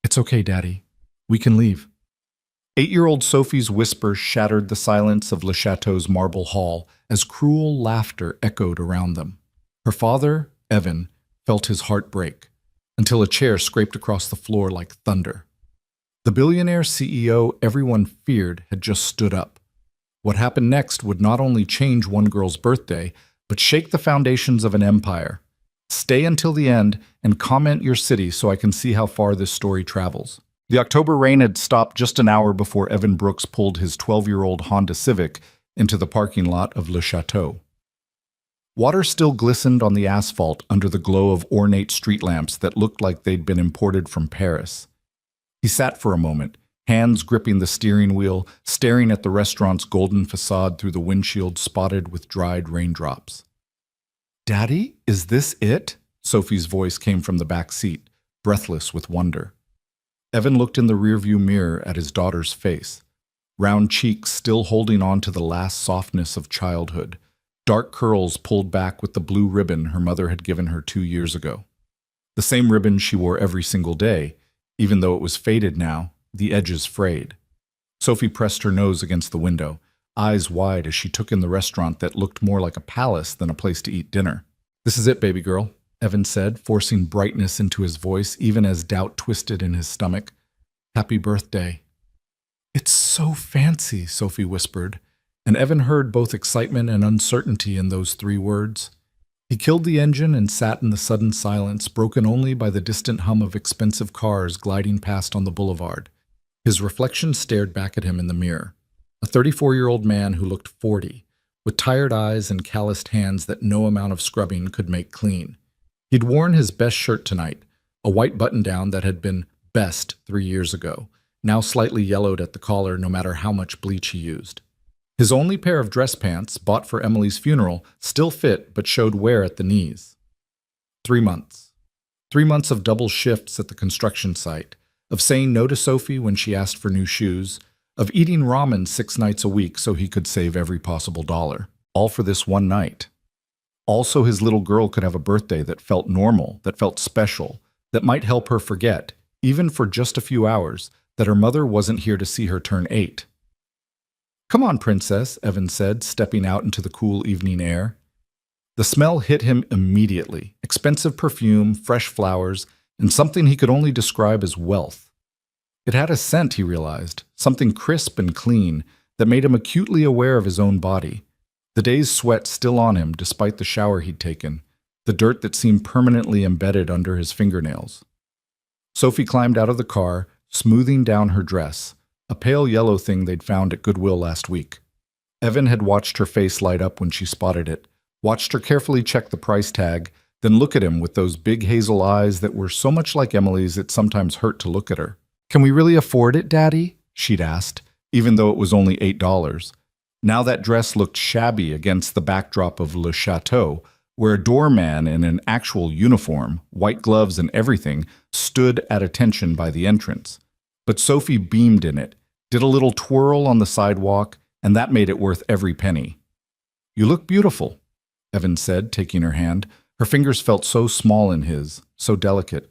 It's okay, Daddy. We can leave. 8-year-old Sophie's whisper shattered the silence of Le Chateau's marble hall as cruel laughter echoed around them. Her father, Evan, felt his heart break until a chair scraped across the floor like thunder. The billionaire CEO everyone feared had just stood up. What happened next would not only change one girl's birthday, but shake the foundations of an empire. Stay until the end and comment your city so I can see how far this story travels. The October rain had stopped just an hour before Evan Brooks pulled his 12-year-old Honda Civic into the parking lot of Le Chateau. Water still glistened on the asphalt under the glow of ornate street lamps that looked like they'd been imported from Paris. He sat for a moment, hands gripping the steering wheel, staring at the restaurant's golden facade through the windshield spotted with dried raindrops. "Daddy, is this it?" Sophie's voice came from the back seat, breathless with wonder. Evan looked in the rearview mirror at his daughter's face, round cheeks still holding on to the last softness of childhood, dark curls pulled back with the blue ribbon her mother had given her 2 years ago. The same ribbon she wore every single day, even though it was faded now, the edges frayed. Sophie pressed her nose against the window, eyes wide as she took in the restaurant that looked more like a palace than a place to eat dinner. "This is it, baby girl," Evan said, forcing brightness into his voice even as doubt twisted in his stomach. "Happy birthday." "It's so fancy," Sophie whispered, and Evan heard both excitement and uncertainty in those 3 words. He killed the engine and sat in the sudden silence, broken only by the distant hum of expensive cars gliding past on the boulevard. His reflection stared back at him in the mirror, a 34-year-old man who looked 40, with tired eyes and calloused hands that no amount of scrubbing could make clean. He'd worn his best shirt tonight, a white button-down that had been best 3 years ago, now slightly yellowed at the collar no matter how much bleach he used. His only pair of dress pants, bought for Emily's funeral, still fit but showed wear at the knees. 3 months. 3 months of double shifts at the construction site, of saying no to Sophie when she asked for new shoes, of eating ramen 6 nights a week so he could save every possible dollar. All for this one night. Also, his little girl could have a birthday that felt normal, that felt special, that might help her forget, even for just a few hours, that her mother wasn't here to see her turn 8. "Come on, princess," Evan said, stepping out into the cool evening air. The smell hit him immediately, expensive perfume, fresh flowers, and something he could only describe as wealth. It had a scent, he realized, something crisp and clean, that made him acutely aware of his own body. The day's sweat still on him despite the shower he'd taken, the dirt that seemed permanently embedded under his fingernails. Sophie climbed out of the car, smoothing down her dress, a pale yellow thing they'd found at Goodwill last week. Evan had watched her face light up when she spotted it, watched her carefully check the price tag, then look at him with those big hazel eyes that were so much like Emily's it sometimes hurt to look at her. "Can we really afford it, Daddy?" she'd asked, even though it was only $8. Now that dress looked shabby against the backdrop of Le Chateau, where a doorman in an actual uniform, white gloves and everything, stood at attention by the entrance. But Sophie beamed in it, did a little twirl on the sidewalk, and that made it worth every penny. "You look beautiful," Evan said, taking her hand. Her fingers felt so small in his, so delicate.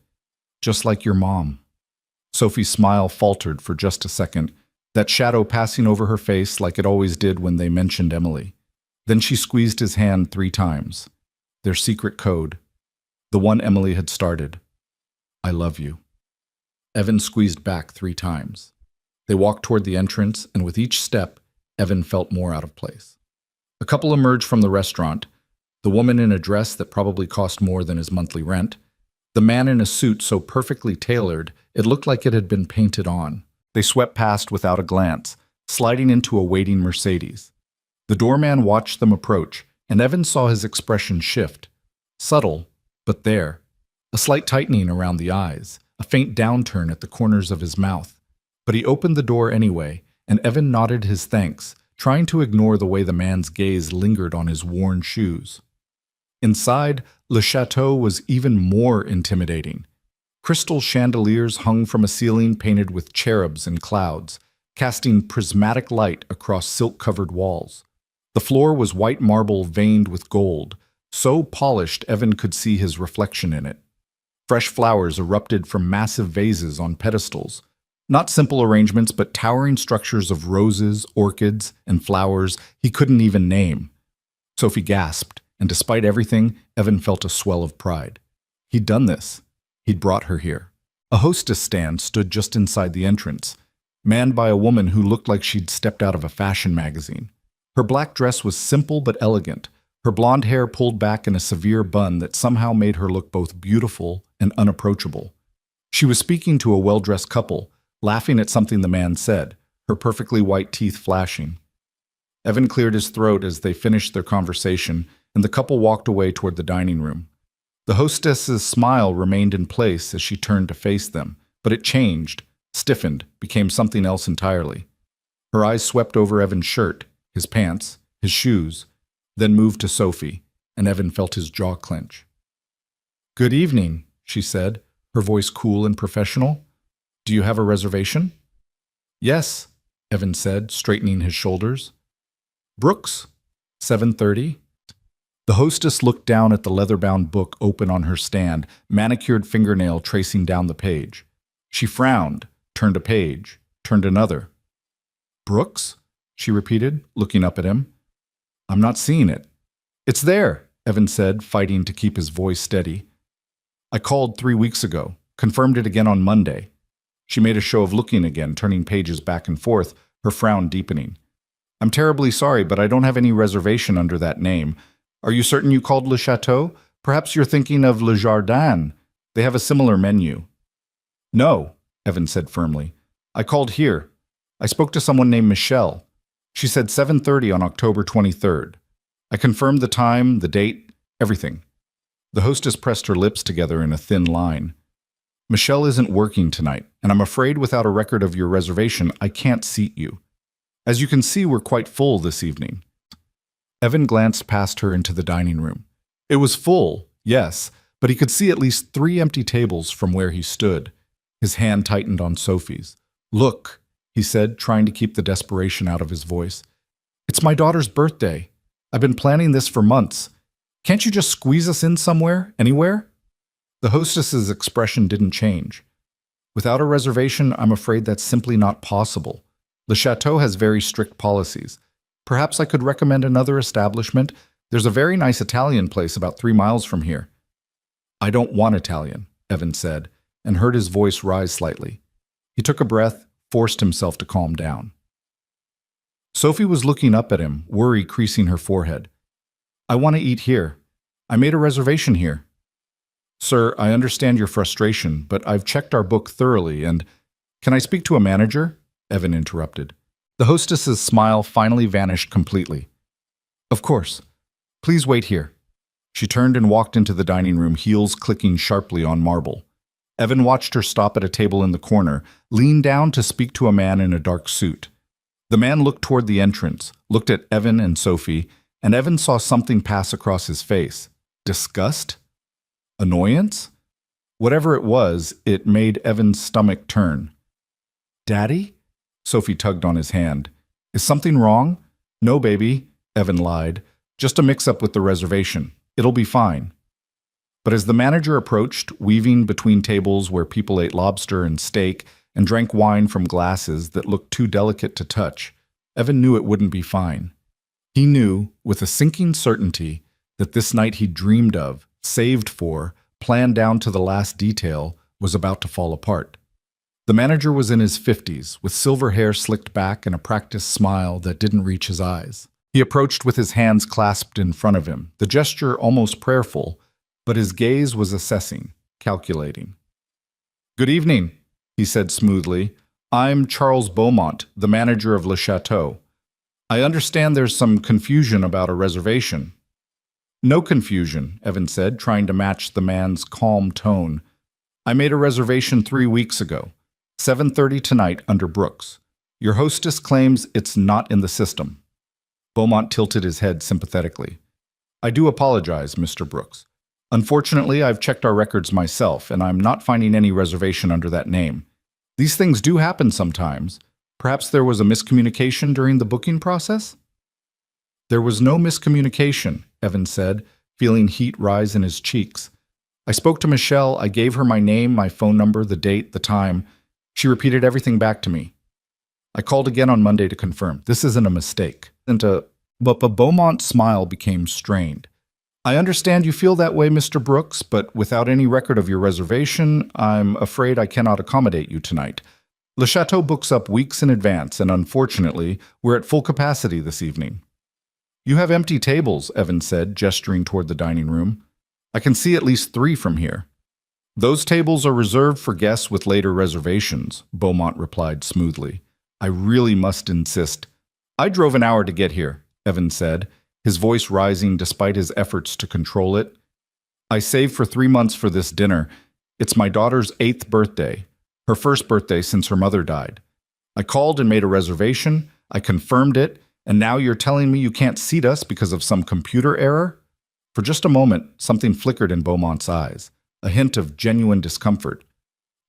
"Just like your mom." Sophie's smile faltered for just a second, that shadow passing over her face like it always did when they mentioned Emily. Then she squeezed his hand 3 times. Their secret code. The one Emily had started. "I love you." Evan squeezed back 3 times. They walked toward the entrance, and with each step, Evan felt more out of place. A couple emerged from the restaurant, the woman in a dress that probably cost more than his monthly rent, the man in a suit so perfectly tailored it looked like it had been painted on. They swept past without a glance, sliding into a waiting Mercedes. The doorman watched them approach, and Evan saw his expression shift. Subtle, but there. A slight tightening around the eyes, a faint downturn at the corners of his mouth. But he opened the door anyway, and Evan nodded his thanks, trying to ignore the way the man's gaze lingered on his worn shoes. Inside, Le Chateau was even more intimidating. Crystal chandeliers hung from a ceiling painted with cherubs and clouds, casting prismatic light across silk-covered walls. The floor was white marble veined with gold, so polished Evan could see his reflection in it. Fresh flowers erupted from massive vases on pedestals. Not simple arrangements, but towering structures of roses, orchids, and flowers he couldn't even name. Sophie gasped, and despite everything, Evan felt a swell of pride. He'd done this. He'd brought her here. A hostess stand stood just inside the entrance, manned by a woman who looked like she'd stepped out of a fashion magazine. Her black dress was simple but elegant, her blonde hair pulled back in a severe bun that somehow made her look both beautiful and unapproachable. She was speaking to a well-dressed couple, laughing at something the man said, her perfectly white teeth flashing. Evan cleared his throat as they finished their conversation, and the couple walked away toward the dining room. The hostess's smile remained in place as she turned to face them, but it changed, stiffened, became something else entirely. Her eyes swept over Evan's shirt, his pants, his shoes, then moved to Sophie, and Evan felt his jaw clench. "Good evening," she said, her voice cool and professional. "Do you have a reservation?" "Yes," Evan said, straightening his shoulders. "Brooks, 7:30. The hostess looked down at the leather-bound book open on her stand, manicured fingernail tracing down the page. She frowned, turned a page, turned another. "Brooks?" she repeated, looking up at him. "I'm not seeing it." "It's there," Evan said, fighting to keep his voice steady. "I called 3 weeks ago, confirmed it again on Monday." She made a show of looking again, turning pages back and forth, her frown deepening. "I'm terribly sorry, but I don't have any reservation under that name. Are you certain you called Le Chateau? Perhaps you're thinking of Le Jardin. They have a similar menu." "No," Evan said firmly. "I called here. I spoke to someone named Michelle. She said 7:30 on October 23rd. I confirmed the time, the date, everything." The hostess pressed her lips together in a thin line. "Michelle isn't working tonight, and I'm afraid without a record of your reservation, I can't seat you. As you can see, we're quite full this evening." Evan glanced past her into the dining room. It was full, yes, but he could see at least 3 empty tables from where he stood. His hand tightened on Sophie's. "Look," he said, trying to keep the desperation out of his voice. "It's my daughter's birthday. I've been planning this for months. Can't you just squeeze us in somewhere, anywhere?" The hostess's expression didn't change. "Without a reservation, I'm afraid that's simply not possible. Le Chateau has very strict policies. Perhaps I could recommend another establishment. There's a very nice Italian place about 3 miles from here." "I don't want Italian," Evan said, and heard his voice rise slightly. He took a breath, forced himself to calm down. Sophie was looking up at him, worry creasing her forehead. "I want to eat here. I made a reservation here." "Sir, I understand your frustration, but I've checked our book thoroughly and—" "Can I speak to a manager?" Evan interrupted. The hostess's smile finally vanished completely. "Of course. Please wait here." She turned and walked into the dining room, heels clicking sharply on marble. Evan watched her stop at a table in the corner, lean down to speak to a man in a dark suit. The man looked toward the entrance, looked at Evan and Sophie, and Evan saw something pass across his face. Disgust? Annoyance? Whatever it was, it made Evan's stomach turn. "Daddy?" Sophie tugged on his hand. "Is something wrong?" "No, baby," Evan lied. "Just a mix-up with the reservation. It'll be fine." But as the manager approached, weaving between tables where people ate lobster and steak and drank wine from glasses that looked too delicate to touch, Evan knew it wouldn't be fine. He knew, with a sinking certainty, that this night he dreamed of, saved for, planned down to the last detail, was about to fall apart. The manager was in his 50s, with silver hair slicked back and a practiced smile that didn't reach his eyes. He approached with his hands clasped in front of him, the gesture almost prayerful, but his gaze was assessing, calculating. "Good evening," he said smoothly. "I'm Charles Beaumont, the manager of Le Chateau. I understand there's some confusion about a reservation." "No confusion," Evan said, trying to match the man's calm tone. "I made a reservation 3 weeks ago. 7:30 tonight under Brooks. Your hostess claims it's not in the system." Beaumont tilted his head sympathetically. "I do apologize, Mr. Brooks. Unfortunately, I've checked our records myself, and I'm not finding any reservation under that name. These things do happen sometimes. Perhaps there was a miscommunication during the booking process?" "There was no miscommunication," Evan said, feeling heat rise in his cheeks. I spoke to Michelle. I gave her my name, my phone number, the date, the time. She repeated everything back to me. I called again on Monday to confirm. This isn't a mistake. But Beaumont's smile became strained. I understand you feel that way, Mr. Brooks, but without any record of your reservation, I'm afraid I cannot accommodate you tonight. Le Chateau books up weeks in advance, and unfortunately, we're at full capacity this evening. You have empty tables, Evan said, gesturing toward the dining room. I can see at least 3 from here. Those tables are reserved for guests with later reservations, Beaumont replied smoothly. I really must insist. I drove an hour to get here, Evan said, his voice rising despite his efforts to control it. I saved for 3 months for this dinner. It's my daughter's 8th birthday, her first birthday since her mother died. I called and made a reservation, I confirmed it, and now you're telling me you can't seat us because of some computer error? For just a moment, something flickered in Beaumont's eyes, a hint of genuine discomfort.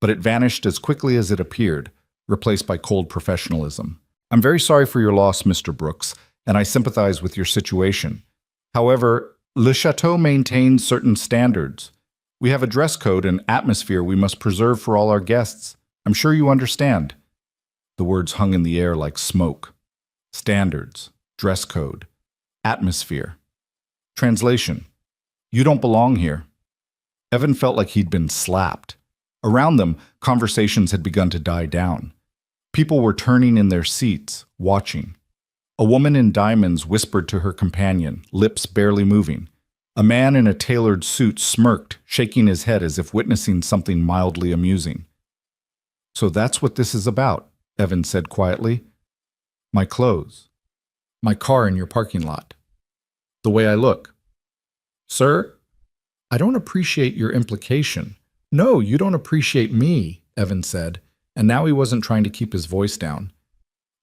But it vanished as quickly as it appeared, replaced by cold professionalism. I'm very sorry for your loss, Mr. Brooks, and I sympathize with your situation. However, Le Chateau maintains certain standards. We have a dress code and atmosphere we must preserve for all our guests. I'm sure you understand. The words hung in the air like smoke. Standards, dress code, atmosphere. Translation: you don't belong here. Evan felt like he'd been slapped. Around them, conversations had begun to die down. People were turning in their seats, watching. A woman in diamonds whispered to her companion, lips barely moving. A man in a tailored suit smirked, shaking his head as if witnessing something mildly amusing. So that's what this is about, Evan said quietly. My clothes. My car in your parking lot. The way I look. Sir, I don't appreciate your implication. No, you don't appreciate me, Evan said, and now he wasn't trying to keep his voice down.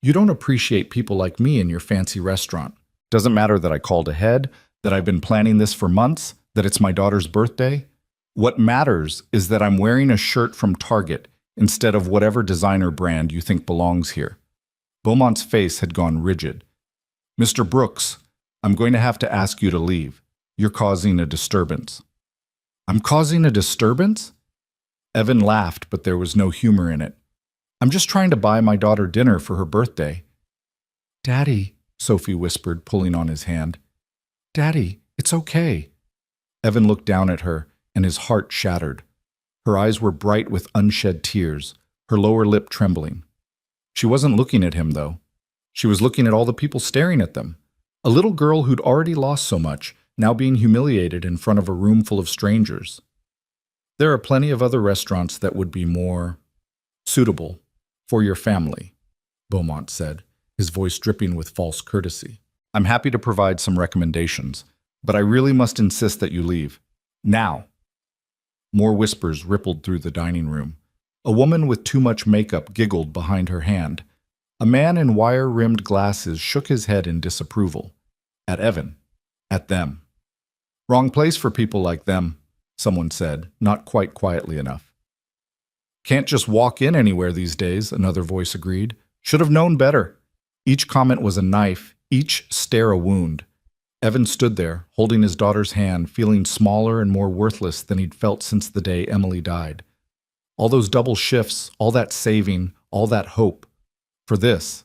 You don't appreciate people like me in your fancy restaurant. Doesn't matter that I called ahead, that I've been planning this for months, that it's my daughter's birthday. What matters is that I'm wearing a shirt from Target instead of whatever designer brand you think belongs here. Beaumont's face had gone rigid. Mr. Brooks, I'm going to have to ask you to leave. You're causing a disturbance. I'm causing a disturbance? Evan laughed, but there was no humor in it. I'm just trying to buy my daughter dinner for her birthday. Daddy, Sophie whispered, pulling on his hand. Daddy, it's okay. Evan looked down at her, and his heart shattered. Her eyes were bright with unshed tears, her lower lip trembling. She wasn't looking at him, though. She was looking at all the people staring at them. A little girl who'd already lost so much, now being humiliated in front of a room full of strangers. There are plenty of other restaurants that would be more suitable for your family, Beaumont said, his voice dripping with false courtesy. I'm happy to provide some recommendations, but I really must insist that you leave. Now. More whispers rippled through the dining room. A woman with too much makeup giggled behind her hand. A man in wire-rimmed glasses shook his head in disapproval. At Evan. At them. Wrong place for people like them, someone said, not quite quietly enough. Can't just walk in anywhere these days, another voice agreed. Should have known better. Each comment was a knife, each stare a wound. Evan stood there, holding his daughter's hand, feeling smaller and more worthless than he'd felt since the day Emily died. All those double shifts, all that saving, all that hope. For this.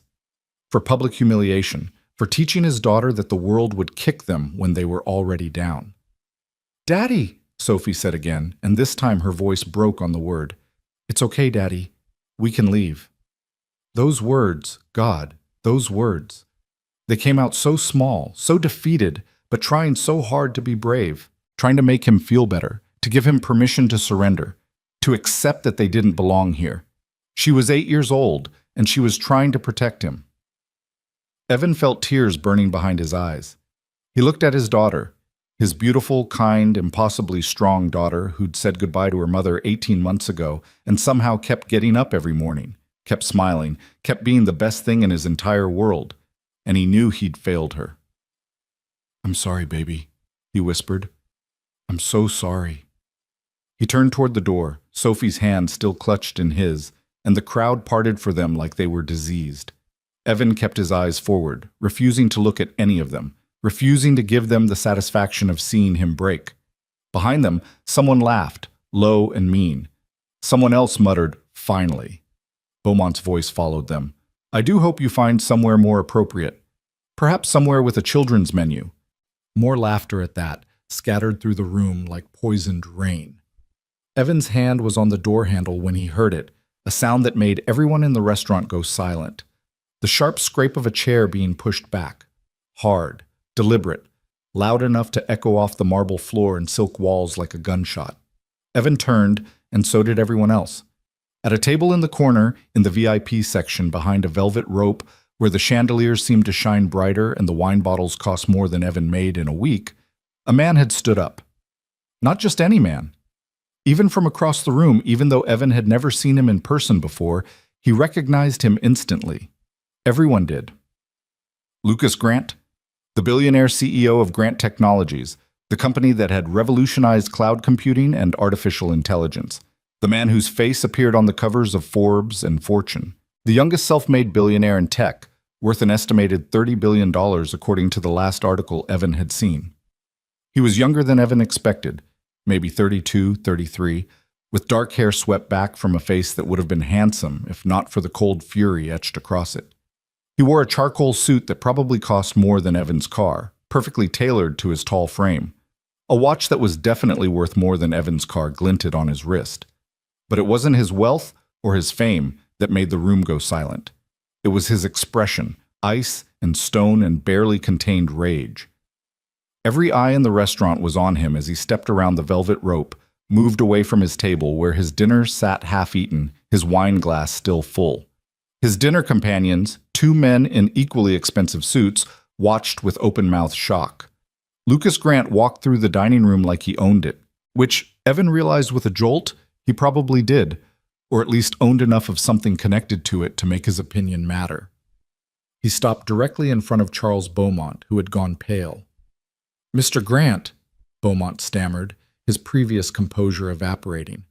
For public humiliation. For teaching his daughter that the world would kick them when they were already down. Daddy, Sophie said again, and this time her voice broke on the word. It's okay, Daddy. We can leave. Those words, God, those words. They came out so small, so defeated, but trying so hard to be brave, trying to make him feel better, to give him permission to surrender, to accept that they didn't belong here. She was 8 years old, and she was trying to protect him. Evan felt tears burning behind his eyes. He looked at his daughter, his beautiful, kind, impossibly strong daughter who'd said goodbye to her mother 18 months ago and somehow kept getting up every morning, kept smiling, kept being the best thing in his entire world, and he knew he'd failed her. I'm sorry, baby, he whispered. I'm so sorry. He turned toward the door, Sophie's hand still clutched in his, and the crowd parted for them like they were diseased. Evan kept his eyes forward, refusing to look at any of them, refusing to give them the satisfaction of seeing him break. Behind them, someone laughed, low and mean. Someone else muttered, "Finally." Beaumont's voice followed them. "I do hope you find somewhere more appropriate. Perhaps somewhere with a children's menu." More laughter at that, scattered through the room like poisoned rain. Evan's hand was on the door handle when he heard it, a sound that made everyone in the restaurant go silent. The sharp scrape of a chair being pushed back. Hard, deliberate, loud enough to echo off the marble floor and silk walls like a gunshot. Evan turned, and so did everyone else. At a table in the corner, in the VIP section behind a velvet rope where the chandeliers seemed to shine brighter and the wine bottles cost more than Evan made in a week, a man had stood up. Not just any man. Even from across the room, even though Evan had never seen him in person before, he recognized him instantly. Everyone did. Lucas Grant, the billionaire CEO of Grant Technologies, the company that had revolutionized cloud computing and artificial intelligence. The man whose face appeared on the covers of Forbes and Fortune. The youngest self-made billionaire in tech, worth an estimated $30 billion according to the last article Evan had seen. He was younger than Evan expected, maybe 32, 33, with dark hair swept back from a face that would have been handsome if not for the cold fury etched across it. He wore a charcoal suit that probably cost more than Evan's car, perfectly tailored to his tall frame. A watch that was definitely worth more than Evan's car glinted on his wrist. But it wasn't his wealth or his fame that made the room go silent. It was his expression, ice and stone and barely contained rage. Every eye in the restaurant was on him as he stepped around the velvet rope, moved away from his table where his dinner sat half-eaten, his wine glass still full. His dinner companions, two men in equally expensive suits, watched with open-mouthed shock. Lucas Grant walked through the dining room like he owned it, which Evan realized with a jolt he probably did, or at least owned enough of something connected to it to make his opinion matter. He stopped directly in front of Charles Beaumont, who had gone pale. "Mr. Grant," Beaumont stammered, his previous composure evaporating.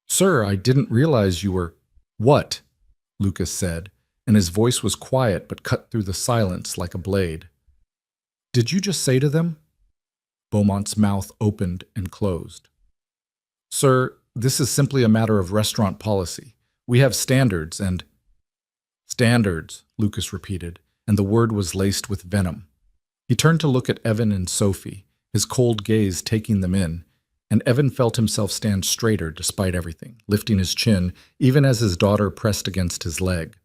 "Sir, I didn't realize you were—" "What?" Lucas said, and his voice was quiet but cut through the silence like a blade. "Did you just say to them?" Beaumont's mouth opened and closed. "Sir, this is simply a matter of restaurant policy. We have standards and—" "Standards," Lucas repeated, and the word was laced with venom. He turned to look at Evan and Sophie, his cold gaze taking them in, and Evan felt himself stand straighter despite everything, lifting his chin even as his daughter pressed against his leg.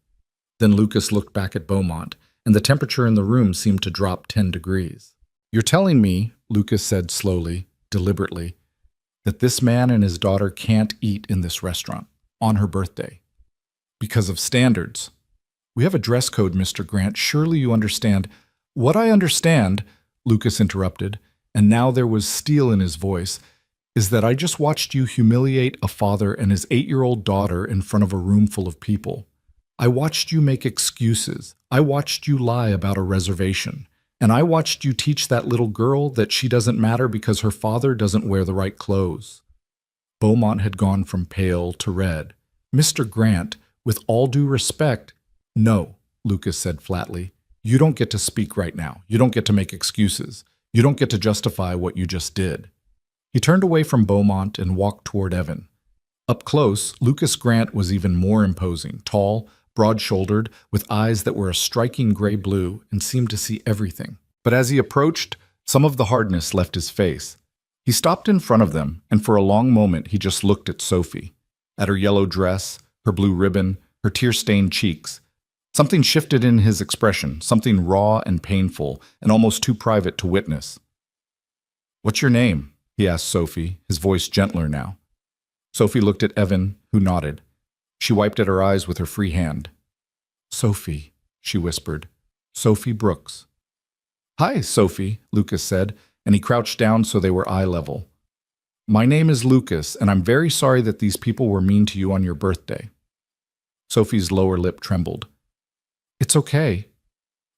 Then Lucas looked back at Beaumont, and the temperature in the room seemed to drop 10 degrees. "You're telling me," Lucas said slowly, deliberately, "that this man and his daughter can't eat in this restaurant on her birthday because of standards. We have a dress code, Mr. Grant. Surely you understand—" "What I understand," Lucas interrupted, and now there was steel in his voice, "is that I just watched you humiliate a father and his 8-year-old daughter in front of a room full of people. I watched you make excuses. I watched you lie about a reservation. And I watched you teach that little girl that she doesn't matter because her father doesn't wear the right clothes." Beaumont had gone from pale to red. "Mr. Grant, with all due respect—" "No," Lucas said flatly. "You don't get to speak right now. You don't get to make excuses. You don't get to justify what you just did." He turned away from Beaumont and walked toward Evan. Up close, Lucas Grant was even more imposing, tall, broad-shouldered, with eyes that were a striking gray-blue and seemed to see everything. But as he approached, some of the hardness left his face. He stopped in front of them, and for a long moment he just looked at Sophie, at her yellow dress, her blue ribbon, her tear-stained cheeks. Something shifted in his expression, something raw and painful, and almost too private to witness. "What's your name?" he asked Sophie, his voice gentler now. Sophie looked at Evan, who nodded. She wiped at her eyes with her free hand. "Sophie," she whispered. "Sophie Brooks." "Hi, Sophie," Lucas said, and he crouched down so they were eye level. "My name is Lucas, and I'm very sorry that these people were mean to you on your birthday." Sophie's lower lip trembled. "It's okay."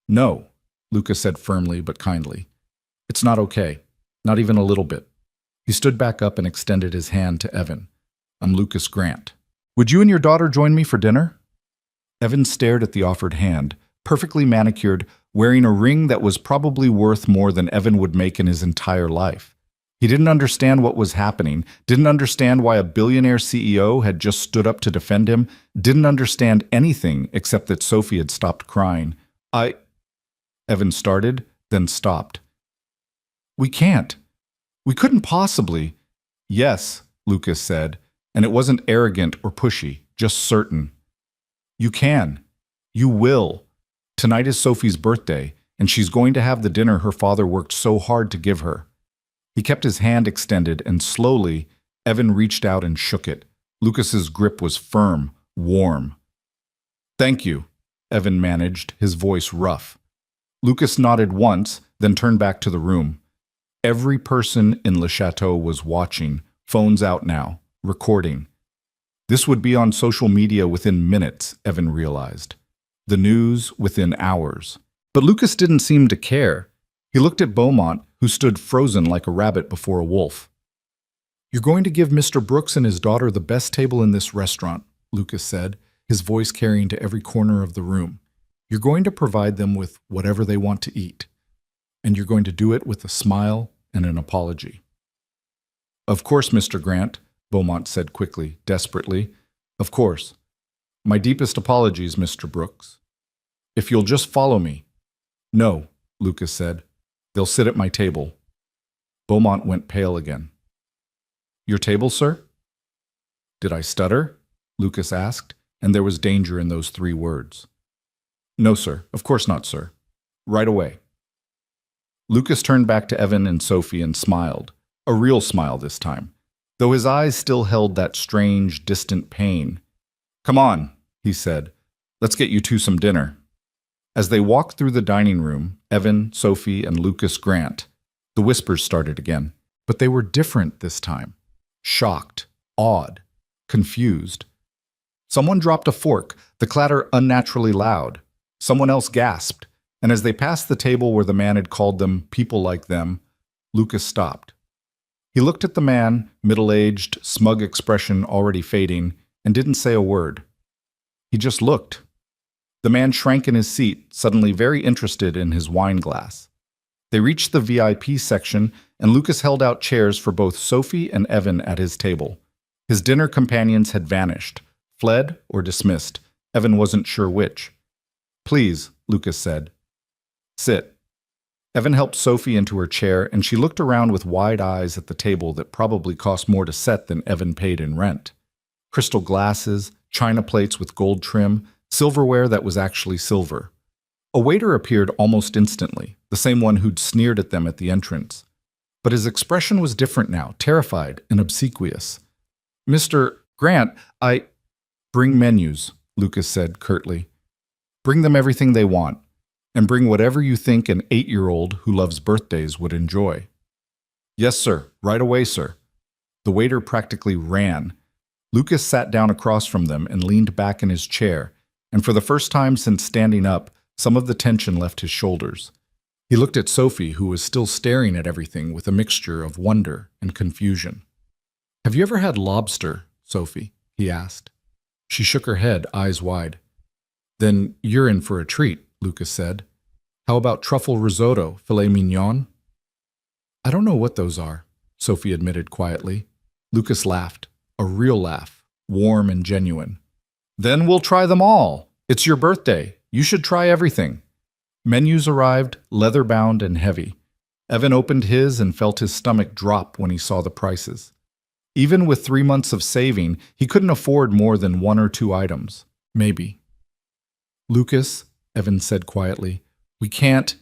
"No," Lucas said firmly but kindly. "It's not okay. Not even a little bit." He stood back up and extended his hand to Evan. "I'm Lucas Grant. Would you and your daughter join me for dinner?" Evan stared at the offered hand, perfectly manicured, wearing a ring that was probably worth more than Evan would make in his entire life. He didn't understand what was happening, didn't understand why a billionaire CEO had just stood up to defend him, didn't understand anything except that Sophie had stopped crying. Evan started, then stopped. We can't. We couldn't possibly. Yes, Lucas said, and it wasn't arrogant or pushy, just certain. You can. You will. Tonight is Sophie's birthday, and she's going to have the dinner her father worked so hard to give her. He kept his hand extended, and slowly, Evan reached out and shook it. Lucas's grip was firm, warm. Thank you, Evan managed, his voice rough. Lucas nodded once, then turned back to the room. Every person in Le Chateau was watching, phones out now, recording. This would be on social media within minutes, Evan realized. The news within hours. But Lucas didn't seem to care. He looked at Beaumont, who stood frozen like a rabbit before a wolf. You're going to give Mr. Brooks and his daughter the best table in this restaurant, Lucas said, his voice carrying to every corner of the room. You're going to provide them with whatever they want to eat. And you're going to do it with a smile and an apology. Of course, Mr. Grant, Beaumont said quickly, desperately. Of course. My deepest apologies, Mr. Brooks. If you'll just follow me. No, Lucas said. They'll sit at my table. Beaumont went pale again. Your table, sir? Did I stutter? Lucas asked, and there was danger in those 3 words. No, sir. Of course not, sir. Right away. Lucas turned back to Evan and Sophie and smiled, a real smile this time, though his eyes still held that strange, distant pain. Come on, he said. Let's get you two some dinner. As they walked through the dining room, Evan, Sophie, and Lucas Grant, the whispers started again. But they were different this time. Shocked, awed, confused. Someone dropped a fork, the clatter unnaturally loud. Someone else gasped, and as they passed the table where the man had called them people like them, Lucas stopped. He looked at the man, middle-aged, smug expression already fading, and didn't say a word. He just looked. The man shrank in his seat, suddenly very interested in his wine glass. They reached the VIP section, and Lucas held out chairs for both Sophie and Evan at his table. His dinner companions had vanished, fled or dismissed. Evan wasn't sure which. Please, Lucas said. Sit. Evan helped Sophie into her chair, and she looked around with wide eyes at the table that probably cost more to set than Evan paid in rent. Crystal glasses, china plates with gold trim, silverware that was actually silver. A waiter appeared almost instantly, the same one who'd sneered at them at the entrance. But his expression was different now, terrified and obsequious. Mr. Grant, Bring menus, Lucas said curtly. Bring them everything they want, and bring whatever you think an 8-year-old who loves birthdays would enjoy. Yes, sir. Right away, sir. The waiter practically ran. Lucas sat down across from them and leaned back in his chair, and for the first time since standing up, some of the tension left his shoulders. He looked at Sophie, who was still staring at everything with a mixture of wonder and confusion. Have you ever had lobster, Sophie? He asked. She shook her head, eyes wide. Then you're in for a treat, Lucas said. How about truffle risotto, filet mignon? I don't know what those are, Sophie admitted quietly. Lucas laughed, a real laugh, warm and genuine. Then we'll try them all. It's your birthday. You should try everything. Menus arrived, leather-bound and heavy. Evan opened his and felt his stomach drop when he saw the prices. Even with 3 months of saving, he couldn't afford more than 1 or 2 items. Maybe. Lucas, Evan said quietly, we can't.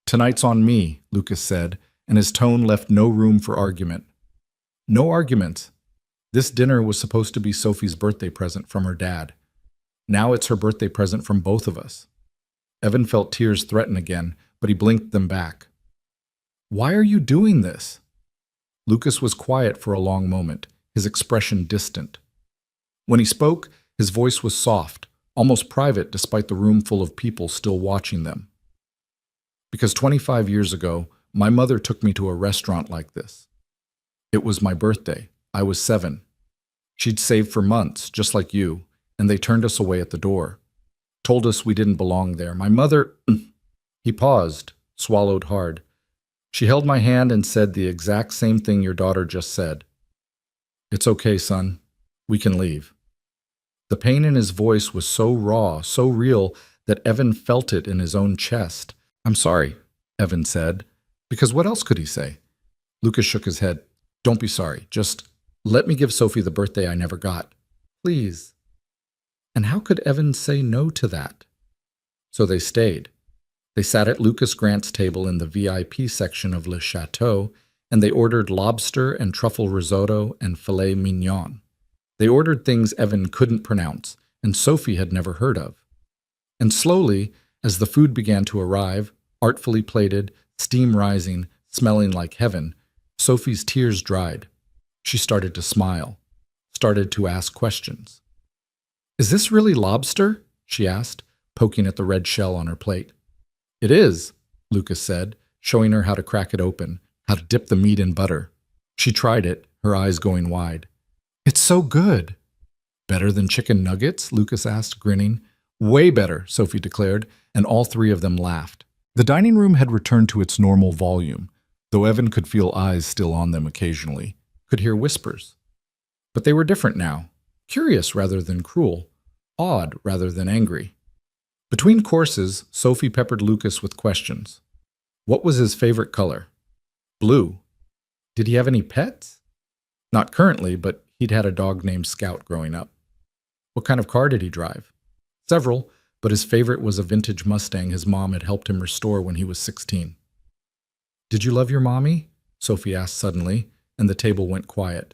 Tonight's on me, Lucas said, and his tone left no room for argument. No arguments. This dinner was supposed to be Sophie's birthday present from her dad. Now it's her birthday present from both of us. Evan felt tears threaten again, but he blinked them back. Why are you doing this? Lucas was quiet for a long moment, his expression distant. When he spoke, his voice was soft, almost private despite the room full of people still watching them. Because 25 years ago, my mother took me to a restaurant like this. It was my birthday. I was 7. She'd saved for months, just like you, and they turned us away at the door. Told us we didn't belong there. My mother... He paused, swallowed hard. She held my hand and said the exact same thing your daughter just said. It's okay, son. We can leave. The pain in his voice was so raw, so real, that Evan felt it in his own chest. I'm sorry, Evan said, because what else could he say? Lucas shook his head. Don't be sorry. Just let me give Sophie the birthday I never got. Please. And how could Evan say no to that? So they stayed. They sat at Lucas Grant's table in the VIP section of Le Chateau, and they ordered lobster and truffle risotto and filet mignon. They ordered things Evan couldn't pronounce, and Sophie had never heard of. And slowly, as the food began to arrive, artfully plated, steam rising, smelling like heaven, Sophie's tears dried. She started to smile, started to ask questions. Is this really lobster? She asked, poking at the red shell on her plate. It is, Lucas said, showing her how to crack it open, how to dip the meat in butter. She tried it, her eyes going wide. It's so good. Better than chicken nuggets? Lucas asked, grinning. Way better, Sophie declared, and all three of them laughed. The dining room had returned to its normal volume, though Evan could feel eyes still on them occasionally, could hear whispers. But they were different now, curious rather than cruel, awed rather than angry. Between courses, Sophie peppered Lucas with questions. What was his favorite color? Blue. Did he have any pets? Not currently, but he'd had a dog named Scout growing up. What kind of car did he drive? Several, but his favorite was a vintage Mustang his mom had helped him restore when he was 16. Did you love your mommy? Sophie asked suddenly, and the table went quiet.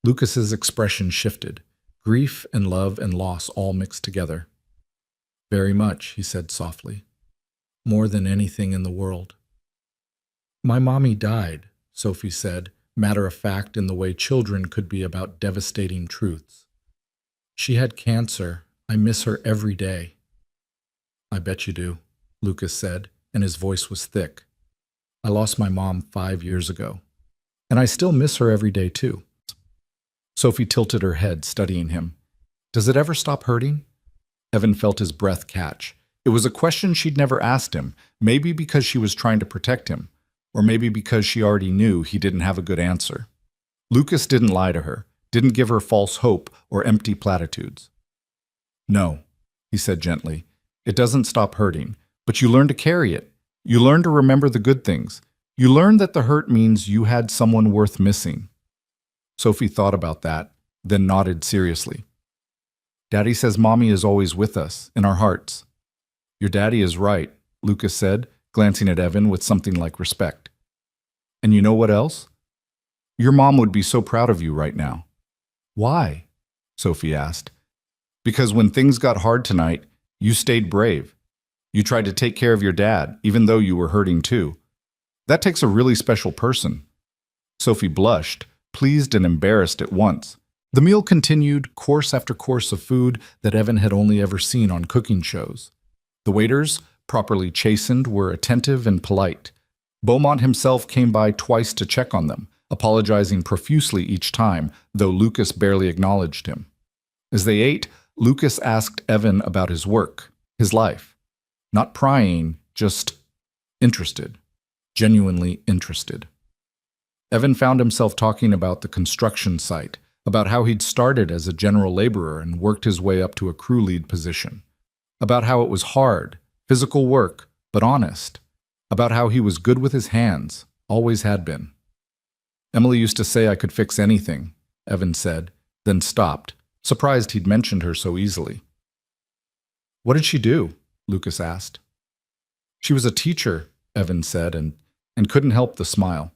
Lucas's expression shifted, grief and love and loss all mixed together. Very much, he said softly. More than anything in the world. My mommy died, Sophie said, matter of fact in the way children could be about devastating truths. She had cancer. I miss her every day. I bet you do, Lucas said, and his voice was thick. I lost my mom 5 years ago, and I still miss her every day too. Sophie tilted her head, studying him. Does it ever stop hurting? Evan felt his breath catch. It was a question she'd never asked him, maybe because she was trying to protect him, or maybe because she already knew he didn't have a good answer. Lucas didn't lie to her, didn't give her false hope or empty platitudes. No, he said gently, it doesn't stop hurting, but you learn to carry it. You learn to remember the good things. You learn that the hurt means you had someone worth missing. Sophie thought about that, then nodded seriously. Daddy says Mommy is always with us, in our hearts. Your daddy is right, Lucas said, glancing at Evan with something like respect. And you know what else? Your mom would be so proud of you right now. Why? Sophie asked. Because when things got hard tonight, you stayed brave. You tried to take care of your dad, even though you were hurting too. That takes a really special person. Sophie blushed, pleased and embarrassed at once. The meal continued, course after course of food that Evan had only ever seen on cooking shows. The waiters, properly chastened, were attentive and polite. Beaumont himself came by twice to check on them, apologizing profusely each time, though Lucas barely acknowledged him. As they ate, Lucas asked Evan about his work, his life. Not prying, just interested, genuinely interested. Evan found himself talking about the construction site, about how he'd started as a general laborer and worked his way up to a crew lead position, about how it was hard, physical work, but honest, about how he was good with his hands, always had been. Emily used to say I could fix anything, Evan said, then stopped, surprised he'd mentioned her so easily. What did she do? Lucas asked. She was a teacher, Evan said, and couldn't help the smile.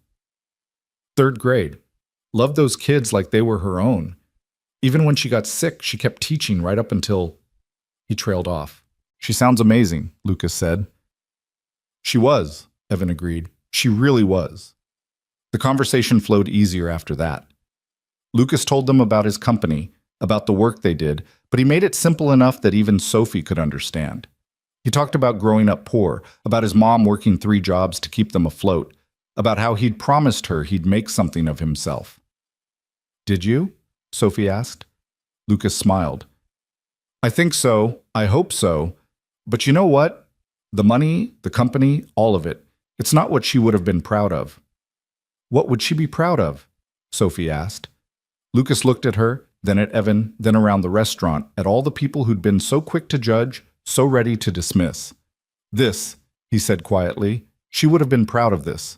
3rd grade. Loved those kids like they were her own. Even when she got sick, she kept teaching right up until... He trailed off. She sounds amazing, Lucas said. She was, Evan agreed. She really was. The conversation flowed easier after that. Lucas told them about his company, about the work they did, but he made it simple enough that even Sophie could understand. He talked about growing up poor, about his mom working 3 jobs to keep them afloat, about how he'd promised her he'd make something of himself. Did you? Sophie asked. Lucas smiled. I think so. I hope so. But you know what? The money, the company, all of it. It's not what she would have been proud of. What would she be proud of? Sophie asked. Lucas looked at her, then at Evan, then around the restaurant, at all the people who'd been so quick to judge, so ready to dismiss. This, he said quietly, she would have been proud of this.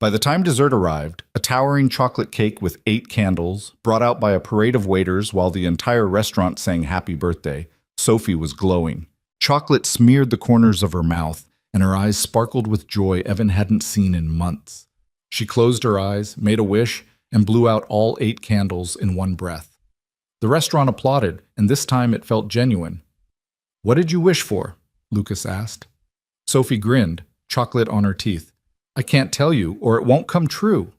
By the time dessert arrived, a towering chocolate cake with 8 candles, brought out by a parade of waiters while the entire restaurant sang happy birthday, Sophie was glowing. Chocolate smeared the corners of her mouth, and her eyes sparkled with joy Evan hadn't seen in months. She closed her eyes, made a wish, and blew out all 8 candles in one breath. The restaurant applauded, and this time it felt genuine. "What did you wish for?" Lucas asked. Sophie grinned, chocolate on her teeth. "I can't tell you, or it won't come true."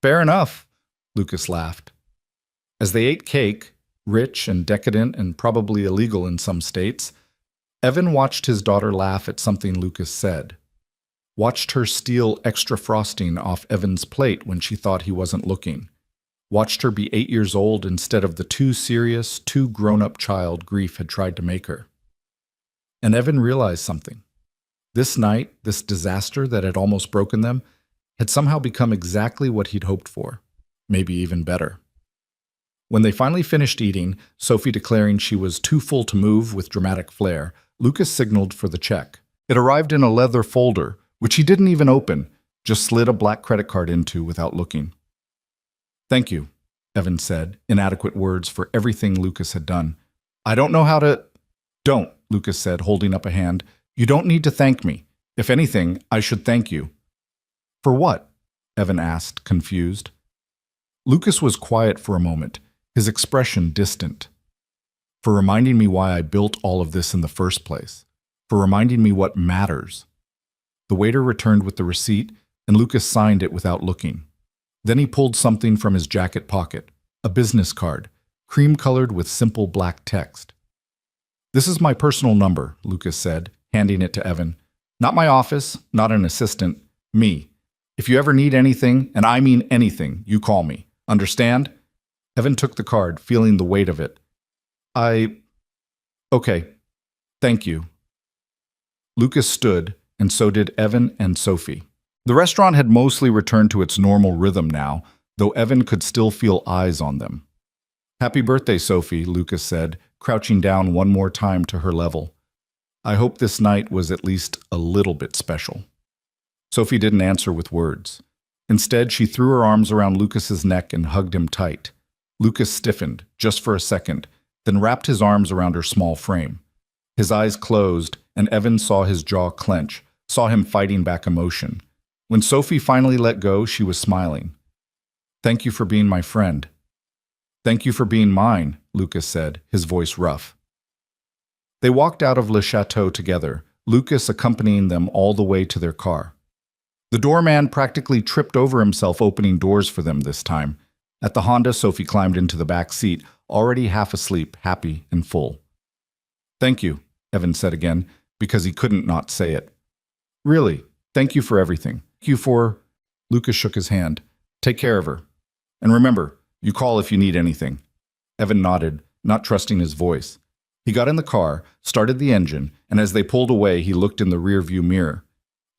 "Fair enough," Lucas laughed. As they ate cake, rich and decadent and probably illegal in some states, Evan watched his daughter laugh at something Lucas said. Watched her steal extra frosting off Evan's plate when she thought he wasn't looking. Watched her be 8 years old instead of the too serious, too grown-up child grief had tried to make her. And Evan realized something. This night, this disaster that had almost broken them, had somehow become exactly what he'd hoped for, maybe even better. When they finally finished eating, Sophie declaring she was too full to move with dramatic flair, Lucas signaled for the check. It arrived in a leather folder, which he didn't even open, just slid a black credit card into without looking. "Thank you," Evan said, inadequate words for everything Lucas had done. "I don't know how to—" "Don't," Lucas said, holding up a hand. "You don't need to thank me. If anything, I should thank you." "For what?" Evan asked, confused. Lucas was quiet for a moment, his expression distant. "For reminding me why I built all of this in the first place. For reminding me what matters." The waiter returned with the receipt, and Lucas signed it without looking. Then he pulled something from his jacket pocket, a business card, cream-colored with simple black text. "This is my personal number," Lucas said, handing it to Evan. "Not my office, not an assistant, me. If you ever need anything, and I mean anything, you call me. Understand?" Evan took the card, feeling the weight of it. Okay. Thank you." Lucas stood, and so did Evan and Sophie. The restaurant had mostly returned to its normal rhythm now, though Evan could still feel eyes on them. "Happy birthday, Sophie," Lucas said, crouching down one more time to her level. "I hope this night was at least a little bit special." Sophie didn't answer with words. Instead, she threw her arms around Lucas's neck and hugged him tight. Lucas stiffened, just for a second, then wrapped his arms around her small frame. His eyes closed, and Evan saw his jaw clench, saw him fighting back emotion. When Sophie finally let go, she was smiling. "Thank you for being my friend." "Thank you for being mine," Lucas said, his voice rough. They walked out of Le Chateau together, Lucas accompanying them all the way to their car. The doorman practically tripped over himself opening doors for them this time. At the Honda, Sophie climbed into the back seat, already half asleep, happy and full. "Thank you," Evan said again, because he couldn't not say it. "Really, thank you for everything. Thank you for—" Lucas shook his hand. "Take care of her. And remember, you call if you need anything." Evan nodded, not trusting his voice. He got in the car, started the engine, and as they pulled away, he looked in the rearview mirror.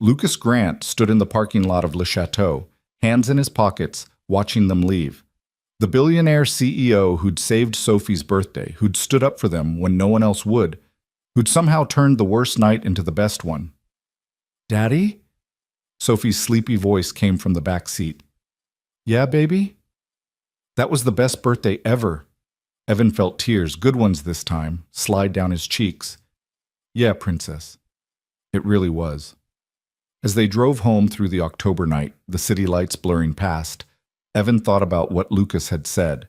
Lucas Grant stood in the parking lot of Le Chateau, hands in his pockets, watching them leave. The billionaire CEO who'd saved Sophie's birthday, who'd stood up for them when no one else would, who'd somehow turned the worst night into the best one. "Daddy?" Sophie's sleepy voice came from the back seat. "Yeah, baby?" That was the best birthday ever. Evan felt tears, good ones this time, slide down his cheeks. "Yeah, princess." It really was. As they drove home through the October night, the city lights blurring past, Evan thought about what Lucas had said,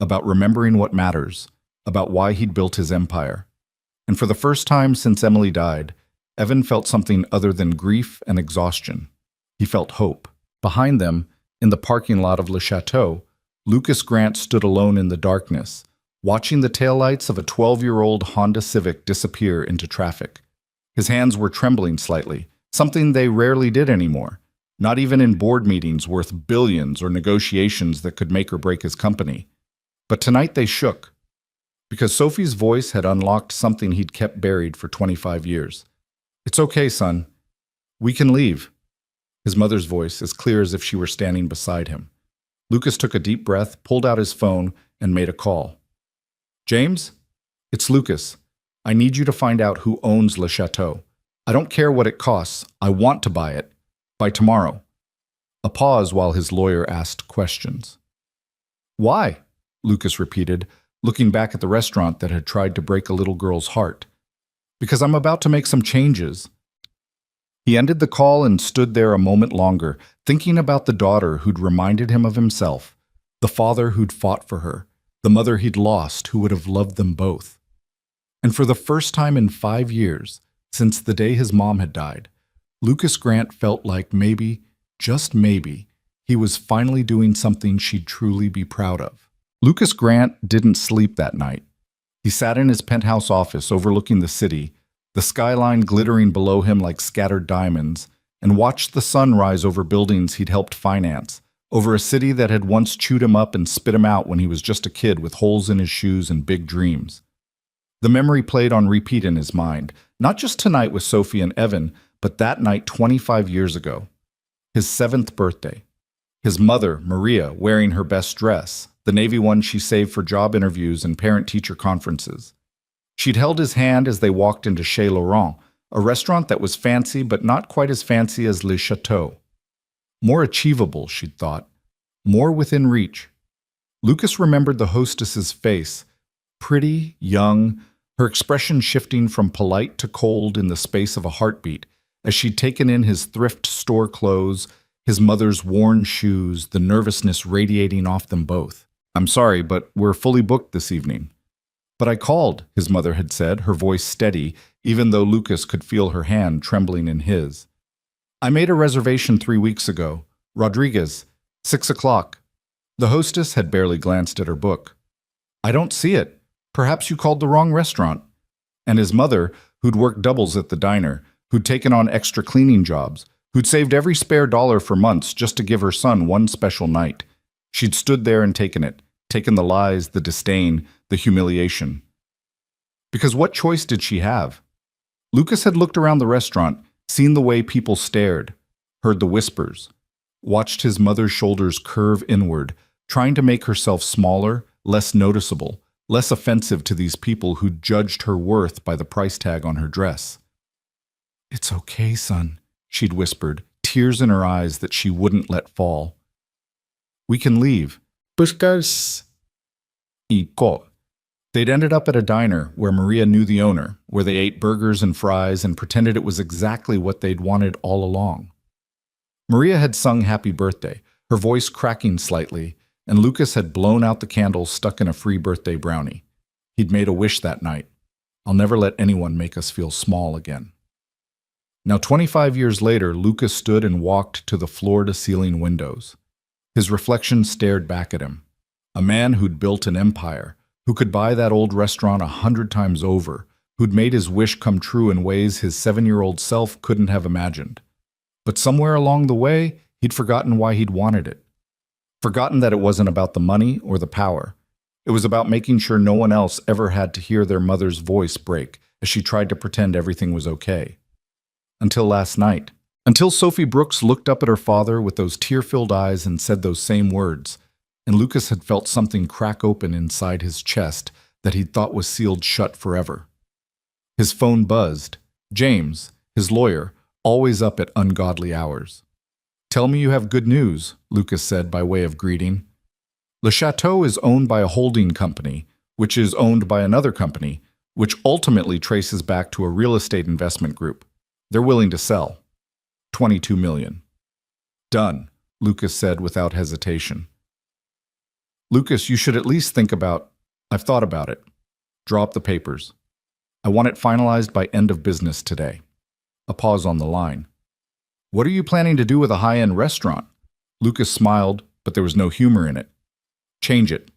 about remembering what matters, about why he'd built his empire. And for the first time since Emily died, Evan felt something other than grief and exhaustion. He felt hope. Behind them, in the parking lot of Le Chateau, Lucas Grant stood alone in the darkness, watching the taillights of a 12-year-old Honda Civic disappear into traffic. His hands were trembling slightly, something they rarely did anymore, not even in board meetings worth billions or negotiations that could make or break his company. But tonight they shook, because Sophie's voice had unlocked something he'd kept buried for 25 years. "It's okay, son. We can leave. His mother's voice, as clear as if she were standing beside him. Lucas took a deep breath, pulled out his phone, and made a call. James? It's Lucas. I need you to find out who owns Le Chateau. I don't care what it costs. I want to buy it. By tomorrow. A pause while his lawyer asked questions. Why? Lucas repeated, looking back at the restaurant that had tried to break a little girl's heart. Because I'm about to make some changes. He ended the call and stood there a moment longer, thinking about the daughter who'd reminded him of himself, the father who'd fought for her, the mother he'd lost who would have loved them both. And for the first time in 5 years, since the day his mom had died, Lucas Grant felt like maybe, just maybe, he was finally doing something she'd truly be proud of. Lucas Grant didn't sleep that night. He sat in his penthouse office overlooking the city, the skyline glittering below him like scattered diamonds, and watched the sun rise over buildings he'd helped finance, over a city that had once chewed him up and spit him out when he was just a kid with holes in his shoes and big dreams. The memory played on repeat in his mind, not just tonight with Sophie and Evan, but that night 25 years ago. His 7th birthday. His mother, Maria, wearing her best dress, the navy one she saved for job interviews and parent-teacher conferences. She'd held his hand as they walked into Chez Laurent, a restaurant that was fancy but not quite as fancy as Le Chateau. More achievable, she'd thought. More within reach. Lucas remembered the hostess's face, pretty, young, her expression shifting from polite to cold in the space of a heartbeat, as she'd taken in his thrift store clothes, his mother's worn shoes, the nervousness radiating off them both. I'm sorry, but we're fully booked this evening. But I called, his mother had said, her voice steady, even though Lucas could feel her hand trembling in his. I made a reservation 3 weeks ago. Rodriguez, 6 o'clock. The hostess had barely glanced at her book. I don't see it. Perhaps you called the wrong restaurant. And his mother, who'd worked doubles at the diner, who'd taken on extra cleaning jobs, who'd saved every spare dollar for months just to give her son one special night. She'd stood there and taken it, taken the lies, the disdain, the humiliation. Because what choice did she have? Lucas had looked around the restaurant, seen the way people stared, heard the whispers, watched his mother's shoulders curve inward, trying to make herself smaller, less noticeable, less offensive to these people who judged her worth by the price tag on her dress. It's okay, son, she'd whispered, tears in her eyes that she wouldn't let fall. We can leave. Buscas. Iko. They'd ended up at a diner where Maria knew the owner, where they ate burgers and fries and pretended it was exactly what they'd wanted all along. Maria had sung Happy Birthday, her voice cracking slightly, and Lucas had blown out the candles stuck in a free birthday brownie. He'd made a wish that night. I'll never let anyone make us feel small again. Now 25 years later, Lucas stood and walked to the floor-to-ceiling windows. His reflection stared back at him. A man who'd built an empire, who could buy that old restaurant 100 times over, who'd made his wish come true in ways his 7-year-old self couldn't have imagined. But somewhere along the way, he'd forgotten why he'd wanted it. Forgotten that it wasn't about the money or the power. It was about making sure no one else ever had to hear their mother's voice break as she tried to pretend everything was okay. Until last night. Until Sophie Brooks looked up at her father with those tear-filled eyes and said those same words, and Lucas had felt something crack open inside his chest that he'd thought was sealed shut forever. His phone buzzed. James, his lawyer, always up at ungodly hours. Tell me you have good news, Lucas said by way of greeting. Le Chateau is owned by a holding company, which is owned by another company, which ultimately traces back to a real estate investment group. They're willing to sell. $22 million. Done, Lucas said without hesitation. Lucas, you should at least think about, I've thought about it. Draw up the papers. I want it finalized by end of business today. A pause on the line. What are you planning to do with a high-end restaurant? Lucas smiled, but there was no humor in it. Change it.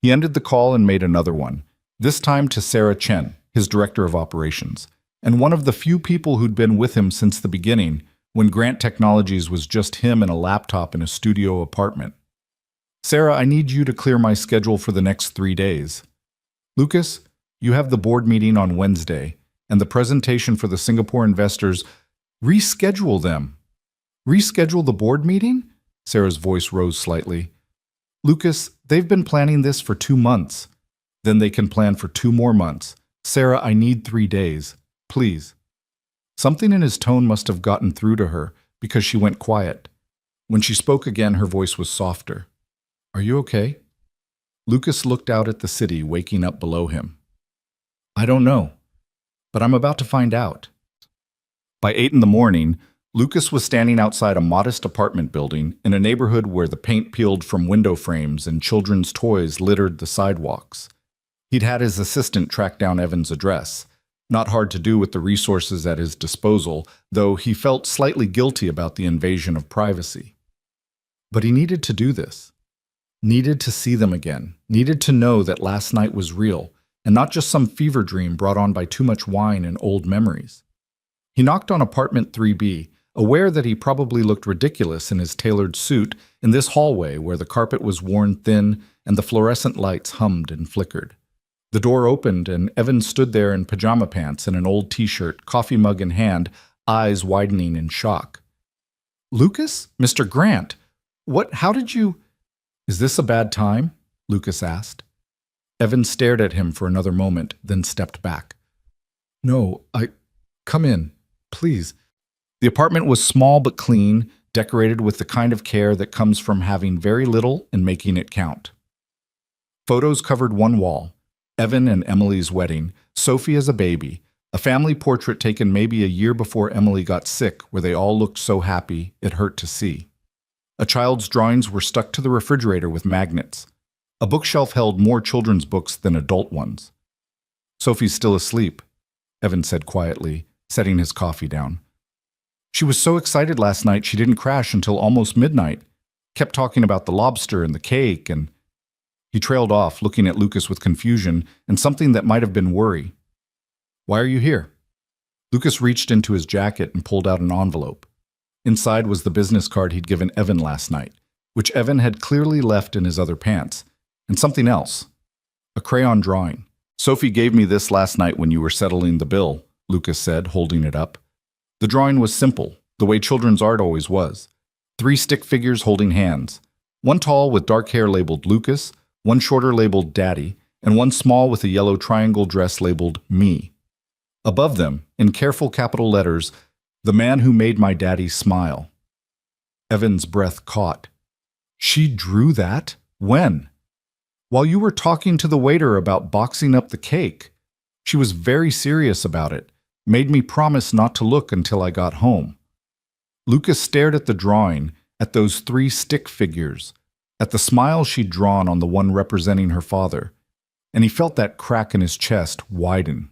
He ended the call and made another one, this time to Sarah Chen, his director of operations, and one of the few people who'd been with him since the beginning, when Grant Technologies was just him and a laptop in a studio apartment. Sarah, I need you to clear my schedule for the next 3 days. Lucas, you have the board meeting on Wednesday, and the presentation for the Singapore investors. Reschedule them. Reschedule the board meeting? Sarah's voice rose slightly. Lucas, they've been planning this for 2 months. Then they can plan for 2 more months. Sarah, I need 3 days. Please. Something in his tone must have gotten through to her because she went quiet. When she spoke again, her voice was softer. Are you okay? Lucas looked out at the city waking up below him. I don't know, but I'm about to find out. By 8 in the morning, Lucas was standing outside a modest apartment building in a neighborhood where the paint peeled from window frames and children's toys littered the sidewalks. He'd had his assistant track down Evan's address. Not hard to do with the resources at his disposal, though he felt slightly guilty about the invasion of privacy. But he needed to do this. Needed to see them again. Needed to know that last night was real, and not just some fever dream brought on by too much wine and old memories. He knocked on apartment 3B, aware that he probably looked ridiculous in his tailored suit in this hallway where the carpet was worn thin and the fluorescent lights hummed and flickered. The door opened and Evan stood there in pajama pants and an old t-shirt, coffee mug in hand, eyes widening in shock. Lucas? Mr. Grant? How did you... Is this a bad time? Lucas asked. Evan stared at him for another moment, then stepped back. No, Come in, please. The apartment was small but clean, decorated with the kind of care that comes from having very little and making it count. Photos covered one wall. Evan and Emily's wedding, Sophie as a baby, a family portrait taken maybe a year before Emily got sick where they all looked so happy it hurt to see. A child's drawings were stuck to the refrigerator with magnets. A bookshelf held more children's books than adult ones. Sophie's still asleep, Evan said quietly, setting his coffee down. She was so excited last night she didn't crash until almost midnight, kept talking about the lobster and the cake and... He trailed off, looking at Lucas with confusion and something that might have been worry. Why are you here? Lucas reached into his jacket and pulled out an envelope. Inside was the business card he'd given Evan last night, which Evan had clearly left in his other pants, and something else. A crayon drawing. Sophie gave me this last night when you were settling the bill, Lucas said, holding it up. The drawing was simple, the way children's art always was. 3 stick figures holding hands. One tall with dark hair labeled Lucas, one shorter labeled Daddy, and one small with a yellow triangle dress labeled Me. Above them, in careful capital letters, the man who made my daddy smile. Evan's breath caught. She drew that? When? While you were talking to the waiter about boxing up the cake. She was very serious about it, made me promise not to look until I got home. Lucas stared at the drawing, at those 3 stick figures, at the smile she'd drawn on the one representing her father, and he felt that crack in his chest widen.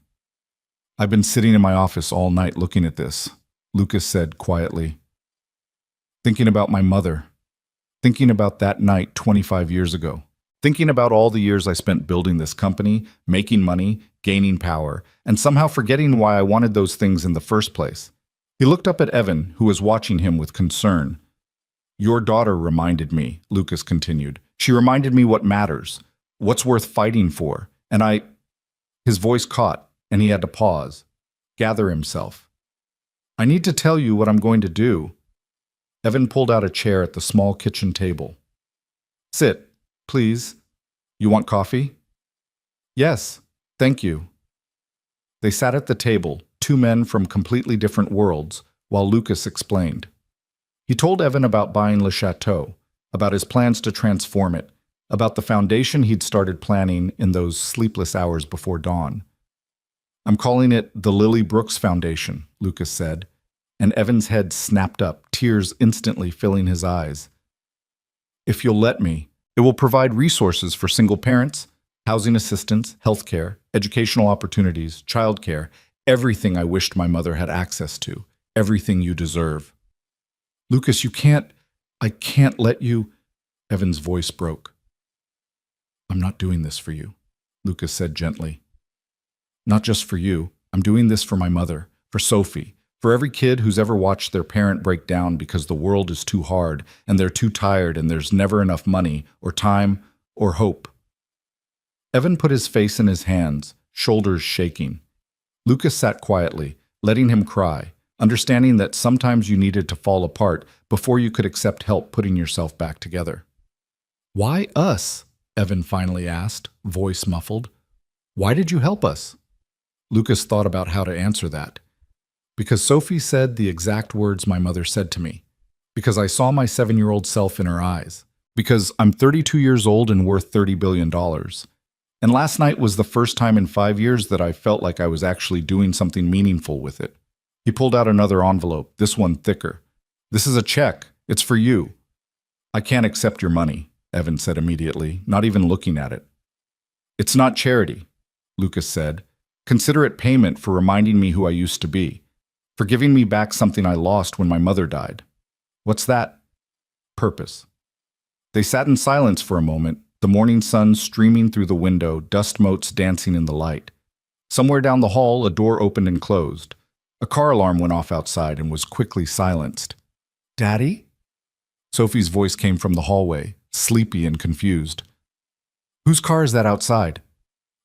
I've been sitting in my office all night looking at this, Lucas said quietly. Thinking about my mother. Thinking about that night 25 years ago. Thinking about all the years I spent building this company, making money, gaining power, and somehow forgetting why I wanted those things in the first place. He looked up at Evan, who was watching him with concern. Your daughter reminded me, Lucas continued. She reminded me what matters, what's worth fighting for, and I... His voice caught, and he had to pause, gather himself. I need to tell you what I'm going to do. Evan pulled out a chair at the small kitchen table. Sit, please. You want coffee? Yes, thank you. They sat at the table, 2 men from completely different worlds, while Lucas explained. He told Evan about buying Le Chateau, about his plans to transform it, about the foundation he'd started planning in those sleepless hours before dawn. I'm calling it the Lily Brooks Foundation, Lucas said, and Evan's head snapped up, tears instantly filling his eyes. If you'll let me, it will provide resources for single parents, housing assistance, healthcare, educational opportunities, childcare, everything I wished my mother had access to, everything you deserve. Lucas, I can't let you... Evan's voice broke. I'm not doing this for you, Lucas said gently. Not just for you. I'm doing this for my mother, for Sophie, for every kid who's ever watched their parent break down because the world is too hard and they're too tired and there's never enough money or time or hope. Evan put his face in his hands, shoulders shaking. Lucas sat quietly, letting him cry, understanding that sometimes you needed to fall apart before you could accept help putting yourself back together. "Why us?" Evan finally asked, voice muffled. "Why did you help us?" Lucas thought about how to answer that. "Because Sophie said the exact words my mother said to me. Because I saw my 7-year-old self in her eyes. Because I'm 32 years old and worth $30 billion. And last night was the first time in 5 years that I felt like I was actually doing something meaningful with it." He pulled out another envelope, this one thicker. "This is a check. It's for you." "I can't accept your money," Evan said immediately, not even looking at it. "It's not charity," Lucas said. "Consider it payment for reminding me who I used to be, for giving me back something I lost when my mother died." "What's that?" "Purpose." They sat in silence for a moment, the morning sun streaming through the window, dust motes dancing in the light. Somewhere down the hall, a door opened and closed. A car alarm went off outside and was quickly silenced. "Daddy?" Sophie's voice came from the hallway, sleepy and confused. "Whose car is that outside?"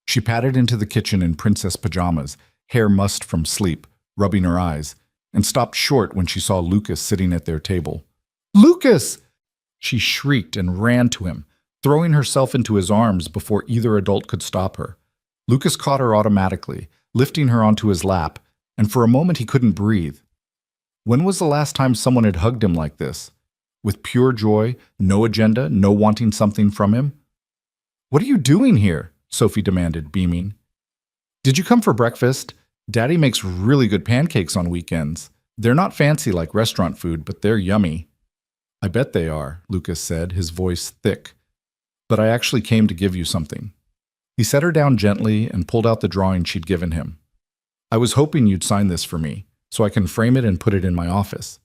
She padded into the kitchen in princess pajamas, hair mussed from sleep, rubbing her eyes, and stopped short when she saw Lucas sitting at their table. "Lucas!" She shrieked and ran to him, throwing herself into his arms before either adult could stop her. Lucas caught her automatically, lifting her onto his lap, and for a moment he couldn't breathe. When was the last time someone had hugged him like this? With pure joy, no agenda, no wanting something from him? "What are you doing here?" Sophie demanded, beaming. "Did you come for breakfast? Daddy makes really good pancakes on weekends. They're not fancy like restaurant food, but they're yummy." "I bet they are," Lucas said, his voice thick. "But I actually came to give you something." He set her down gently and pulled out the drawing she'd given him. "I was hoping you'd sign this for me, so I can frame it and put it in my office."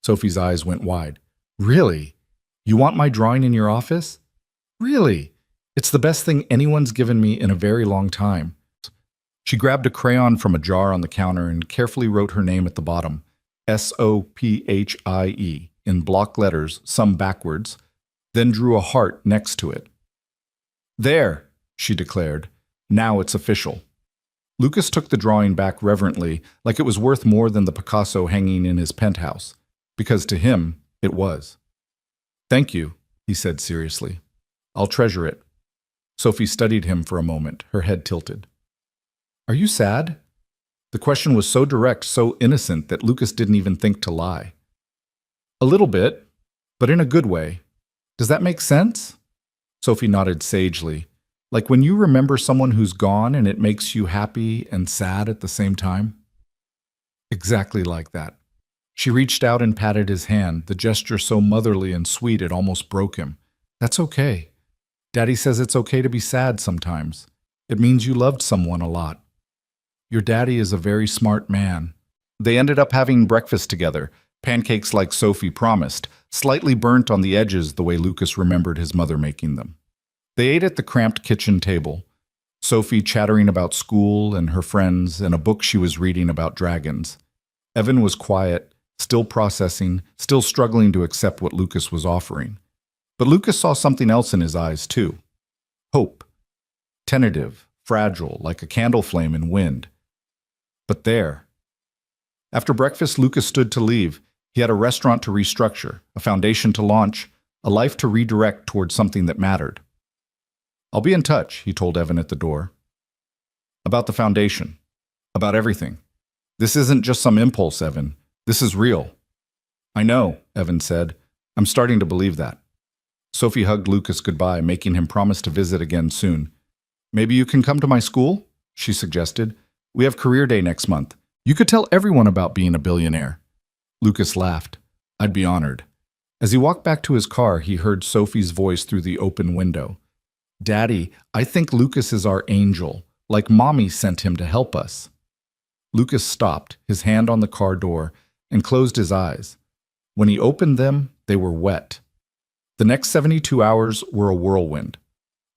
Sophie's eyes went wide. "Really? You want my drawing in your office?" "Really? It's the best thing anyone's given me in a very long time." She grabbed a crayon from a jar on the counter and carefully wrote her name at the bottom, Sophie, in block letters, some backwards, then drew a heart next to it. "There," she declared. "Now it's official." Lucas took the drawing back reverently, like it was worth more than the Picasso hanging in his penthouse, because to him, it was. "Thank you," he said seriously. "I'll treasure it." Sophie studied him for a moment, her head tilted. "Are you sad?" The question was so direct, so innocent, that Lucas didn't even think to lie. "A little bit, but in a good way. Does that make sense?" Sophie nodded sagely. "Like when you remember someone who's gone and it makes you happy and sad at the same time?" "Exactly like that." She reached out and patted his hand, the gesture so motherly and sweet it almost broke him. "That's okay. Daddy says it's okay to be sad sometimes. It means you loved someone a lot. Your daddy is a very smart man." They ended up having breakfast together, pancakes like Sophie promised, slightly burnt on the edges the way Lucas remembered his mother making them. They ate at the cramped kitchen table, Sophie chattering about school and her friends and a book she was reading about dragons. Evan was quiet, still processing, still struggling to accept what Lucas was offering. But Lucas saw something else in his eyes, too. Hope. Tentative, fragile, like a candle flame in wind. But there. After breakfast, Lucas stood to leave. He had a restaurant to restructure, a foundation to launch, a life to redirect towards something that mattered. "I'll be in touch," he told Evan at the door. "About the foundation. About everything. This isn't just some impulse, Evan. This is real." "I know," Evan said. "I'm starting to believe that." Sophie hugged Lucas goodbye, making him promise to visit again soon. "Maybe you can come to my school?" she suggested. "We have career day next month. You could tell everyone about being a billionaire." Lucas laughed. "I'd be honored." As he walked back to his car, he heard Sophie's voice through the open window. "Daddy, I think Lucas is our angel, like Mommy sent him to help us." Lucas stopped, his hand on the car door, and closed his eyes. When he opened them, they were wet. The next 72 hours were a whirlwind.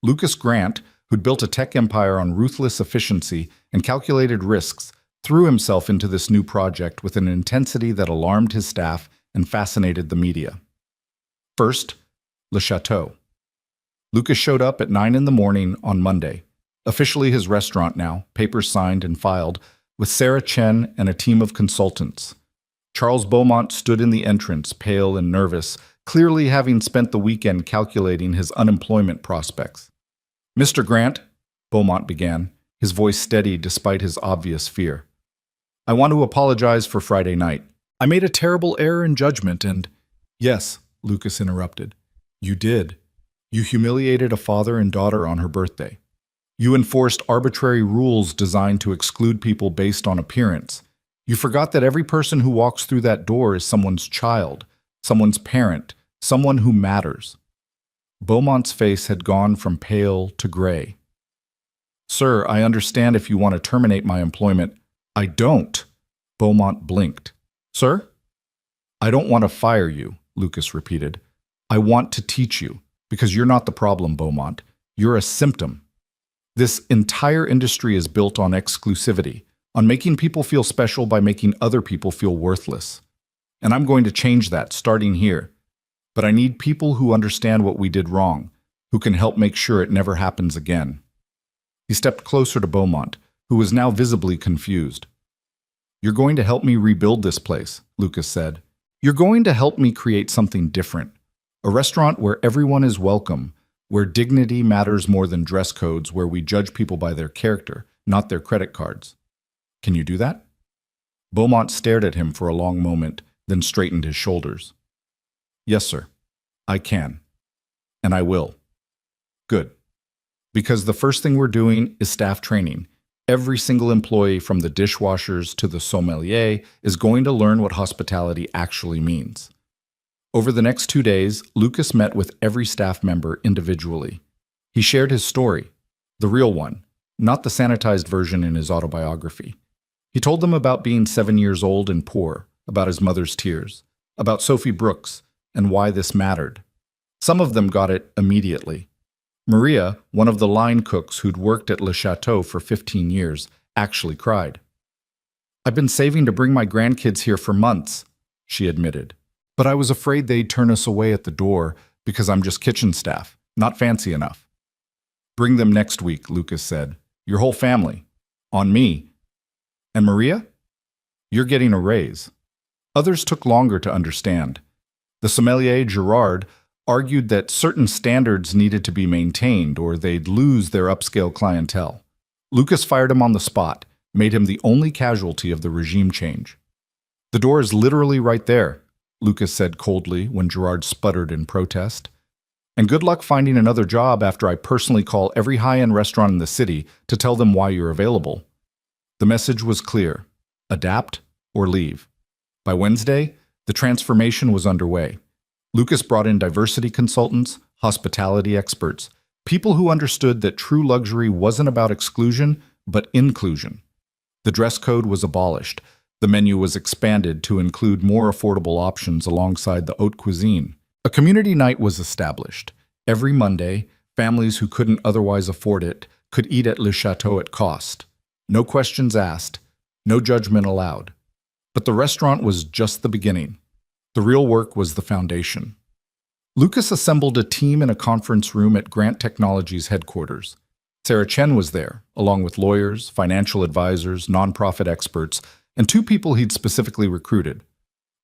Lucas Grant, who'd built a tech empire on ruthless efficiency and calculated risks, threw himself into this new project with an intensity that alarmed his staff and fascinated the media. First, Le Chateau. Lucas showed up at 9 in the morning on Monday, officially his restaurant now, papers signed and filed, with Sarah Chen and a team of consultants. Charles Beaumont stood in the entrance, pale and nervous, clearly having spent the weekend calculating his unemployment prospects. "Mr. Grant," Beaumont began, his voice steady despite his obvious fear. "I want to apologize for Friday night. I made a terrible error in judgment and—" "Yes," Lucas interrupted. "You did. You humiliated a father and daughter on her birthday. You enforced arbitrary rules designed to exclude people based on appearance. You forgot that every person who walks through that door is someone's child, someone's parent, someone who matters." Beaumont's face had gone from pale to gray. "Sir, I understand if you want to terminate my employment." "I don't." Beaumont blinked. "Sir?" "I don't want to fire you," Lucas repeated. "I want to teach you, because you're not the problem, Beaumont. You're a symptom. This entire industry is built on exclusivity, on making people feel special by making other people feel worthless. And I'm going to change that, starting here. But I need people who understand what we did wrong, who can help make sure it never happens again." He stepped closer to Beaumont, who was now visibly confused. "You're going to help me rebuild this place," Lucas said. "You're going to help me create something different. A restaurant where everyone is welcome, where dignity matters more than dress codes, where we judge people by their character, not their credit cards. Can you do that?" Beaumont stared at him for a long moment, then straightened his shoulders. "Yes, sir. I can. And I will." "Good. Because the first thing we're doing is staff training. Every single employee, from the dishwashers to the sommelier, is going to learn what hospitality actually means." Over the next 2 days, Lucas met with every staff member individually. He shared his story, the real one, not the sanitized version in his autobiography. He told them about being 7 years old and poor, about his mother's tears, about Sophie Brooks, and why this mattered. Some of them got it immediately. Maria, one of the line cooks who'd worked at Le Chateau for 15 years, actually cried. "I've been saving to bring my grandkids here for months," she admitted. "But I was afraid they'd turn us away at the door because I'm just kitchen staff, not fancy enough." "Bring them next week," Lucas said. "Your whole family. On me. And Maria? You're getting a raise." Others took longer to understand. The sommelier, Gerard, argued that certain standards needed to be maintained or they'd lose their upscale clientele. Lucas fired him on the spot, made him the only casualty of the regime change. "The door is literally right there," Lucas said coldly when Gerard sputtered in protest. "And good luck finding another job after I personally call every high-end restaurant in the city to tell them why you're available." The message was clear: adapt or leave. By Wednesday, the transformation was underway. Lucas brought in diversity consultants, hospitality experts, people who understood that true luxury wasn't about exclusion, but inclusion. The dress code was abolished. The menu was expanded to include more affordable options alongside the haute cuisine. A community night was established. Every Monday, families who couldn't otherwise afford it could eat at Le Chateau at cost. No questions asked, no judgment allowed. But the restaurant was just the beginning. The real work was the foundation. Lucas assembled a team in a conference room at Grant Technologies headquarters. Sarah Chen was there, along with lawyers, financial advisors, nonprofit experts, and 2 people he'd specifically recruited.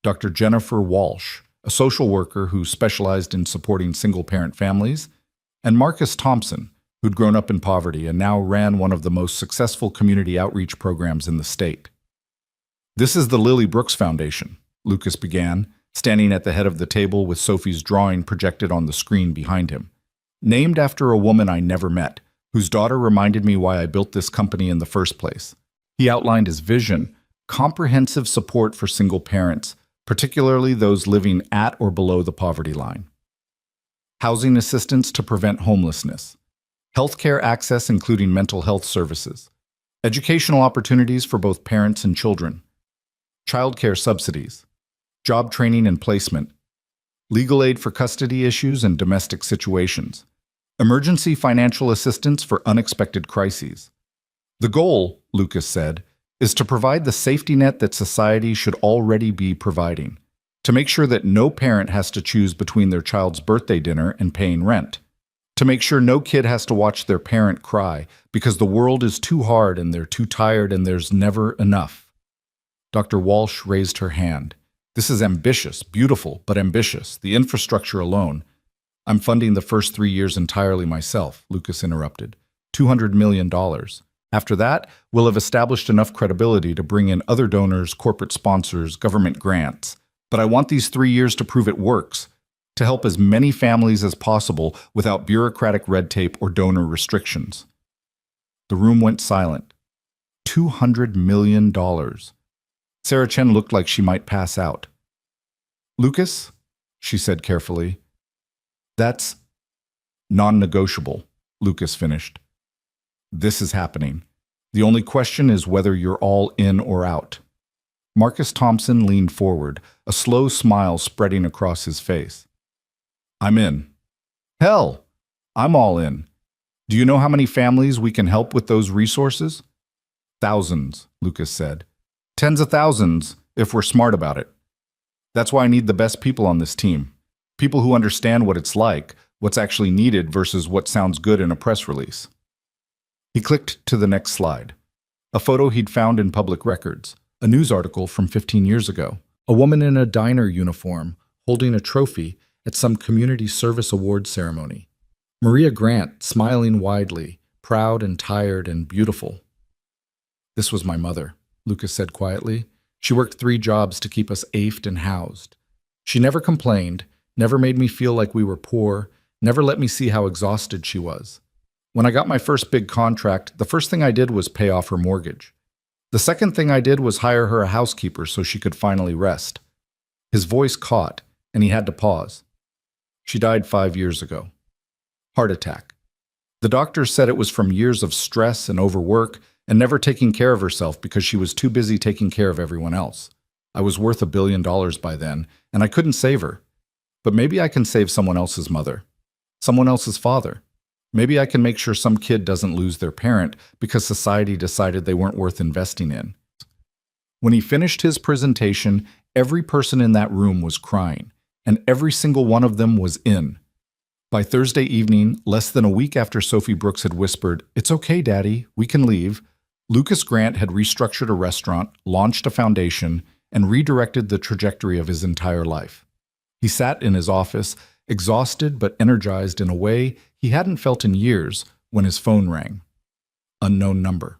Dr. Jennifer Walsh, a social worker who specialized in supporting single-parent families, and Marcus Thompson, who'd grown up in poverty and now ran one of the most successful community outreach programs in the state. "This is the Lily Brooks Foundation," Lucas began, standing at the head of the table with Sophie's drawing projected on the screen behind him. "Named after a woman I never met, whose daughter reminded me why I built this company in the first place." He outlined his vision: comprehensive support for single parents, particularly those living at or below the poverty line. Housing assistance to prevent homelessness. Healthcare access including mental health services. Educational opportunities for both parents and children. Childcare subsidies. Job training and placement. Legal aid for custody issues and domestic situations. Emergency financial assistance for unexpected crises. The goal, Lucas said, is to provide the safety net that society should already be providing, to make sure that no parent has to choose between their child's birthday dinner and paying rent, to make sure no kid has to watch their parent cry because the world is too hard and they're too tired and there's never enough. Dr. Walsh raised her hand. This is ambitious, beautiful, but ambitious. The infrastructure alone. I'm funding the first 3 years entirely myself, Lucas interrupted. $200 million. After that, we'll have established enough credibility to bring in other donors, corporate sponsors, government grants. But I want these 3 years to prove it works, to help as many families as possible without bureaucratic red tape or donor restrictions. The room went silent. $200 million. Sarah Chen looked like she might pass out. Lucas, she said carefully, that's non-negotiable, Lucas finished. This is happening. The only question is whether you're all in or out. Marcus Thompson leaned forward, a slow smile spreading across his face. I'm in. Hell, I'm all in. Do you know how many families we can help with those resources? Thousands, Lucas said. Tens of thousands, if we're smart about it. That's why I need the best people on this team. People who understand what it's like, what's actually needed versus what sounds good in a press release. He clicked to the next slide. A photo he'd found in public records, a news article from 15 years ago. A woman in a diner uniform, holding a trophy at some community service awards ceremony. Maria Grant, smiling widely, proud and tired and beautiful. This was my mother, Lucas said quietly. She worked 3 jobs to keep us afed and housed. She never complained, never made me feel like we were poor, never let me see how exhausted she was. When I got my first big contract, the first thing I did was pay off her mortgage. The second thing I did was hire her a housekeeper so she could finally rest. His voice caught, and he had to pause. She died 5 years ago. Heart attack. The doctors said it was from years of stress and overwork and never taking care of herself because she was too busy taking care of everyone else. I was worth $1 billion by then, and I couldn't save her. But maybe I can save someone else's mother, someone else's father. Maybe I can make sure some kid doesn't lose their parent because society decided they weren't worth investing in. When he finished his presentation, every person in that room was crying, and every single one of them was in. By Thursday evening, less than a week after Sophie Brooks had whispered, "It's okay, Daddy, we can leave," Lucas Grant had restructured a restaurant, launched a foundation, and redirected the trajectory of his entire life. He sat in his office, exhausted but energized in a way he hadn't felt in years, when his phone rang. Unknown number.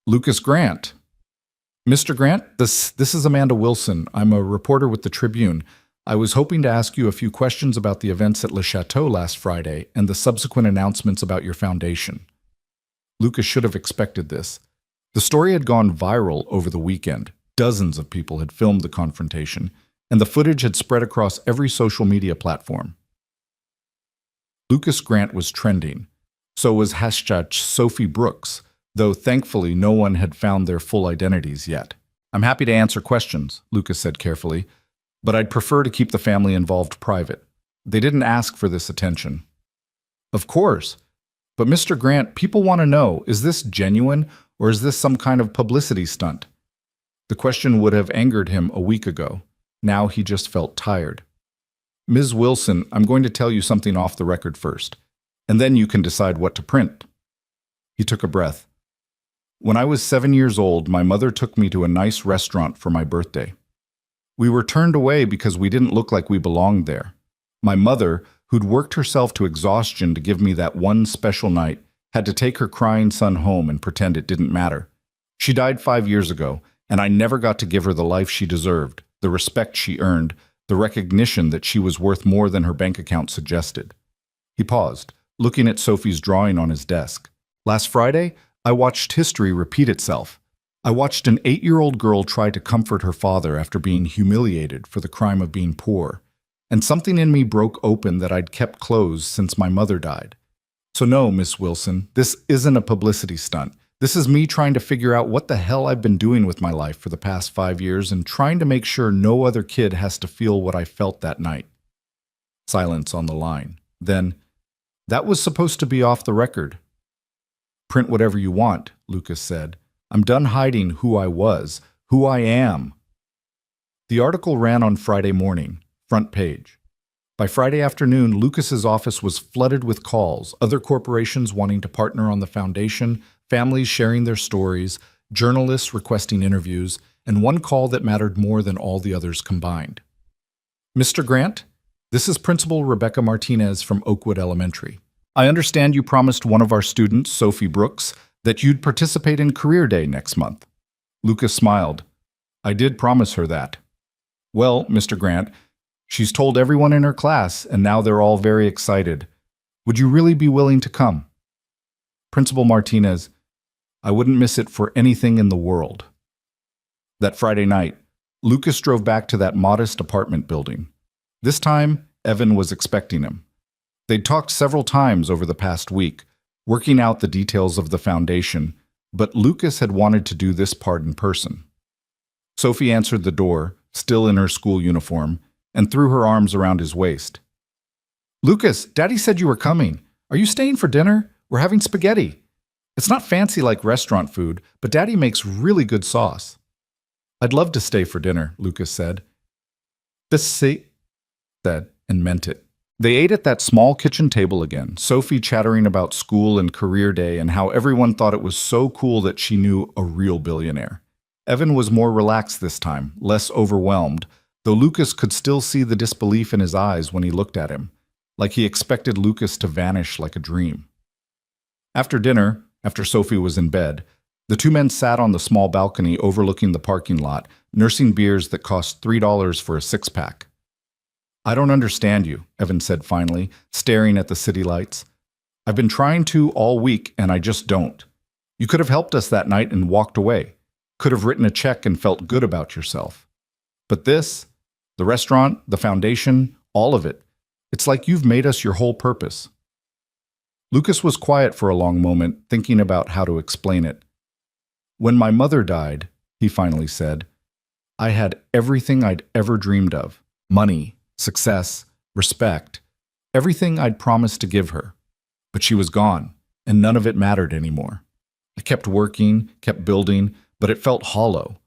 Lucas Grant. Mr. Grant, this is Amanda Wilson. I'm a reporter with the Tribune. I was hoping to ask you a few questions about the events at Le Chateau last Friday and the subsequent announcements about your foundation. Lucas should have expected this. The story had gone viral over the weekend. Dozens of people had filmed the confrontation, and the footage had spread across every social media platform. Lucas Grant was trending. So was hashtag Sophie Brooks, though thankfully no one had found their full identities yet. I'm happy to answer questions, Lucas said carefully, but I'd prefer to keep the family involved private. They didn't ask for this attention. Of course. But Mr. Grant, people want to know, is this genuine or is this some kind of publicity stunt? The question would have angered him a week ago. Now he just felt tired. Ms. Wilson, I'm going to tell you something off the record first, and then you can decide what to print. He took a breath. When I was 7 years old, my mother took me to a nice restaurant for my birthday. We were turned away because we didn't look like we belonged there. My mother, who'd worked herself to exhaustion to give me that one special night, had to take her crying son home and pretend it didn't matter. She died 5 years ago, and I never got to give her the life she deserved, the respect she earned, the recognition that she was worth more than her bank account suggested. He paused, looking at Sophie's drawing on his desk. Last Friday, I watched history repeat itself. I watched an 8-year-old girl try to comfort her father after being humiliated for the crime of being poor. And something in me broke open that I'd kept closed since my mother died. So no, Miss Wilson, this isn't a publicity stunt. This is me trying to figure out what the hell I've been doing with my life for the past 5 years and trying to make sure no other kid has to feel what I felt that night. Silence on the line. Then, that was supposed to be off the record. Print whatever you want, Lucas said. I'm done hiding who I was, who I am. The article ran on Friday morning, front page. By Friday afternoon, Lucas's office was flooded with calls, other corporations wanting to partner on the foundation, families sharing their stories, journalists requesting interviews, and one call that mattered more than all the others combined. "Mr. Grant, this is Principal Rebecca Martinez from Oakwood Elementary. I understand you promised one of our students, Sophie Brooks, that you'd participate in Career Day next month." Lucas smiled. "I did promise her that." "Well, Mr. Grant, she's told everyone in her class, and now they're all very excited. Would you really be willing to come?" "Principal Martinez, I wouldn't miss it for anything in the world." That Friday night, Lucas drove back to that modest apartment building. This time, Evan was expecting him. They'd talked several times over the past week, working out the details of the foundation, but Lucas had wanted to do this part in person. Sophie answered the door, still in her school uniform, and threw her arms around his waist. "Lucas, Daddy said you were coming. Are you staying for dinner? We're having spaghetti. It's not fancy like restaurant food, but Daddy makes really good sauce." "I'd love to stay for dinner," Lucas said. "This said and meant it. They ate at that small kitchen table again, Sophie chattering about school and career day and how everyone thought it was so cool that she knew a real billionaire. Evan was more relaxed this time, less overwhelmed, though Lucas could still see the disbelief in his eyes when he looked at him, like he expected Lucas to vanish like a dream. After dinner, after Sophie was in bed, the two men sat on the small balcony overlooking the parking lot, nursing beers that cost $3 for a six-pack. "I don't understand you," Evan said finally, staring at the city lights. "I've been trying to all week, and I just don't. You could have helped us that night and walked away. Could have written a check and felt good about yourself. But this, the restaurant, the foundation, all of it, it's like you've made us your whole purpose." Lucas was quiet for a long moment, thinking about how to explain it. "When my mother died," he finally said, "I had everything I'd ever dreamed of. Money, success, respect, everything I'd promised to give her. But she was gone, and none of it mattered anymore. I kept working, kept building, but it felt hollow,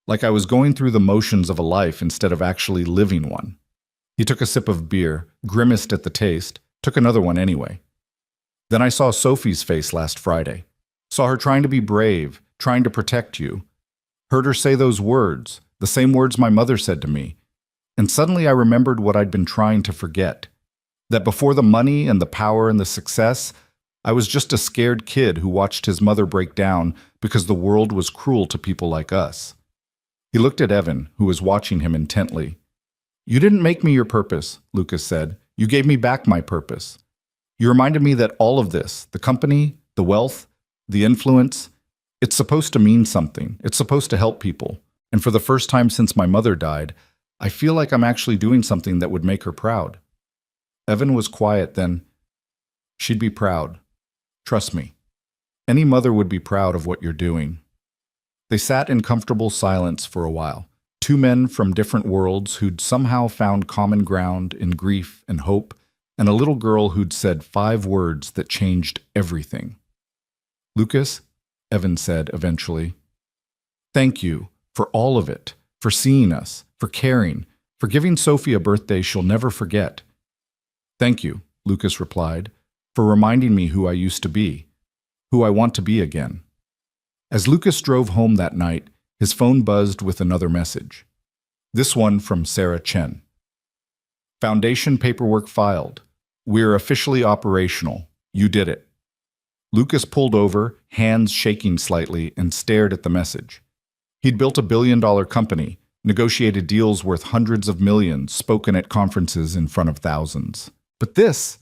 like I was going through the motions of a life instead of actually living one." He took a sip of beer, grimaced at the taste, took another one anyway. "Then I saw Sophie's face last Friday. Saw her trying to be brave, trying to protect you. Heard her say those words, the same words my mother said to me. And suddenly I remembered what I'd been trying to forget. That before the money and the power and the success, I was just a scared kid who watched his mother break down because the world was cruel to people like us." He looked at Evan, who was watching him intently. "You didn't make me your purpose," Lucas said. "You gave me back my purpose. You reminded me that all of this, the company, the wealth, the influence, it's supposed to mean something. It's supposed to help people. And for the first time since my mother died, I feel like I'm actually doing something that would make her proud." Evan was quiet then. "She'd be proud. Trust me. Any mother would be proud of what you're doing." They sat in comfortable silence for a while, two men from different worlds who'd somehow found common ground in grief and hope, and a little girl who'd said 5 words that changed everything. "Lucas," Evan said eventually, "thank you for all of it, for seeing us, for caring, for giving Sophie a birthday she'll never forget." "Thank you," Lucas replied, "for reminding me who I used to be, who I want to be again." As Lucas drove home that night, his phone buzzed with another message. This one from Sarah Chen. "Foundation paperwork filed. We're officially operational. You did it." Lucas pulled over, hands shaking slightly, and stared at the message. He'd built a billion-dollar company, negotiated deals worth hundreds of millions, spoken at conferences in front of thousands. But this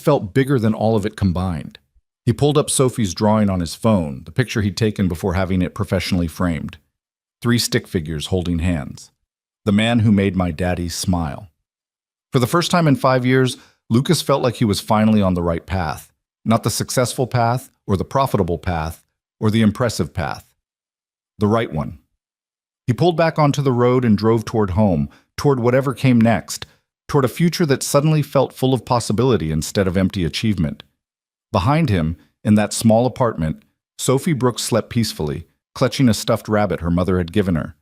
felt bigger than all of it combined. He pulled up Sophie's drawing on his phone, the picture he'd taken before having it professionally framed. 3 stick figures holding hands. The man who made my daddy smile. For the first time in 5 years, Lucas felt like he was finally on the right path. Not the successful path, or the profitable path, or the impressive path. The right one. He pulled back onto the road and drove toward home, toward whatever came next, toward a future that suddenly felt full of possibility instead of empty achievement. Behind him, in that small apartment, Sophie Brooks slept peacefully, clutching a stuffed rabbit her mother had given her.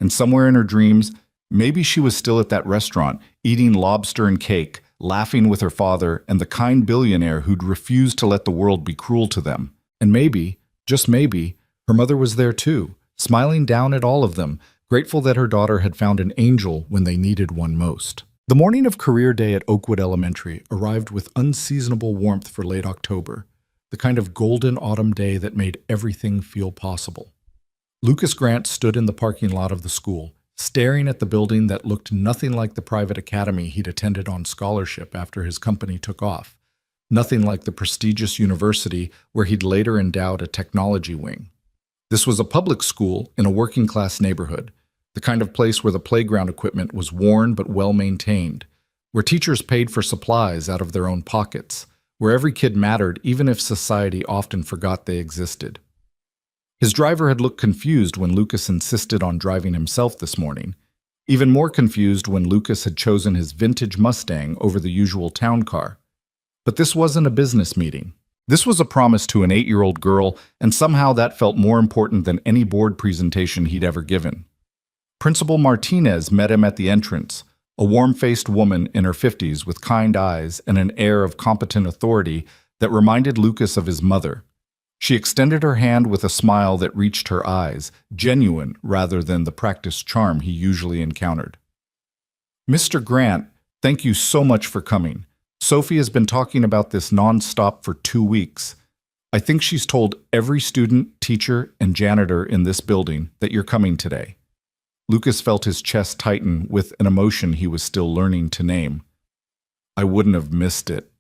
And somewhere in her dreams, maybe she was still at that restaurant, eating lobster and cake, laughing with her father and the kind billionaire who'd refused to let the world be cruel to them. And maybe, just maybe, her mother was there too, smiling down at all of them, grateful that her daughter had found an angel when they needed one most. The morning of career day at Oakwood Elementary arrived with unseasonable warmth for late October, the kind of golden autumn day that made everything feel possible. Lucas Grant stood in the parking lot of the school, staring at the building that looked nothing like the private academy he'd attended on scholarship after his company took off, nothing like the prestigious university where he'd later endowed a technology wing. This was a public school in a working-class neighborhood, the kind of place where the playground equipment was worn but well-maintained, where teachers paid for supplies out of their own pockets, where every kid mattered even if society often forgot they existed. His driver had looked confused when Lucas insisted on driving himself this morning, even more confused when Lucas had chosen his vintage Mustang over the usual town car. But this wasn't a business meeting. This was a promise to an 8-year-old girl, and somehow that felt more important than any board presentation he'd ever given. Principal Martinez met him at the entrance, a warm-faced woman in her 50s with kind eyes and an air of competent authority that reminded Lucas of his mother. She extended her hand with a smile that reached her eyes, genuine rather than the practiced charm he usually encountered. "Mr. Grant, thank you so much for coming. Sophie has been talking about this non-stop for 2 weeks. I think she's told every student, teacher, and janitor in this building that you're coming today." Lucas felt his chest tighten with an emotion he was still learning to name. "I wouldn't have missed it."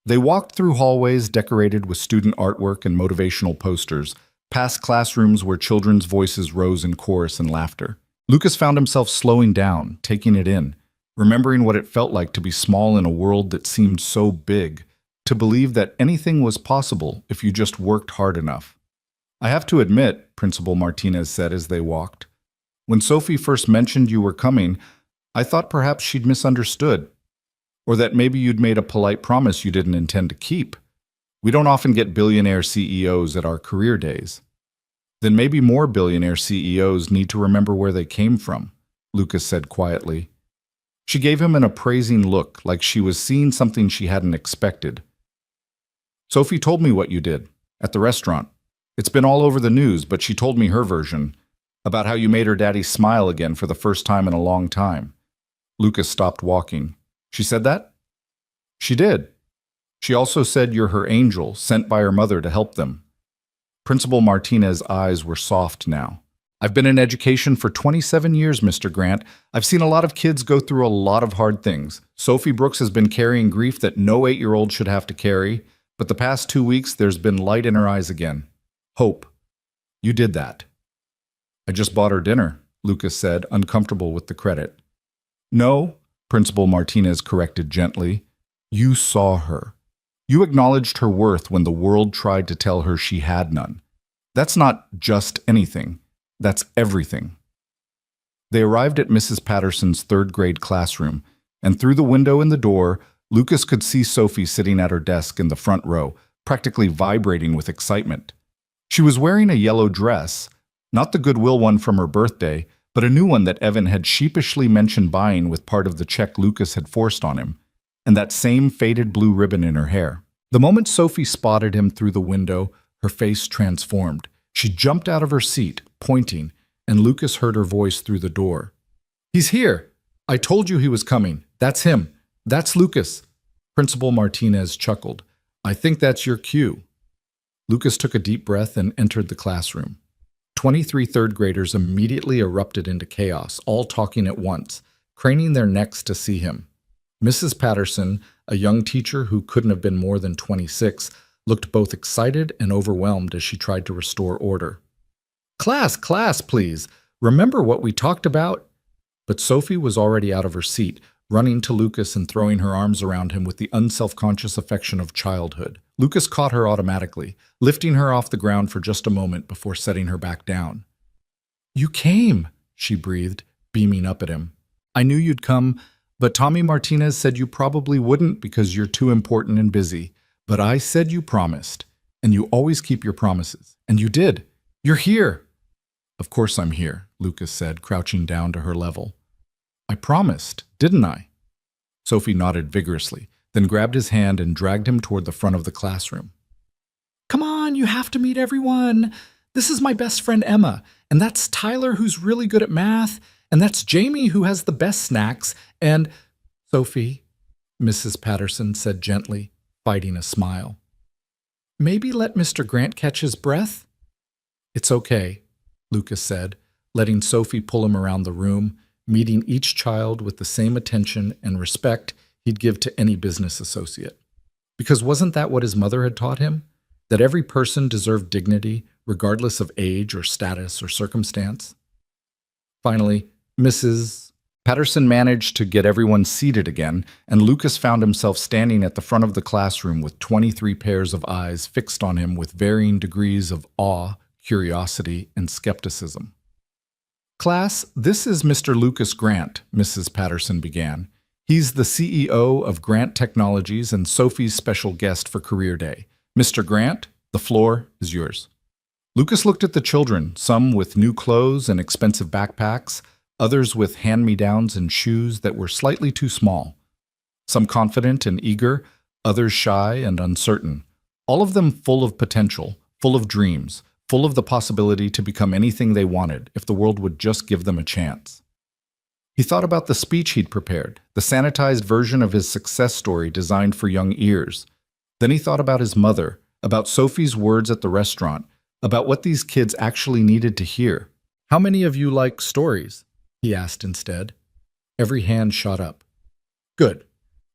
They walked through hallways decorated with student artwork and motivational posters, past classrooms where children's voices rose in chorus and laughter. Lucas found himself slowing down, taking it in, remembering what it felt like to be small in a world that seemed so big, to believe that anything was possible if you just worked hard enough. "I have to admit," Principal Martinez said as they walked, "when Sophie first mentioned you were coming, I thought perhaps she'd misunderstood. Or that maybe you'd made a polite promise you didn't intend to keep. We don't often get billionaire CEOs at our career days." "Then maybe more billionaire CEOs need to remember where they came from," Lucas said quietly. She gave him an appraising look, like she was seeing something she hadn't expected. "Sophie told me what you did, at the restaurant. It's been all over the news, but she told me her version, about how you made her daddy smile again for the first time in a long time." Lucas stopped walking. "She said that?" "She did. She also said you're her angel, sent by her mother to help them." Principal Martinez's eyes were soft now. "I've been in education for 27 years, Mr. Grant. I've seen a lot of kids go through a lot of hard things. Sophie Brooks has been carrying grief that no 8-year-old should have to carry, but the past 2 weeks there's been light in her eyes again. Hope. You did that." "I just bought her dinner," Lucas said, uncomfortable with the credit. "No," Principal Martinez corrected gently. "You saw her. You acknowledged her worth when the world tried to tell her she had none. That's not just anything. That's everything." They arrived at Mrs. Patterson's 3rd grade classroom, and through the window in the door, Lucas could see Sophie sitting at her desk in the front row, practically vibrating with excitement. She was wearing a yellow dress, not the Goodwill one from her birthday, but a new one that Evan had sheepishly mentioned buying with part of the check Lucas had forced on him, and that same faded blue ribbon in her hair. The moment Sophie spotted him through the window, her face transformed. She jumped out of her seat, pointing, and Lucas heard her voice through the door. "He's here! I told you he was coming. That's him. That's Lucas." Principal Martinez chuckled. "I think that's your cue." Lucas took a deep breath and entered the classroom. 23 third graders immediately erupted into chaos, all talking at once, craning their necks to see him. Mrs. Patterson, a young teacher who couldn't have been more than 26, looked both excited and overwhelmed as she tried to restore order. Class, please. Remember what we talked about?" But Sophie was already out of her seat, running to Lucas and throwing her arms around him with the unselfconscious affection of childhood. Lucas caught her automatically, lifting her off the ground for just a moment before setting her back down. "You came," she breathed, beaming up at him. "I knew you'd come, but Tommy Martinez said you probably wouldn't because you're too important and busy. But I said you promised, and you always keep your promises. And you did. You're here." "Of course I'm here," Lucas said, crouching down to her level. "I promised, didn't I?" Sophie nodded vigorously, then grabbed his hand and dragged him toward the front of the classroom. "Come on, you have to meet everyone. This is my best friend Emma, And that's Tyler who's really good at math. And that's Jamie who has the best snacks. And Sophie, Mrs. Patterson said gently, fighting a smile. Maybe let Mr. Grant catch his breath? It's okay, Lucas said, letting Sophie pull him around the room, meeting each child with the same attention and respect he'd give to any business associate. Because wasn't that what his mother had taught him? That every person deserved dignity, regardless of age or status or circumstance? Finally, Mrs. Patterson managed to get everyone seated again, and Lucas found himself standing at the front of the classroom with 23 pairs of eyes fixed on him with varying degrees of awe, curiosity, and skepticism. Class, this is Mr. Lucas Grant, Mrs. Patterson began. He's the CEO of Grant Technologies and Sophie's special guest for Career Day. Mr. Grant, the floor is yours. Lucas looked at the children, some with new clothes and expensive backpacks, others with hand-me-downs and shoes that were slightly too small. Some confident and eager, others shy and uncertain. All of them full of potential, full of dreams, full of the possibility to become anything they wanted if the world would just give them a chance. He thought about the speech he'd prepared, the sanitized version of his success story designed for young ears. Then he thought about his mother, about Sophie's words at the restaurant, about what these kids actually needed to hear. How many of you like stories? He asked instead. Every hand shot up. Good,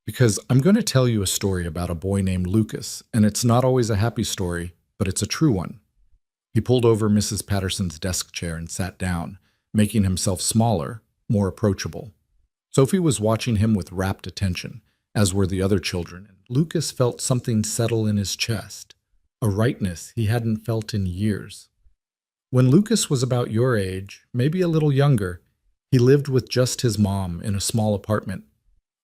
because I'm going to tell you a story about a boy named Lucas, and it's not always a happy story, but it's a true one. He pulled over Mrs. Patterson's desk chair and sat down, making himself smaller, more approachable. Sophie was watching him with rapt attention, as were the other children, and Lucas felt something settle in his chest, a rightness he hadn't felt in years. When Lucas was about your age, maybe a little younger, he lived with just his mom in a small apartment.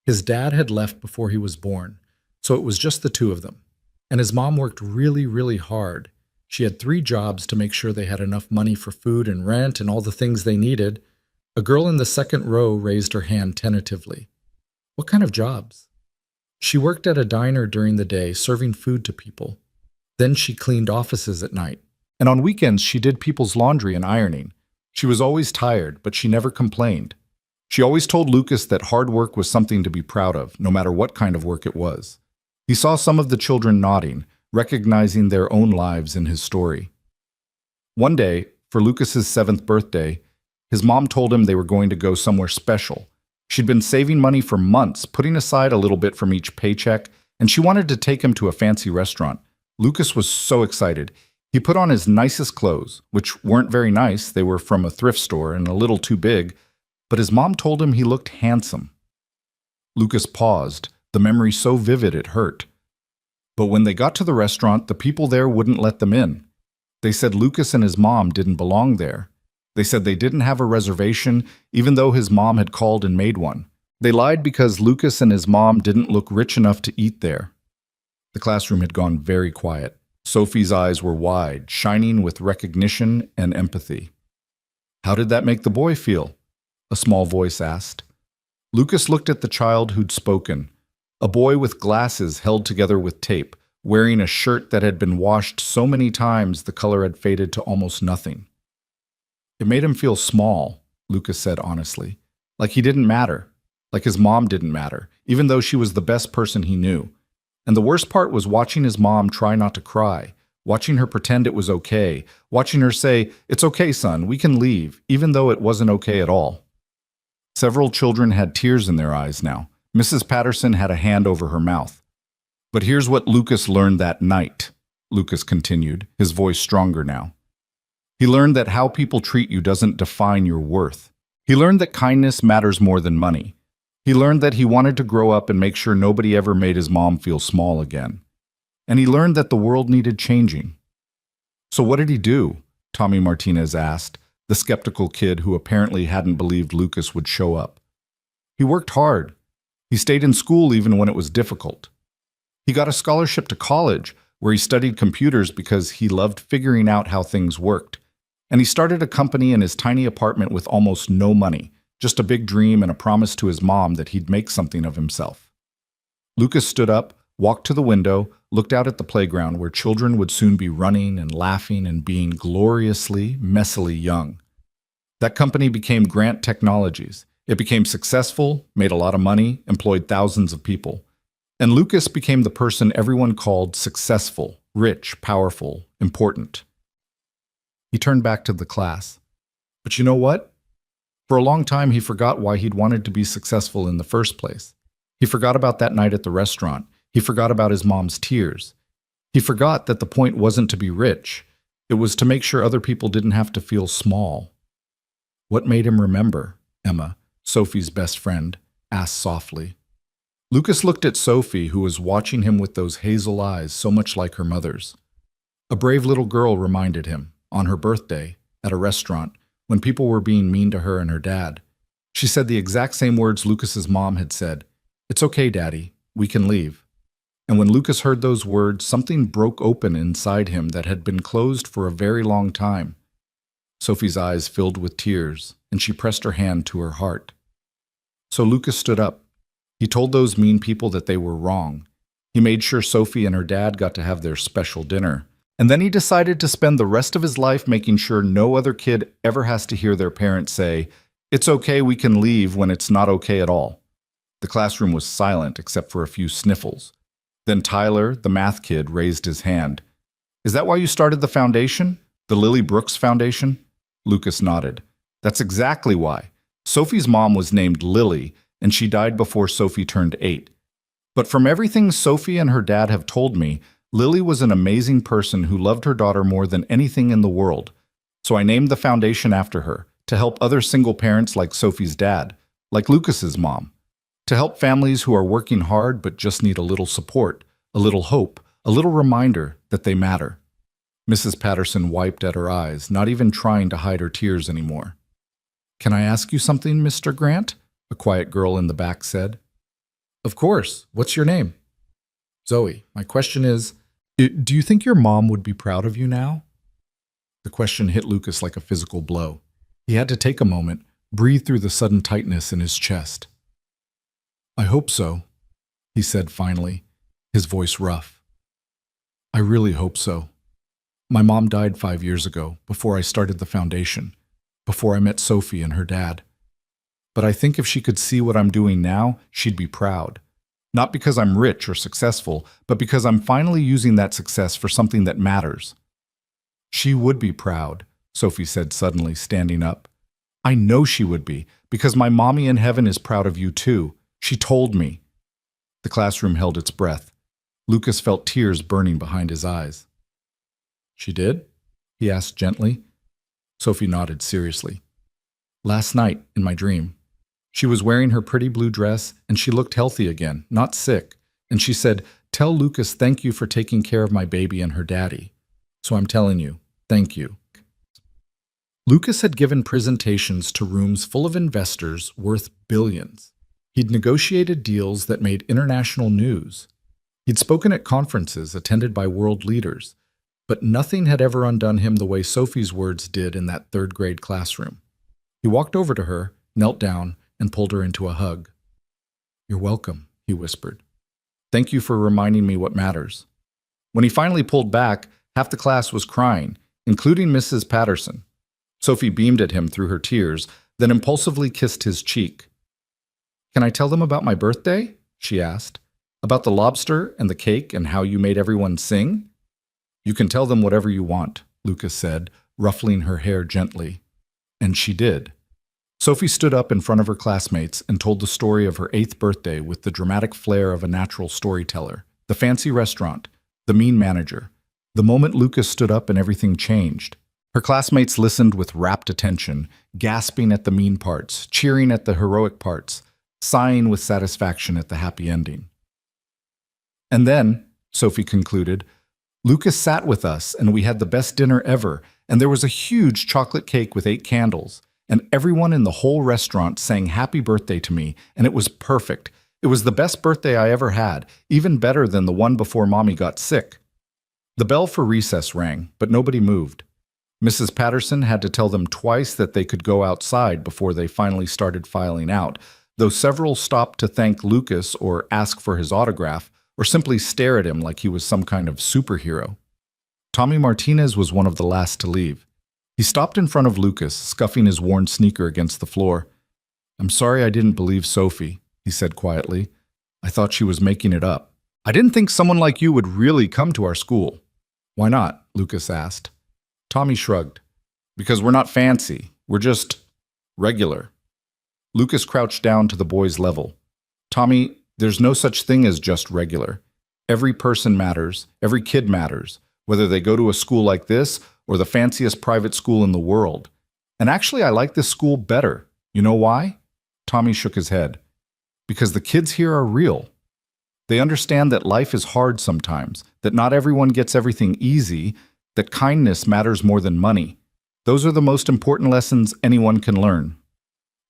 His dad had left before he was born, so it was just the two of them. And his mom worked really, really hard. She had 3 jobs to make sure they had enough money for food and rent and all the things they needed. A girl in the second row raised her hand tentatively. What kind of jobs? She worked at a diner during the day, serving food to people. Then she cleaned offices at night. And on weekends, she did people's laundry and ironing. She was always tired, but she never complained. She always told Lucas that hard work was something to be proud of, no matter what kind of work it was. He saw some of the children nodding, recognizing their own lives in his story. One day, for Lucas's 7th birthday, his mom told him they were going to go somewhere special. She'd been saving money for months, putting aside a little bit from each paycheck, and she wanted to take him to a fancy restaurant. Lucas was so excited. He put on his nicest clothes, which weren't very nice. They were from a thrift store and a little too big, but his mom told him he looked handsome. Lucas paused, the memory so vivid it hurt. But when they got to the restaurant, the people there wouldn't let them in. They said Lucas and his mom didn't belong there. They said they didn't have a reservation, even though his mom had called and made one. They lied because Lucas and his mom didn't look rich enough to eat there. The classroom had gone very quiet. Sophie's eyes were wide, shining with recognition and empathy. How did that make the boy feel? A small voice asked. Lucas looked at the child who'd spoken, a boy with glasses held together with tape, wearing a shirt that had been washed so many times the color had faded to almost nothing. It made him feel small, Lucas said honestly, like he didn't matter, like his mom didn't matter, even though she was the best person he knew. And the worst part was watching his mom try not to cry, watching her pretend it was okay, watching her say, "It's okay, son, we can leave," even though it wasn't okay at all. Several children had tears in their eyes now. Mrs. Patterson had a hand over her mouth. But here's what Lucas learned that night, Lucas continued, his voice stronger now. He learned that how people treat you doesn't define your worth. He learned that kindness matters more than money. He learned that he wanted to grow up and make sure nobody ever made his mom feel small again. And he learned that the world needed changing. So what did he do? Tommy Martinez asked, the skeptical kid who apparently hadn't believed Lucas would show up. He worked hard. He stayed in school even when it was difficult. He got a scholarship to college where he studied computers because he loved figuring out how things worked. And he started a company in his tiny apartment with almost no money, just a big dream and a promise to his mom that he'd make something of himself. Lucas stood up, walked to the window, looked out at the playground where children would soon be running and laughing and being gloriously, messily young. That company became Grant Technologies. It became successful, made a lot of money, employed thousands of people. And Lucas became the person everyone called successful, rich, powerful, important. He turned back to the class. But you know what? For a long time, he forgot why he'd wanted to be successful in the first place. He forgot about that night at the restaurant. He forgot about his mom's tears. He forgot that the point wasn't to be rich. It was to make sure other people didn't have to feel small. What made him remember? Emma, Sophie's best friend, asked softly. Lucas looked at Sophie, who was watching him with those hazel eyes so much like her mother's. A brave little girl reminded him, on her birthday, at a restaurant, when people were being mean to her and her dad. She said the exact same words Lucas's mom had said. "It's okay, Daddy. We can leave." And when Lucas heard those words, something broke open inside him that had been closed for a very long time. Sophie's eyes filled with tears, and she pressed her hand to her heart. So Lucas stood up. He told those mean people that they were wrong. He made sure Sophie and her dad got to have their special dinner. And then he decided to spend the rest of his life making sure no other kid ever has to hear their parents say, "It's okay, we can leave," when it's not okay at all. The classroom was silent except for a few sniffles. Then Tyler, the math kid, raised his hand. "Is that why you started the foundation? The Lily Brooks Foundation?" Lucas nodded. "That's exactly why. Sophie's mom was named Lily, and she died before Sophie turned 8. But from everything Sophie and her dad have told me, Lily was an amazing person who loved her daughter more than anything in the world. So I named the foundation after her, to help other single parents like Sophie's dad, like Lucas's mom, to help families who are working hard but just need a little support, a little hope, a little reminder that they matter." Mrs. Patterson wiped at her eyes, not even trying to hide her tears anymore. "Can I ask you something, Mr. Grant?" a quiet girl in the back said. "Of course. What's your name?" "Zoe. My question is, do you think your mom would be proud of you now?" The question hit Lucas like a physical blow. He had to take a moment, breathe through the sudden tightness in his chest. "I hope so," he said finally, his voice rough. "I really hope so. My mom died 5 years ago, before I started the foundation, before I met Sophie and her dad. But I think if she could see what I'm doing now, she'd be proud. Not because I'm rich or successful, but because I'm finally using that success for something that matters." "She would be proud," Sophie said suddenly, standing up. "I know she would be, because my mommy in heaven is proud of you too. She told me." The classroom held its breath. Lucas felt tears burning behind his eyes. "She did?" he asked gently. Sophie nodded seriously. "Last night, in my dream. She was wearing her pretty blue dress, and she looked healthy again, not sick. And she said, 'Tell Lucas thank you for taking care of my baby and her daddy.' So I'm telling you, thank you." Lucas had given presentations to rooms full of investors worth billions. He'd negotiated deals that made international news. He'd spoken at conferences attended by world leaders. But nothing had ever undone him the way Sophie's words did in that third-grade classroom. He walked over to her, knelt down, and pulled her into a hug. "You're welcome," he whispered. "Thank you for reminding me what matters." When he finally pulled back, half the class was crying, including Mrs. Patterson. Sophie beamed at him through her tears, then impulsively kissed his cheek. "Can I tell them about my birthday?" she asked. "About the lobster and the cake and how you made everyone sing?" "You can tell them whatever you want," Lucas said, ruffling her hair gently. And she did. Sophie stood up in front of her classmates and told the story of her 8th birthday with the dramatic flair of a natural storyteller, the fancy restaurant, the mean manager. The moment Lucas stood up and everything changed. Her classmates listened with rapt attention, gasping at the mean parts, cheering at the heroic parts, sighing with satisfaction at the happy ending. "And then," Sophie concluded, "Lucas sat with us and we had the best dinner ever, and there was a huge chocolate cake with 8 candles. And everyone in the whole restaurant sang happy birthday to me, and it was perfect. It was the best birthday I ever had, even better than the one before Mommy got sick." The bell for recess rang, but nobody moved. Mrs. Patterson had to tell them twice that they could go outside before they finally started filing out, though several stopped to thank Lucas or ask for his autograph, or simply stare at him like he was some kind of superhero. Tommy Martinez was one of the last to leave. He stopped in front of Lucas, scuffing his worn sneaker against the floor. "I'm sorry I didn't believe Sophie," he said quietly. "I thought she was making it up. I didn't think someone like you would really come to our school." "Why not?" Lucas asked. Tommy shrugged. "Because we're not fancy. We're just regular." Lucas crouched down to the boy's level. "Tommy, there's no such thing as just regular. Every person matters. Every kid matters, whether they go to a school like this or the fanciest private school in the world. And actually, I like this school better. You know why?" Tommy shook his head. "Because the kids here are real. They understand that life is hard sometimes, that not everyone gets everything easy, that kindness matters more than money. Those are the most important lessons anyone can learn."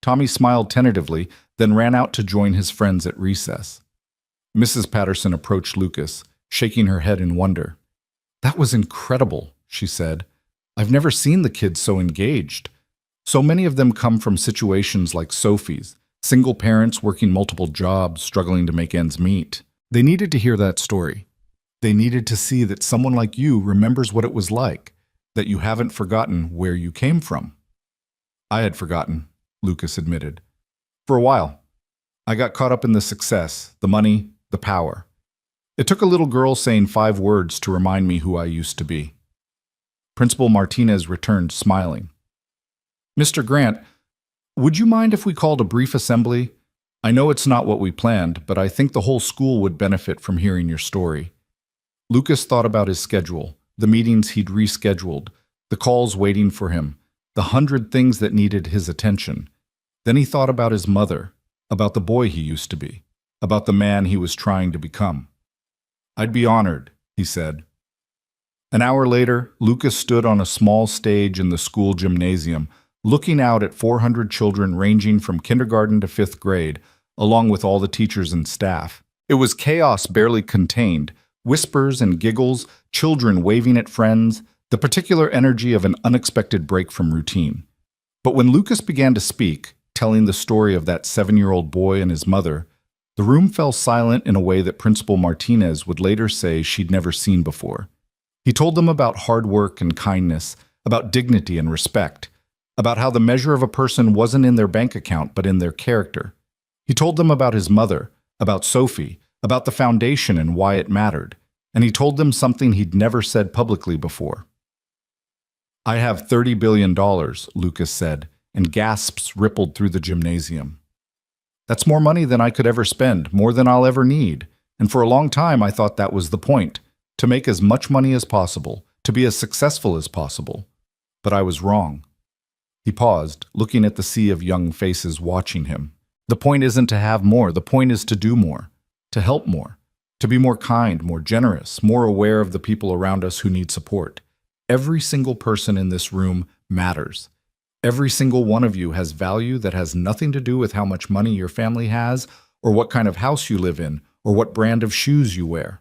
Tommy smiled tentatively, then ran out to join his friends at recess. Mrs. Patterson approached Lucas, shaking her head in wonder. "That was incredible," she said. "I've never seen the kids so engaged. So many of them come from situations like Sophie's, single parents working multiple jobs, struggling to make ends meet. They needed to hear that story. They needed to see that someone like you remembers what it was like, that you haven't forgotten where you came from." "I had forgotten," Lucas admitted. "For a while. I got caught up in the success, the money, the power. It took a little girl saying 5 words to remind me who I used to be." Principal Martinez returned, smiling. "Mr. Grant, would you mind if we called a brief assembly? I know it's not what we planned, but I think the whole school would benefit from hearing your story." Lucas thought about his schedule, the meetings he'd rescheduled, the calls waiting for him, the 100 things that needed his attention. Then he thought about his mother, about the boy he used to be, about the man he was trying to become. "I'd be honored," he said. An hour later, Lucas stood on a small stage in the school gymnasium, looking out at 400 children ranging from kindergarten to 5th grade, along with all the teachers and staff. It was chaos barely contained, whispers and giggles, children waving at friends, the particular energy of an unexpected break from routine. But when Lucas began to speak, telling the story of that 7-year-old boy and his mother, the room fell silent in a way that Principal Martinez would later say she'd never seen before. He told them about hard work and kindness, about dignity and respect, about how the measure of a person wasn't in their bank account but in their character. He told them about his mother, about Sophie, about the foundation and why it mattered, and he told them something he'd never said publicly before. "I have $30 billion, Lucas said, and gasps rippled through the gymnasium. "That's more money than I could ever spend, more than I'll ever need, and for a long time I thought that was the point, to make as much money as possible, to be as successful as possible. But I was wrong." He paused, looking at the sea of young faces watching him. "The point isn't to have more, the point is to do more, to help more, to be more kind, more generous, more aware of the people around us who need support. Every single person in this room matters. Every single one of you has value that has nothing to do with how much money your family has, or what kind of house you live in, or what brand of shoes you wear."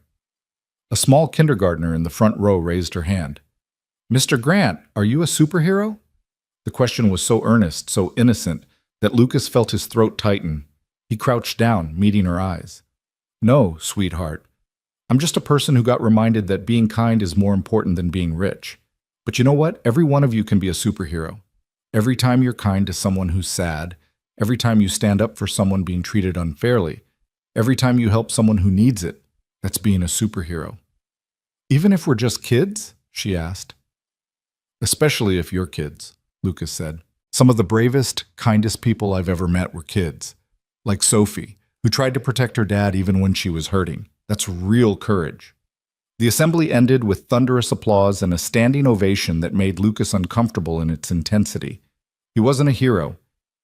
A small kindergartner in the front row raised her hand. "Mr. Grant, are you a superhero?" The question was so earnest, so innocent, that Lucas felt his throat tighten. He crouched down, meeting her eyes. "No, sweetheart. I'm just a person who got reminded that being kind is more important than being rich. But you know what? Every one of you can be a superhero. Every time you're kind to someone who's sad, every time you stand up for someone being treated unfairly, every time you help someone who needs it, that's being a superhero." "Even if we're just kids?" she asked. "Especially if you're kids," Lucas said. "Some of the bravest, kindest people I've ever met were kids. Like Sophie, who tried to protect her dad even when she was hurting. That's real courage." The assembly ended with thunderous applause and a standing ovation that made Lucas uncomfortable in its intensity. He wasn't a hero.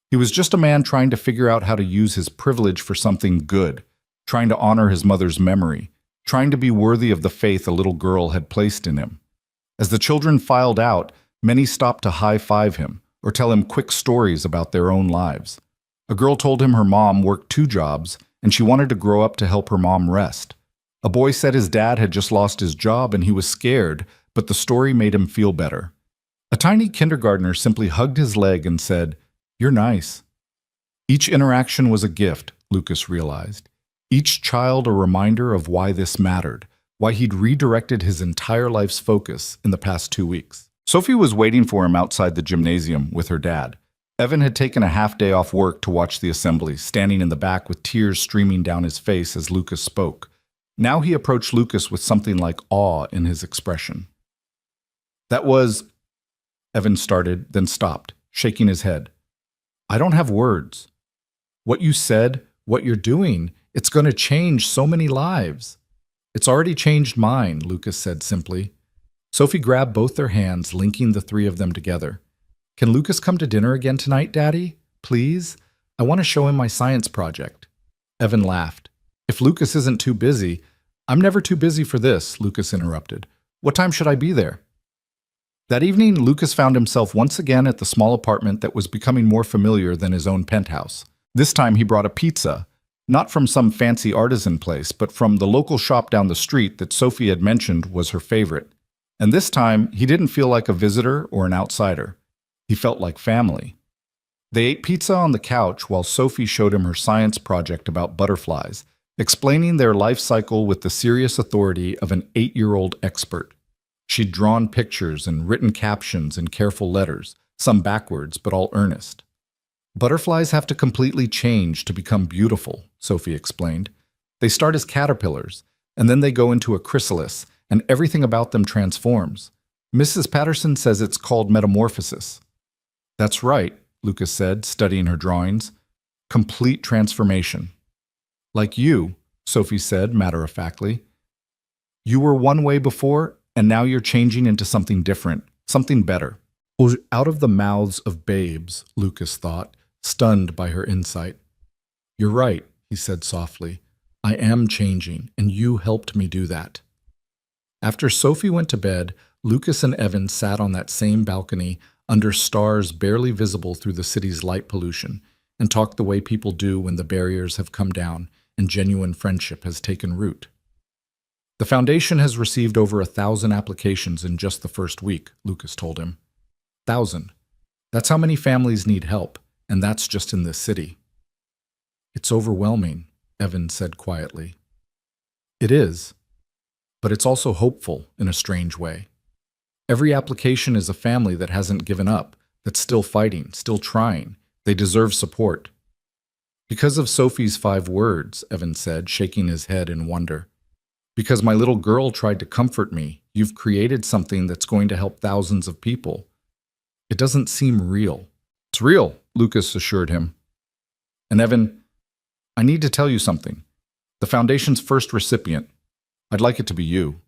He was just a man trying to figure out how to use his privilege for something good, trying to honor his mother's memory, trying to be worthy of the faith a little girl had placed in him. As the children filed out, many stopped to high-five him or tell him quick stories about their own lives. A girl told him her mom worked 2 jobs and she wanted to grow up to help her mom rest. A boy said his dad had just lost his job and he was scared, but the story made him feel better. A tiny kindergartner simply hugged his leg and said, "You're nice." Each interaction was a gift, Lucas realized. Each child a reminder of why this mattered, why he'd redirected his entire life's focus in the past 2 weeks. Sophie was waiting for him outside the gymnasium with her dad. Evan had taken a half day off work to watch the assembly, standing in the back with tears streaming down his face as Lucas spoke. Now he approached Lucas with something like awe in his expression. "That was," Evan started, then stopped, shaking his head. "I don't have words. What you said, what you're doing, it's going to change so many lives." "It's already changed mine," Lucas said simply. Sophie grabbed both their hands, linking the three of them together. "Can Lucas come to dinner again tonight, Daddy? Please? I want to show him my science project." Evan laughed. "If Lucas isn't too busy—" "I'm never too busy for this," Lucas interrupted. "What time should I be there?" That evening, Lucas found himself once again at the small apartment that was becoming more familiar than his own penthouse. This time he brought a pizza, not from some fancy artisan place, but from the local shop down the street that Sophie had mentioned was her favorite. And this time, he didn't feel like a visitor or an outsider. He felt like family. They ate pizza on the couch while Sophie showed him her science project about butterflies, explaining their life cycle with the serious authority of an 8-year-old expert. She'd drawn pictures and written captions in careful letters, some backwards but all earnest. "Butterflies have to completely change to become beautiful," Sophie explained. "They start as caterpillars, and then they go into a chrysalis, and everything about them transforms. Mrs. Patterson says it's called metamorphosis." "That's right," Lucas said, studying her drawings. "Complete transformation." "Like you," Sophie said matter-of-factly. "You were one way before, and now you're changing into something different, something better." Out of the mouths of babes, Lucas thought, stunned by her insight. "You're right," he said softly. "I am changing, and you helped me do that." After Sophie went to bed, Lucas and Evan sat on that same balcony under stars barely visible through the city's light pollution and talked the way people do when the barriers have come down and genuine friendship has taken root. "The foundation has received over 1,000 applications in just the first week," Lucas told him. 1,000. That's how many families need help, and that's just in this city. "It's overwhelming," Evan said quietly. "It is, but it's also hopeful in a strange way. Every application is a family that hasn't given up, that's still fighting, still trying. They deserve support." "Because of Sophie's 5 words," Evan said, shaking his head in wonder. "Because my little girl tried to comfort me, you've created something that's going to help thousands of people. It doesn't seem real." "It's real," Lucas assured him. "And Evan, I need to tell you something. The foundation's first recipient. I'd like it to be you."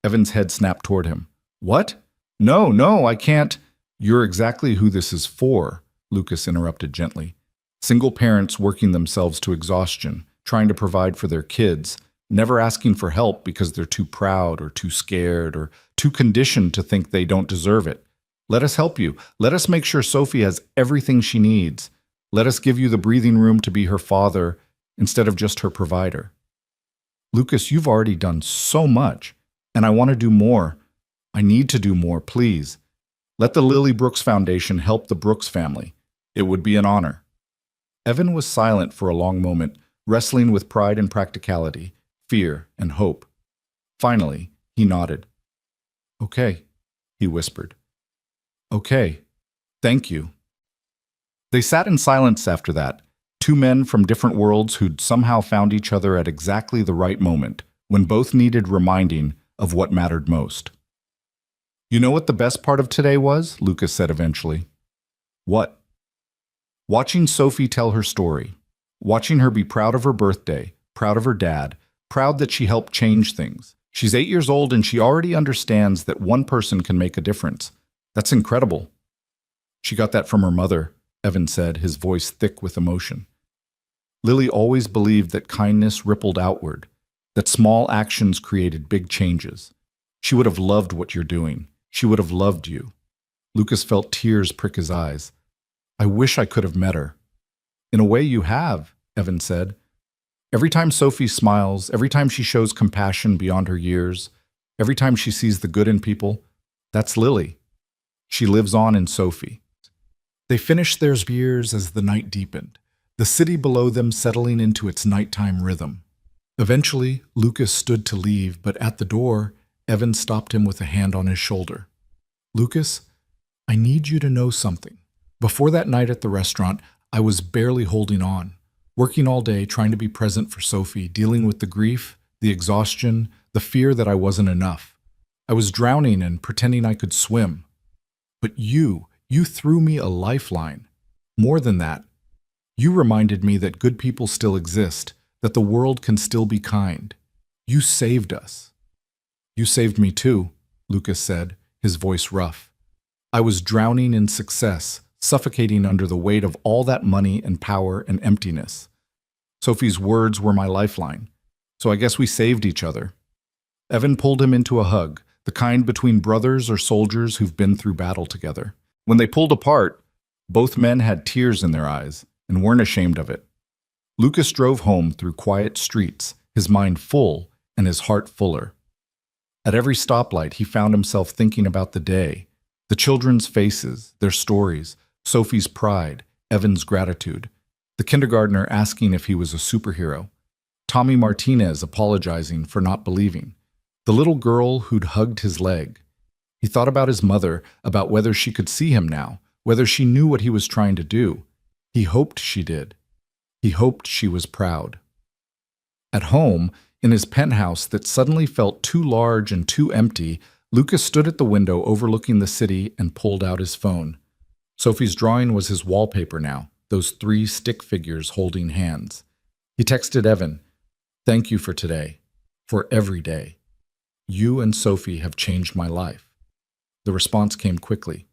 Evan's head snapped toward him. "What? No, I can't." "You're exactly who this is for," Lucas interrupted gently. "Single parents working themselves to exhaustion, trying to provide for their kids, never asking for help because they're too proud or too scared or too conditioned to think they don't deserve it. Let us help you. Let us make sure Sophie has everything she needs. Let us give you the breathing room to be her father instead of just her provider." "Lucas, you've already done so much, and I want to do more. I need to do more, please. Let the Lily Brooks Foundation help the Brooks family. It would be an honor." Evan was silent for a long moment, wrestling with pride and practicality, fear and hope. Finally, he nodded. "Okay," he whispered. "Okay, thank you." They sat in silence after that, 2 men from different worlds who'd somehow found each other at exactly the right moment, when both needed reminding of what mattered most. "You know what the best part of today was?" Lucas said eventually. "What?" "Watching Sophie tell her story. Watching her be proud of her birthday, proud of her dad, proud that she helped change things. She's 8 years old and she already understands that one person can make a difference. That's incredible." "She got that from her mother," Evan said, his voice thick with emotion. "Lily always believed that kindness rippled outward, that small actions created big changes. She would have loved what you're doing. She would have loved you." Lucas felt tears prick his eyes. "I wish I could have met her." "In a way you have," Evan said. "Every time Sophie smiles, every time she shows compassion beyond her years, every time she sees the good in people, that's Lily. She lives on in Sophie." They finished their beers as the night deepened. the city below them settling into its nighttime rhythm. Eventually, Lucas stood to leave, but at the door, Evan stopped him with a hand on his shoulder. "Lucas, I need you to know something. Before that night at the restaurant, I was barely holding on, working all day, trying to be present for Sophie, dealing with the grief, the exhaustion, the fear that I wasn't enough. I was drowning and pretending I could swim. But you threw me a lifeline. More than that, you reminded me that good people still exist, that the world can still be kind. You saved us." "You saved me too," Lucas said, his voice rough. "I was drowning in success, suffocating under the weight of all that money and power and emptiness. Sophie's words were my lifeline, so I guess we saved each other." Evan pulled him into a hug, the kind between brothers or soldiers who've been through battle together. When they pulled apart, both men had tears in their eyes and weren't ashamed of it. Lucas drove home through quiet streets, his mind full and his heart fuller. At every stoplight, he found himself thinking about the day, the children's faces, their stories, Sophie's pride, Evan's gratitude, the kindergartner asking if he was a superhero, Tommy Martinez apologizing for not believing, the little girl who'd hugged his leg. He thought about his mother, about whether she could see him now, whether she knew what he was trying to do. He hoped she did. He hoped she was proud. At home, in his penthouse that suddenly felt too large and too empty, Lucas stood at the window overlooking the city and pulled out his phone. Sophie's drawing was his wallpaper now, those 3 stick figures holding hands. He texted Evan, "Thank you for today, for every day. You and Sophie have changed my life." The response came quickly.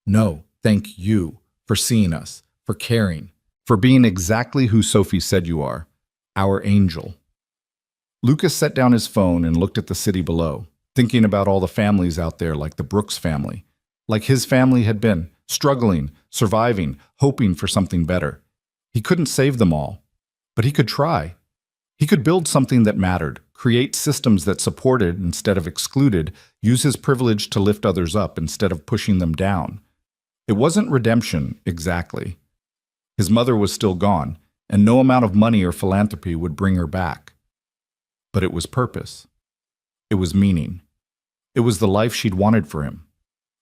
"No, thank you for seeing us, for caring, for being exactly who Sophie said you are, our angel." Lucas set down his phone and looked at the city below, thinking about all the families out there like the Brooks family, like his family had been, struggling, surviving, hoping for something better. He couldn't save them all, but he could try. He could build something that mattered, create systems that supported instead of excluded, use his privilege to lift others up instead of pushing them down. It wasn't redemption, exactly. His mother was still gone, and no amount of money or philanthropy would bring her back. But it was purpose. It was meaning. It was the life she'd wanted for him.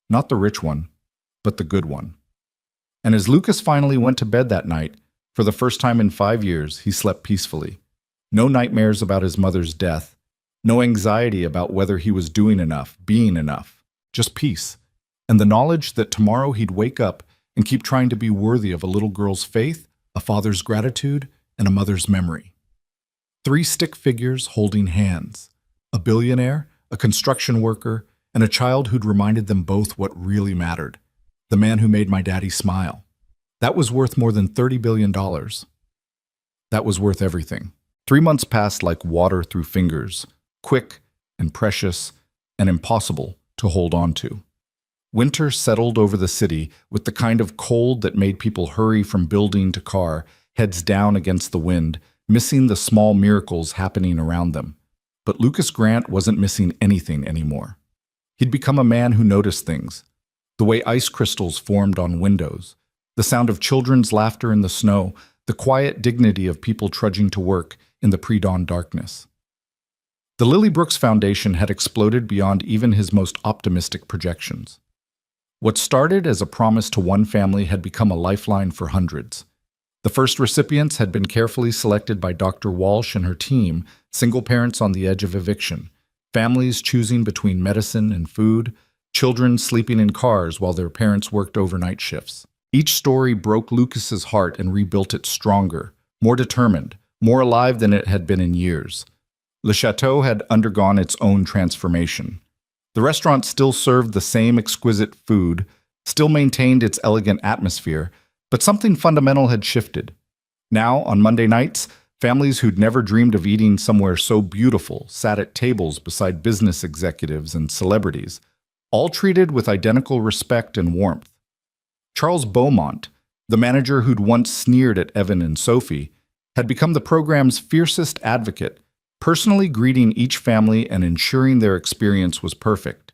Not the rich one, but the good one. And as Lucas finally went to bed that night, for the first time in 5 years, he slept peacefully. No nightmares about his mother's death. No anxiety about whether he was doing enough, being enough. Just peace. And the knowledge that tomorrow he'd wake up and keep trying to be worthy of a little girl's faith, a father's gratitude, and a mother's memory. 3 stick figures holding hands. A billionaire, a construction worker, and a child who'd reminded them both what really mattered. The man who made my daddy smile. That was worth more than $30 billion. That was worth everything. 3 months passed like water through fingers, quick and precious and impossible to hold on to. Winter settled over the city with the kind of cold that made people hurry from building to car, heads down against the wind, missing the small miracles happening around them. But Lucas Grant wasn't missing anything anymore. He'd become a man who noticed things. The way ice crystals formed on windows, the sound of children's laughter in the snow, the quiet dignity of people trudging to work in the pre-dawn darkness. The Lily Brooks Foundation had exploded beyond even his most optimistic projections. What started as a promise to one family had become a lifeline for hundreds. The first recipients had been carefully selected by Dr. Walsh and her team, single parents on the edge of eviction, families choosing between medicine and food, children sleeping in cars while their parents worked overnight shifts. Each story broke Lucas's heart and rebuilt it stronger, more determined, more alive than it had been in years. Le Chateau had undergone its own transformation. The restaurant still served the same exquisite food, still maintained its elegant atmosphere, but something fundamental had shifted. Now, on Monday nights, families who'd never dreamed of eating somewhere so beautiful sat at tables beside business executives and celebrities, all treated with identical respect and warmth. Charles Beaumont, the manager who'd once sneered at Evan and Sophie, had become the program's fiercest advocate, personally greeting each family and ensuring their experience was perfect.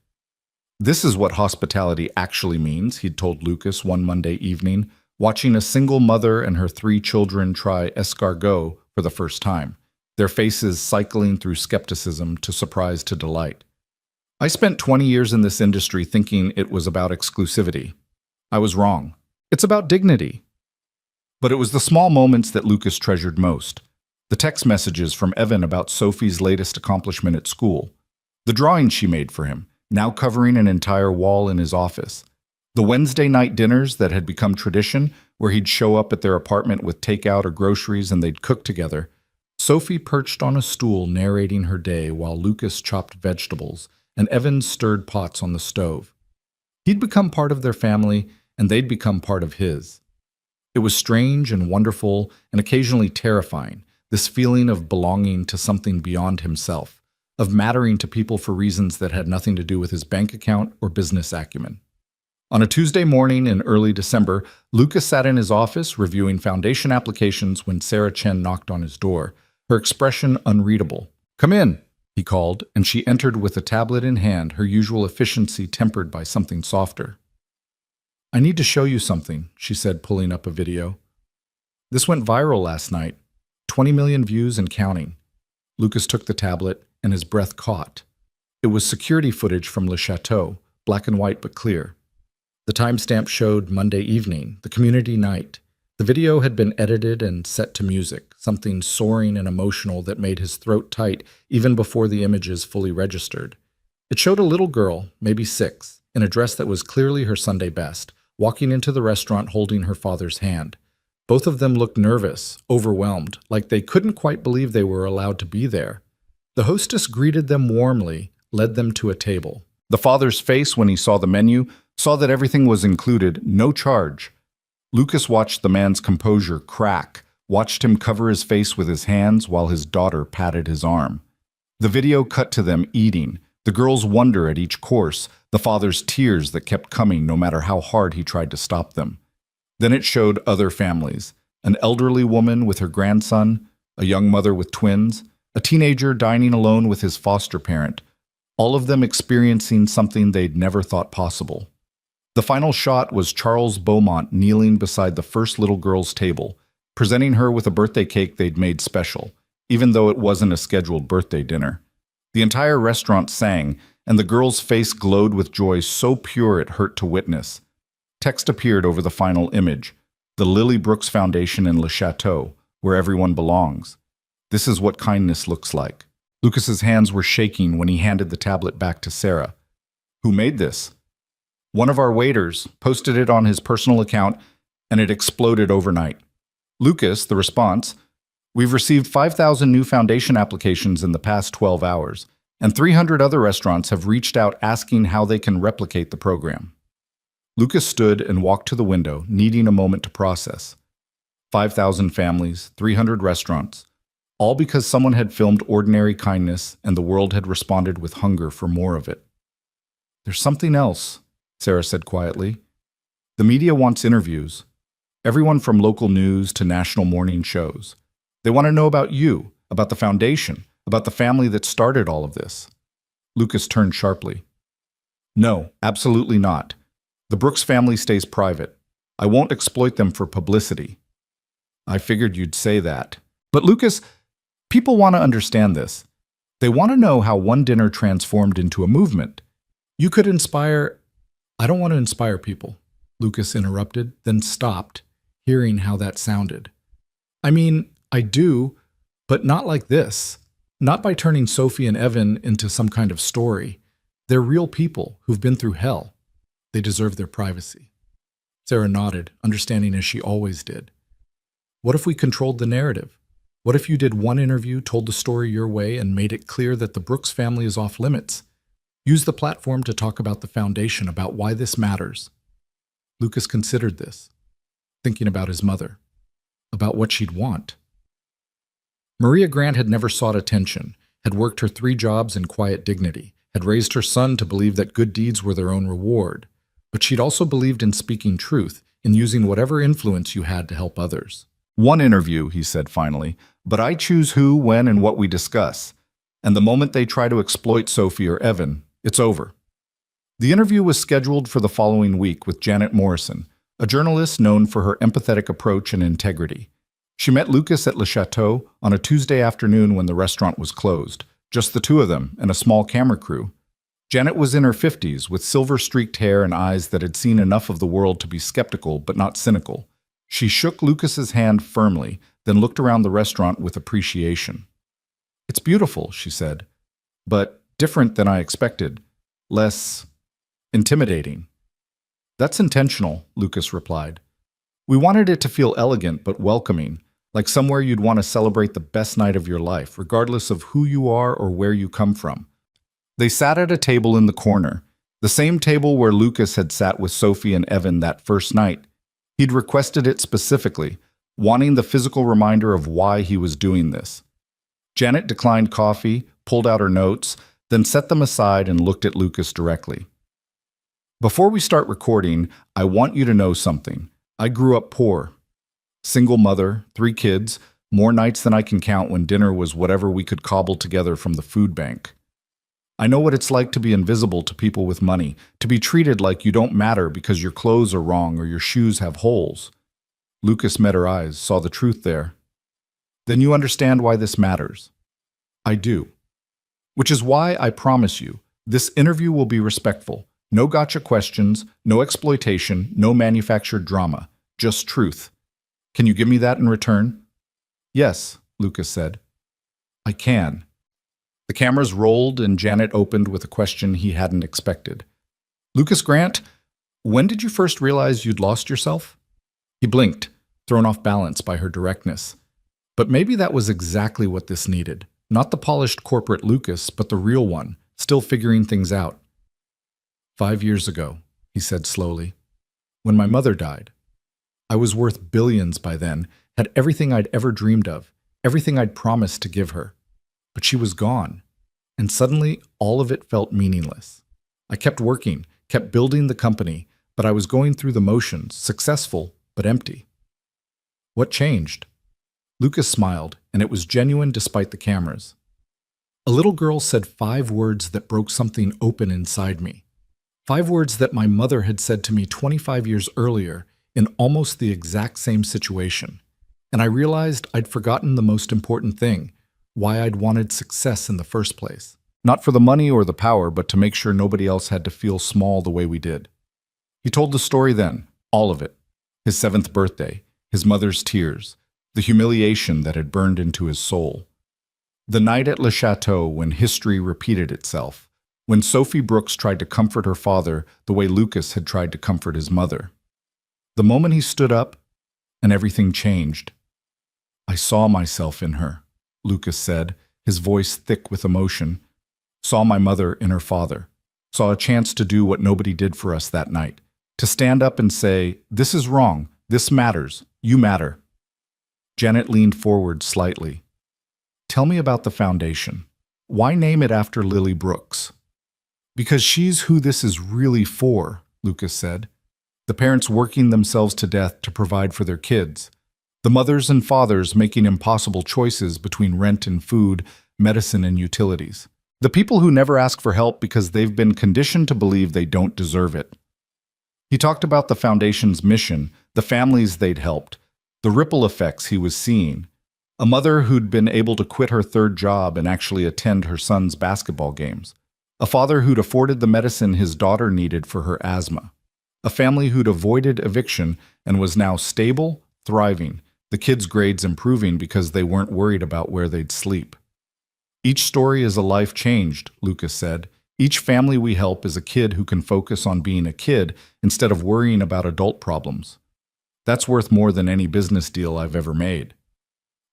"This is what hospitality actually means," he'd told Lucas one Monday evening, watching a single mother and her 3 children try escargot for the first time, their faces cycling through skepticism to surprise to delight. I spent 20 years in this industry thinking it was about exclusivity. I was wrong. It's about dignity. But it was the small moments that Lucas treasured most. The text messages from Evan about Sophie's latest accomplishment at school. The drawings she made for him, now covering an entire wall in his office. The Wednesday night dinners that had become tradition, where he'd show up at their apartment with takeout or groceries and they'd cook together. Sophie perched on a stool narrating her day while Lucas chopped vegetables and Evan stirred pots on the stove. He'd become part of their family and they'd become part of his. It was strange and wonderful and occasionally terrifying, this feeling of belonging to something beyond himself, of mattering to people for reasons that had nothing to do with his bank account or business acumen. On a Tuesday morning in early December, Lucas sat in his office reviewing foundation applications when Sarah Chen knocked on his door, her expression unreadable. "Come in," he called, and she entered with a tablet in hand, her usual efficiency tempered by something softer. "I need to show you something," she said, pulling up a video. "This went viral last night. 20 million views and counting." Lucas took the tablet, and his breath caught. It was security footage from Le Chateau, black and white but clear. The timestamp showed Monday evening, the community night. The video had been edited and set to music, something soaring and emotional that made his throat tight even before the images fully registered. It showed a little girl, maybe 6, in a dress that was clearly her Sunday best, walking into the restaurant holding her father's hand. Both of them looked nervous, overwhelmed, like they couldn't quite believe they were allowed to be there. The hostess greeted them warmly, led them to a table. The father's face when he saw the menu, saw that everything was included, no charge. Lucas watched the man's composure crack, watched him cover his face with his hands while his daughter patted his arm. The video cut to them eating, the girl's wonder at each course, the father's tears that kept coming no matter how hard he tried to stop them. Then it showed other families, an elderly woman with her grandson, a young mother with twins, a teenager dining alone with his foster parent, all of them experiencing something they'd never thought possible. The final shot was Charles Beaumont kneeling beside the first little girl's table, presenting her with a birthday cake they'd made special, even though it wasn't a scheduled birthday dinner. The entire restaurant sang, and the girl's face glowed with joy so pure it hurt to witness. Text appeared over the final image, the Lily Brooks Foundation in Le Chateau, where everyone belongs. This is what kindness looks like. Lucas's hands were shaking when he handed the tablet back to Sarah. "Who made this?" "One of our waiters posted it on his personal account, and it exploded overnight." Lucas, the response, "We've received 5,000 new foundation applications in the past 12 hours, and 300 other restaurants have reached out asking how they can replicate the program." Lucas stood and walked to the window, needing a moment to process. 5,000 families, 300 restaurants, all because someone had filmed ordinary kindness and the world had responded with hunger for more of it. "There's something else," Sarah said quietly. "The media wants interviews. Everyone from local news to national morning shows. They want to know about you, about the foundation, about the family that started all of this." Lucas turned sharply. "No, absolutely not. The Brooks family stays private. I won't exploit them for publicity." "I figured you'd say that." "But Lucas, people want to understand this. They want to know how one dinner transformed into a movement. You could inspire—" "I don't want to inspire people," Lucas interrupted, then stopped, hearing how that sounded. "I mean, I do, but not like this. Not by turning Sophie and Evan into some kind of story. They're real people who've been through hell. They deserve their privacy." Sarah nodded, understanding as she always did. "What if we controlled the narrative? What if you did one interview, told the story your way, and made it clear that the Brooks family is off limits? Use the platform to talk about the foundation, about why this matters." Lucas considered this, thinking about his mother, about what she'd want. Maria Grant had never sought attention, had worked her 3 jobs in quiet dignity, had raised her son to believe that good deeds were their own reward. But she'd also believed in speaking truth, in using whatever influence you had to help others. "One interview," he said finally, "but I choose who, when, and what we discuss. And the moment they try to exploit Sophie or Evan, it's over." The interview was scheduled for the following week with Janet Morrison, a journalist known for her empathetic approach and integrity. She met Lucas at Le Chateau on a Tuesday afternoon when the restaurant was closed, just the two of them and a small camera crew. Janet was in her 50s, with silver-streaked hair and eyes that had seen enough of the world to be skeptical but not cynical. She shook Lucas's hand firmly, then looked around the restaurant with appreciation. "It's beautiful," she said, "but different than I expected. Less intimidating." "That's intentional," Lucas replied. "We wanted it to feel elegant but welcoming, like somewhere you'd want to celebrate the best night of your life, regardless of who you are or where you come from." They sat at a table in the corner, the same table where Lucas had sat with Sophie and Evan that first night. He'd requested it specifically, wanting the physical reminder of why he was doing this. Janet declined coffee, pulled out her notes, then set them aside and looked at Lucas directly. "Before we start recording, I want you to know something. I grew up poor. Single mother, 3 kids, more nights than I can count when dinner was whatever we could cobble together from the food bank. I know what it's like to be invisible to people with money, to be treated like you don't matter because your clothes are wrong or your shoes have holes." Lucas met her eyes, saw the truth there. "Then you understand why this matters." "I do. Which is why I promise you, this interview will be respectful. No gotcha questions, no exploitation, no manufactured drama, just truth. Can you give me that in return?" "Yes," Lucas said. "I can." The cameras rolled and Janet opened with a question he hadn't expected. "Lucas Grant, when did you first realize you'd lost yourself?" He blinked, thrown off balance by her directness. But maybe that was exactly what this needed. Not the polished corporate Lucas, but the real one, still figuring things out. 5 years ago, he said slowly, when my mother died. I was worth billions by then, had everything I'd ever dreamed of, everything I'd promised to give her. But she was gone, and suddenly all of it felt meaningless. I kept working, kept building the company, but I was going through the motions, successful but empty. What changed? Lucas smiled, and it was genuine despite the cameras. A little girl said 5 words that broke something open inside me. 5 words that my mother had said to me 25 years earlier in almost the exact same situation. And I realized I'd forgotten the most important thing, why I'd wanted success in the first place. Not for the money or the power, but to make sure nobody else had to feel small the way we did. He told the story then, all of it. His 7th birthday, his mother's tears, the humiliation that had burned into his soul. The night at Le Chateau when history repeated itself, when Sophie Brooks tried to comfort her father the way Lucas had tried to comfort his mother. The moment he stood up, and everything changed. I saw myself in her, Lucas said, his voice thick with emotion. Saw my mother in her father. Saw a chance to do what nobody did for us that night. To stand up and say, this is wrong, this matters, you matter. Janet leaned forward slightly. Tell me about the foundation. Why name it after Lily Brooks? Because she's who this is really for, Lucas said. The parents working themselves to death to provide for their kids. The mothers and fathers making impossible choices between rent and food, medicine and utilities. The people who never ask for help because they've been conditioned to believe they don't deserve it. He talked about the foundation's mission, the families they'd helped, the ripple effects he was seeing. A mother who'd been able to quit her 3rd job and actually attend her son's basketball games. A father who'd afforded the medicine his daughter needed for her asthma. A family who'd avoided eviction and was now stable, thriving, the kids' grades improving because they weren't worried about where they'd sleep. Each story is a life changed, Lucas said. Each family we help is a kid who can focus on being a kid instead of worrying about adult problems. That's worth more than any business deal I've ever made.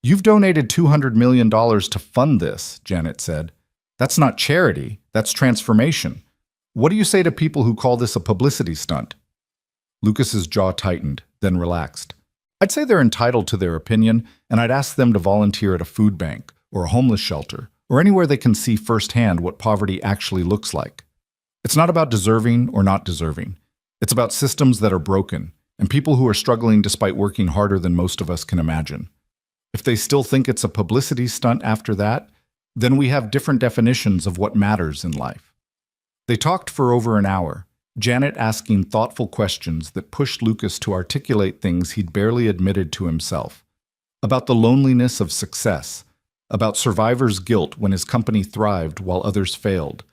You've donated $200 million to fund this, Janet said. That's not charity, that's transformation. What do you say to people who call this a publicity stunt? Lucas's jaw tightened, then relaxed. I'd say they're entitled to their opinion, and I'd ask them to volunteer at a food bank, or a homeless shelter, or anywhere they can see firsthand what poverty actually looks like. It's not about deserving or not deserving. It's about systems that are broken, and people who are struggling despite working harder than most of us can imagine. If they still think it's a publicity stunt after that, then we have different definitions of what matters in life. They talked for over an hour. Janet asking thoughtful questions that pushed Lucas to articulate things he'd barely admitted to himself. About the loneliness of success, about survivor's guilt when his company thrived while others failed,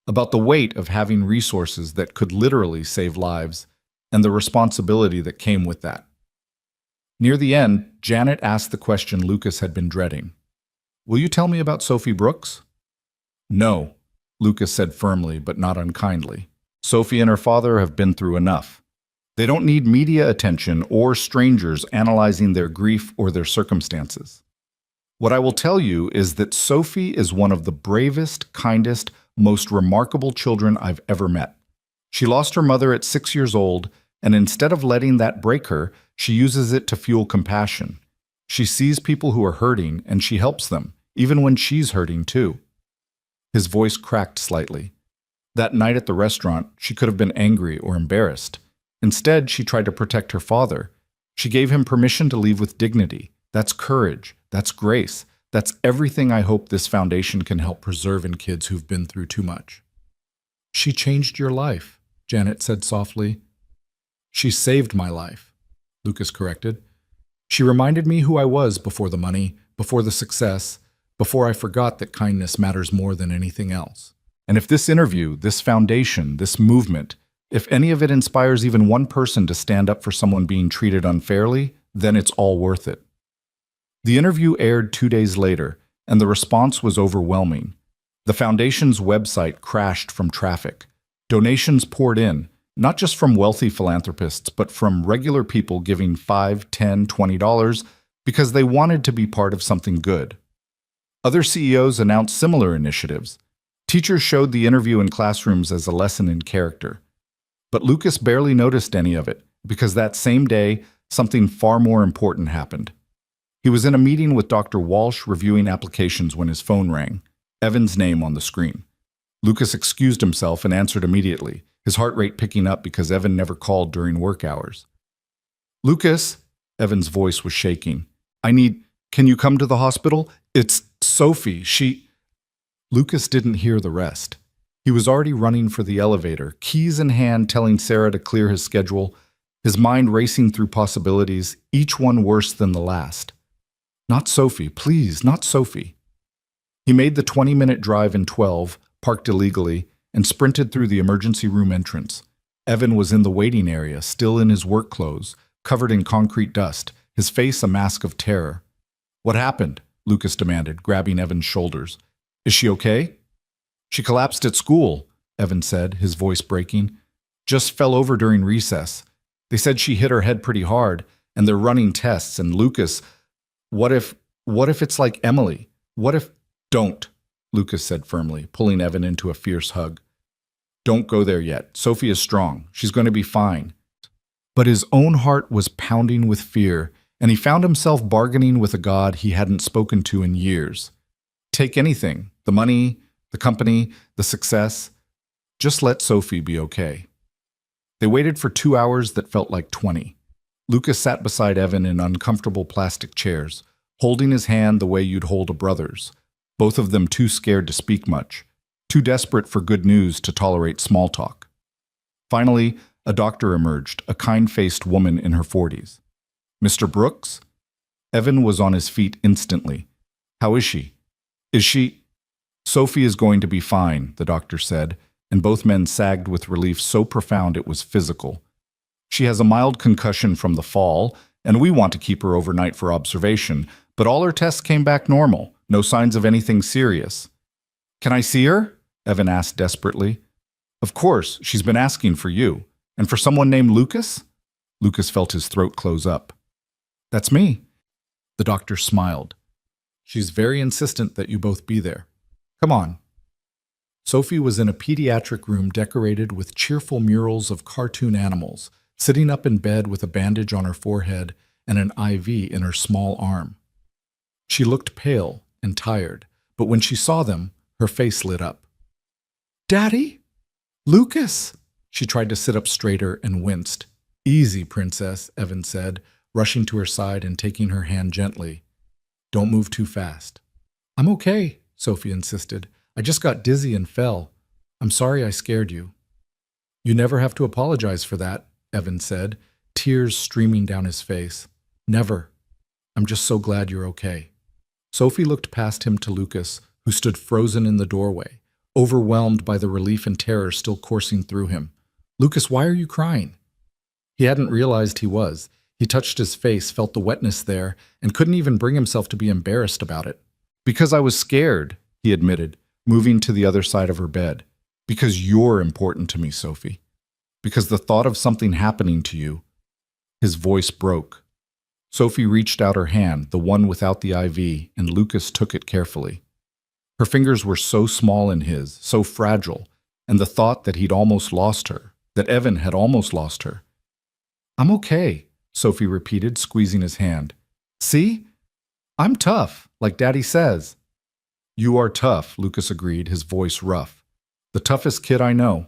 about the weight of having resources that could literally save lives, and the responsibility that came with that. Near the end, Janet asked the question Lucas had been dreading. "Will you tell me about Sophie Brooks?" "No," Lucas said firmly but not unkindly. "Sophie and her father have been through enough. They don't need media attention or strangers analyzing their grief or their circumstances. What I will tell you is that Sophie is one of the bravest, kindest, most remarkable children I've ever met. She lost her mother at 6 years old, and instead of letting that break her, she uses it to fuel compassion. She sees people who are hurting, and she helps them, even when she's hurting too." His voice cracked slightly. That night at the restaurant, she could have been angry or embarrassed. Instead, she tried to protect her father. She gave him permission to leave with dignity. That's courage. That's grace. That's everything I hope this foundation can help preserve in kids who've been through too much. "She changed your life," Janet said softly. "She saved my life," Lucas corrected. "She reminded me who I was before the money, before the success, before I forgot that kindness matters more than anything else. And if this interview, this foundation, this movement, if any of it inspires even one person to stand up for someone being treated unfairly, then it's all worth it." The interview aired 2 days later, and the response was overwhelming. The foundation's website crashed from traffic. Donations poured in, not just from wealthy philanthropists, but from regular people giving $5, $10, $20 because they wanted to be part of something good. Other CEOs announced similar initiatives. Teachers showed the interview in classrooms as a lesson in character. But Lucas barely noticed any of it, because that same day, something far more important happened. He was in a meeting with Dr. Walsh reviewing applications when his phone rang, Evan's name on the screen. Lucas excused himself and answered immediately, his heart rate picking up because Evan never called during work hours. "Lucas," Evan's voice was shaking. Can you come to the hospital? It's Sophie, Lucas didn't hear the rest. He was already running for the elevator, keys in hand telling Sarah to clear his schedule, his mind racing through possibilities, each one worse than the last. Not Sophie, please, not Sophie. He made the 20-minute drive in 12, parked illegally, and sprinted through the emergency room entrance. Evan was in the waiting area, still in his work clothes, covered in concrete dust, his face a mask of terror. "What happened?" Lucas demanded, grabbing Evan's shoulders. "Is she okay?" "She collapsed at school," Evan said, his voice breaking. "Just fell over during recess. They said she hit her head pretty hard, and they're running tests, and Lucas, what if it's like Emily? What if—" "Don't," Lucas said firmly, pulling Evan into a fierce hug. "Don't go there yet. Sophie is strong. She's going to be fine." But his own heart was pounding with fear, and he found himself bargaining with a God he hadn't spoken to in years. Take anything, the money, the company, the success. Just let Sophie be okay. They waited for 2 hours that felt like 20. Lucas sat beside Evan in uncomfortable plastic chairs, holding his hand the way you'd hold a brother's, both of them too scared to speak much, too desperate for good news to tolerate small talk. Finally, a doctor emerged, a kind-faced woman in her 40s. "Mr. Brooks?" Evan was on his feet instantly. "How is she?" "Is she—" "Sophie is going to be fine," the doctor said, and both men sagged with relief so profound it was physical. "She has a mild concussion from the fall, and we want to keep her overnight for observation, but all her tests came back normal, no signs of anything serious." "Can I see her?" Evan asked desperately. "Of course, she's been asking for you. And for someone named Lucas?" Lucas felt his throat close up. "That's me." The doctor smiled. "She's very insistent that you both be there. Come on." Sophie was in a pediatric room decorated with cheerful murals of cartoon animals, sitting up in bed with a bandage on her forehead and an IV in her small arm. She looked pale and tired, but when she saw them, her face lit up. "Daddy? Lucas!" She tried to sit up straighter and winced. "Easy, princess," Evan said, rushing to her side and taking her hand gently. "Don't move too fast." "I'm okay," Sophie insisted. "I just got dizzy and fell. I'm sorry I scared you." You never have to apologize for that, Evan said, tears streaming down his face. Never. I'm just so glad you're okay. Sophie looked past him to Lucas, who stood frozen in the doorway, overwhelmed by the relief and terror still coursing through him. Lucas, why are you crying? He hadn't realized he was. He touched his face, felt the wetness there, and couldn't even bring himself to be embarrassed about it. Because I was scared, he admitted, moving to the other side of her bed. Because you're important to me, Sophie. Because the thought of something happening to you. His voice broke. Sophie reached out her hand, the one without the IV, and Lucas took it carefully. Her fingers were so small in his, so fragile, and the thought that he'd almost lost her, that Evan had almost lost her. I'm okay, Sophie repeated, squeezing his hand. See? I'm tough, like Daddy says. You are tough, Lucas agreed, his voice rough. The toughest kid I know.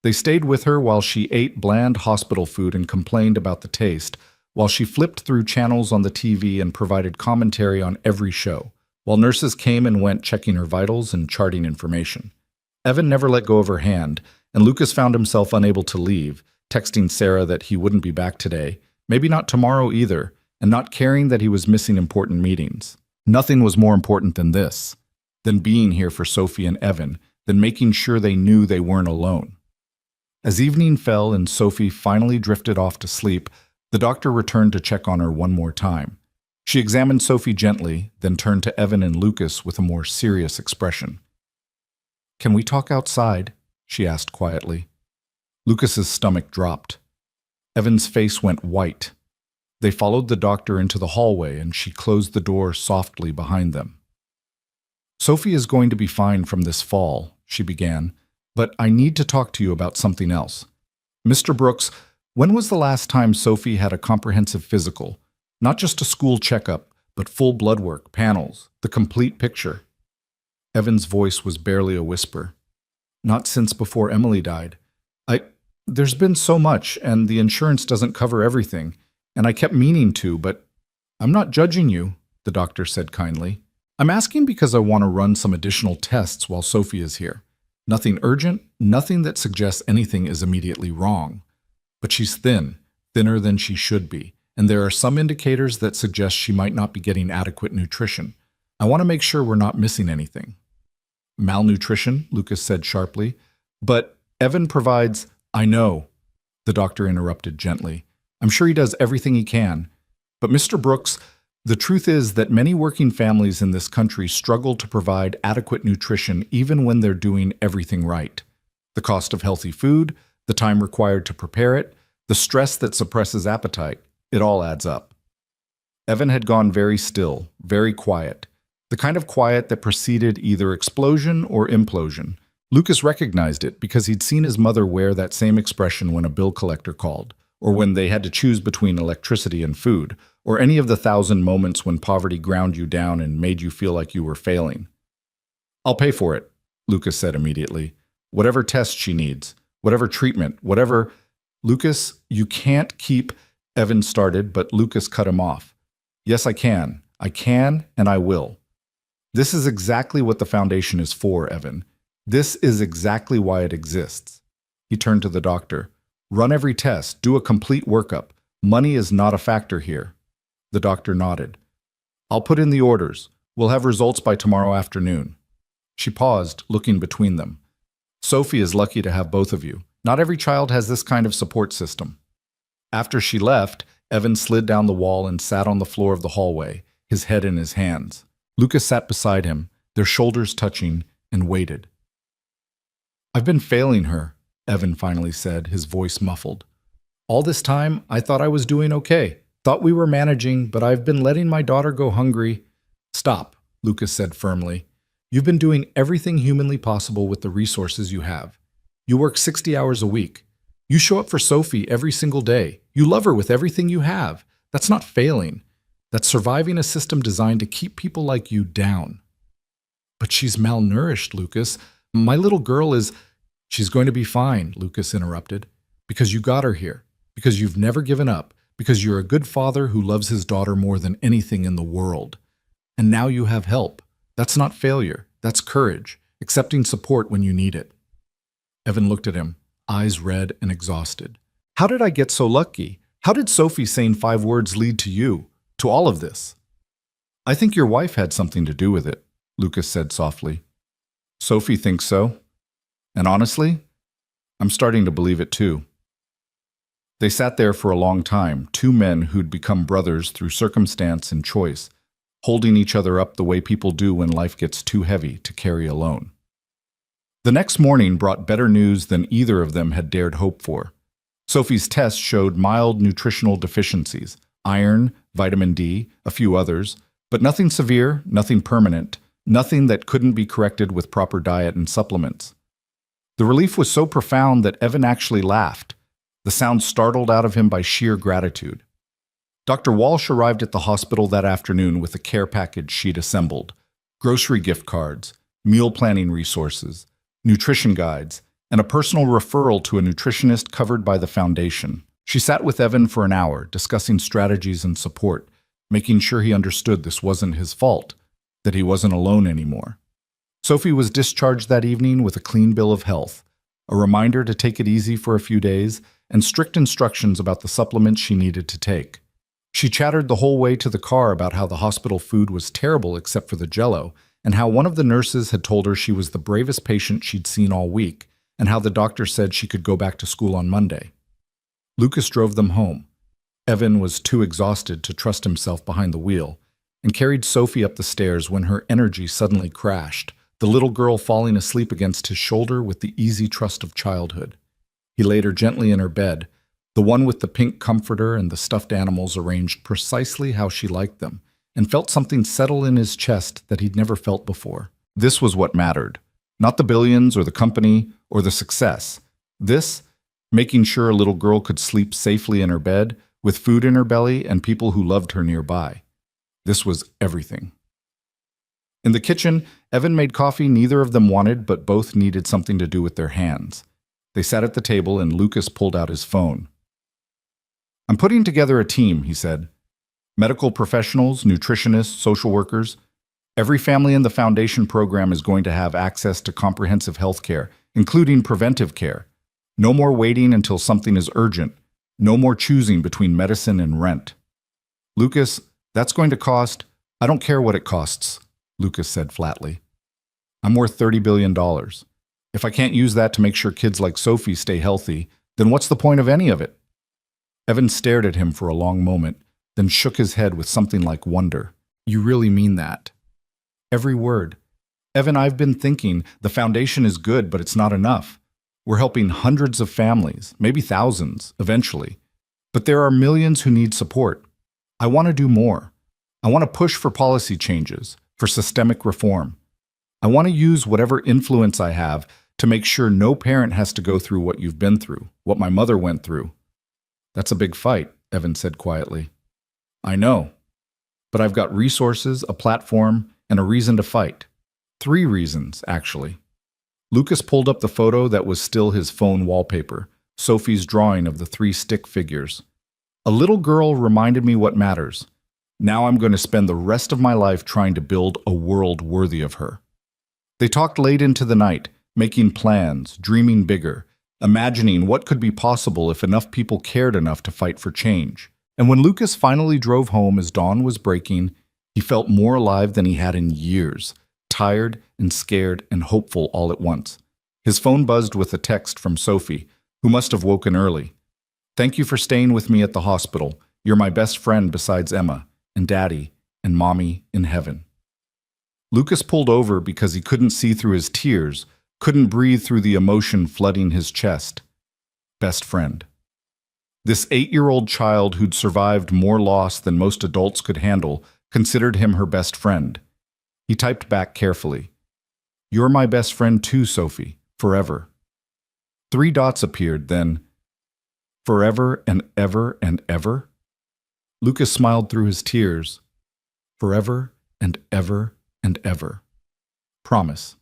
They stayed with her while she ate bland hospital food and complained about the taste, while she flipped through channels on the TV and provided commentary on every show, while nurses came and went checking her vitals and charting information. Evan never let go of her hand, and Lucas found himself unable to leave, texting Sarah that he wouldn't be back today, maybe not tomorrow either, and not caring that he was missing important meetings. Nothing was more important than this, than being here for Sophie and Evan, than making sure they knew they weren't alone. As evening fell and Sophie finally drifted off to sleep, the doctor returned to check on her one more time. She examined Sophie gently, then turned to Evan and Lucas with a more serious expression. Can we talk outside? She asked quietly. Lucas's stomach dropped. Evan's face went white. They followed the doctor into the hallway and she closed the door softly behind them. Sophie is going to be fine from this fall, she began, but I need to talk to you about something else. Mr. Brooks, when was the last time Sophie had a comprehensive physical? Not just a school checkup, but full blood work, panels, the complete picture. Evan's voice was barely a whisper. Not since before Emily died. There's been so much, and the insurance doesn't cover everything, and I kept meaning to, but I'm not judging you, the doctor said kindly. I'm asking because I want to run some additional tests while Sophie is here. Nothing urgent, nothing that suggests anything is immediately wrong. But she's thin, thinner than she should be, and there are some indicators that suggest she might not be getting adequate nutrition. I want to make sure we're not missing anything. Malnutrition, Lucas said sharply. But Evan provides... I know, the doctor interrupted gently. I'm sure he does everything he can. But Mr. Brooks, the truth is that many working families in this country struggle to provide adequate nutrition even when they're doing everything right. The cost of healthy food, the time required to prepare it, the stress that suppresses appetite, it all adds up. Evan had gone very still, very quiet, the kind of quiet that preceded either explosion or implosion. Lucas recognized it because he'd seen his mother wear that same expression when a bill collector called, or when they had to choose between electricity and food, or any of the 1,000 moments when poverty ground you down and made you feel like you were failing. I'll pay for it, Lucas said immediately. Whatever test she needs, whatever treatment, whatever... Lucas, you can't keep... Evan started, but Lucas cut him off. Yes, I can. I can, and I will. This is exactly what the foundation is for, Evan. This is exactly why it exists. He turned to the doctor. Run every test. Do a complete workup. Money is not a factor here. The doctor nodded. I'll put in the orders. We'll have results by tomorrow afternoon. She paused, looking between them. Sophie is lucky to have both of you. Not every child has this kind of support system. After she left, Evan slid down the wall and sat on the floor of the hallway, his head in his hands. Lucas sat beside him, their shoulders touching, and waited. I've been failing her, Evan finally said, his voice muffled. All this time, I thought I was doing okay. Thought we were managing, but I've been letting my daughter go hungry. Stop, Lucas said firmly. You've been doing everything humanly possible with the resources you have. You work 60 hours a week. You show up for Sophie every single day. You love her with everything you have. That's not failing. That's surviving a system designed to keep people like you down. But she's malnourished, Lucas. My little girl is... She's going to be fine, Lucas interrupted. Because you got her here. Because you've never given up. Because you're a good father who loves his daughter more than anything in the world. And now you have help. That's not failure. That's courage. Accepting support when you need it. Evan looked at him. eyes red and exhausted. How did I get so lucky? How did Sophie saying 5 words lead to you, to all of this? I think your wife had something to do with it, Lucas said softly. Sophie thinks so. And honestly, I'm starting to believe it too. They sat there for a long time, 2 men who'd become brothers through circumstance and choice, holding each other up the way people do when life gets too heavy to carry alone. The next morning brought better news than either of them had dared hope for. Sophie's tests showed mild nutritional deficiencies, iron, vitamin D, a few others, but nothing severe, nothing permanent, nothing that couldn't be corrected with proper diet and supplements. The relief was so profound that Evan actually laughed, the sound startled out of him by sheer gratitude. Dr. Walsh arrived at the hospital that afternoon with a care package she'd assembled: grocery gift cards, meal planning resources, nutrition guides, and a personal referral to a nutritionist covered by the foundation. She sat with Evan for an hour, discussing strategies and support, making sure he understood this wasn't his fault, that he wasn't alone anymore. Sophie was discharged that evening with a clean bill of health, a reminder to take it easy for a few days, and strict instructions about the supplements she needed to take. She chattered the whole way to the car about how the hospital food was terrible except for the Jell-O, and how one of the nurses had told her she was the bravest patient she'd seen all week, and how the doctor said she could go back to school on Monday. Lucas drove them home. Evan was too exhausted to trust himself behind the wheel, and carried Sophie up the stairs when her energy suddenly crashed, the little girl falling asleep against his shoulder with the easy trust of childhood. He laid her gently in her bed, the one with the pink comforter and the stuffed animals arranged precisely how she liked them, and felt something settle in his chest that he'd never felt before. This was what mattered. Not the billions or the company or the success. This, making sure a little girl could sleep safely in her bed, with food in her belly and people who loved her nearby. This was everything. In the kitchen, Evan made coffee neither of them wanted, but both needed something to do with their hands. They sat at the table and Lucas pulled out his phone. I'm putting together a team, he said. Medical professionals, nutritionists, social workers. Every family in the foundation program is going to have access to comprehensive health care, including preventive care. No more waiting until something is urgent. No more choosing between medicine and rent. Lucas, that's going to cost. I don't care what it costs, Lucas said flatly. I'm worth $30 billion. If I can't use that to make sure kids like Sophie stay healthy, then what's the point of any of it? Evan stared at him for a long moment, then shook his head with something like wonder. You really mean that? Every word. Evan, I've been thinking the foundation is good, but it's not enough. We're helping hundreds of families, maybe thousands, eventually. But there are millions who need support. I want to do more. I want to push for policy changes, for systemic reform. I want to use whatever influence I have to make sure no parent has to go through what you've been through, what my mother went through. That's a big fight, Evan said quietly. I know. But I've got resources, a platform, and a reason to fight. 3 reasons, actually. Lucas pulled up the photo that was still his phone wallpaper, Sophie's drawing of the 3 stick figures. A little girl reminded me what matters. Now I'm going to spend the rest of my life trying to build a world worthy of her. They talked late into the night, making plans, dreaming bigger, imagining what could be possible if enough people cared enough to fight for change. And when Lucas finally drove home as dawn was breaking, he felt more alive than he had in years, tired and scared and hopeful all at once. His phone buzzed with a text from Sophie, who must have woken early. Thank you for staying with me at the hospital. You're my best friend besides Emma, and Daddy, and Mommy in heaven. Lucas pulled over because he couldn't see through his tears, couldn't breathe through the emotion flooding his chest. Best friend. This 8-year-old child who'd survived more loss than most adults could handle considered him her best friend. He typed back carefully. You're my best friend too, Sophie, forever. 3 dots appeared, then, forever and ever and ever? Lucas smiled through his tears. Forever and ever and ever. Promise.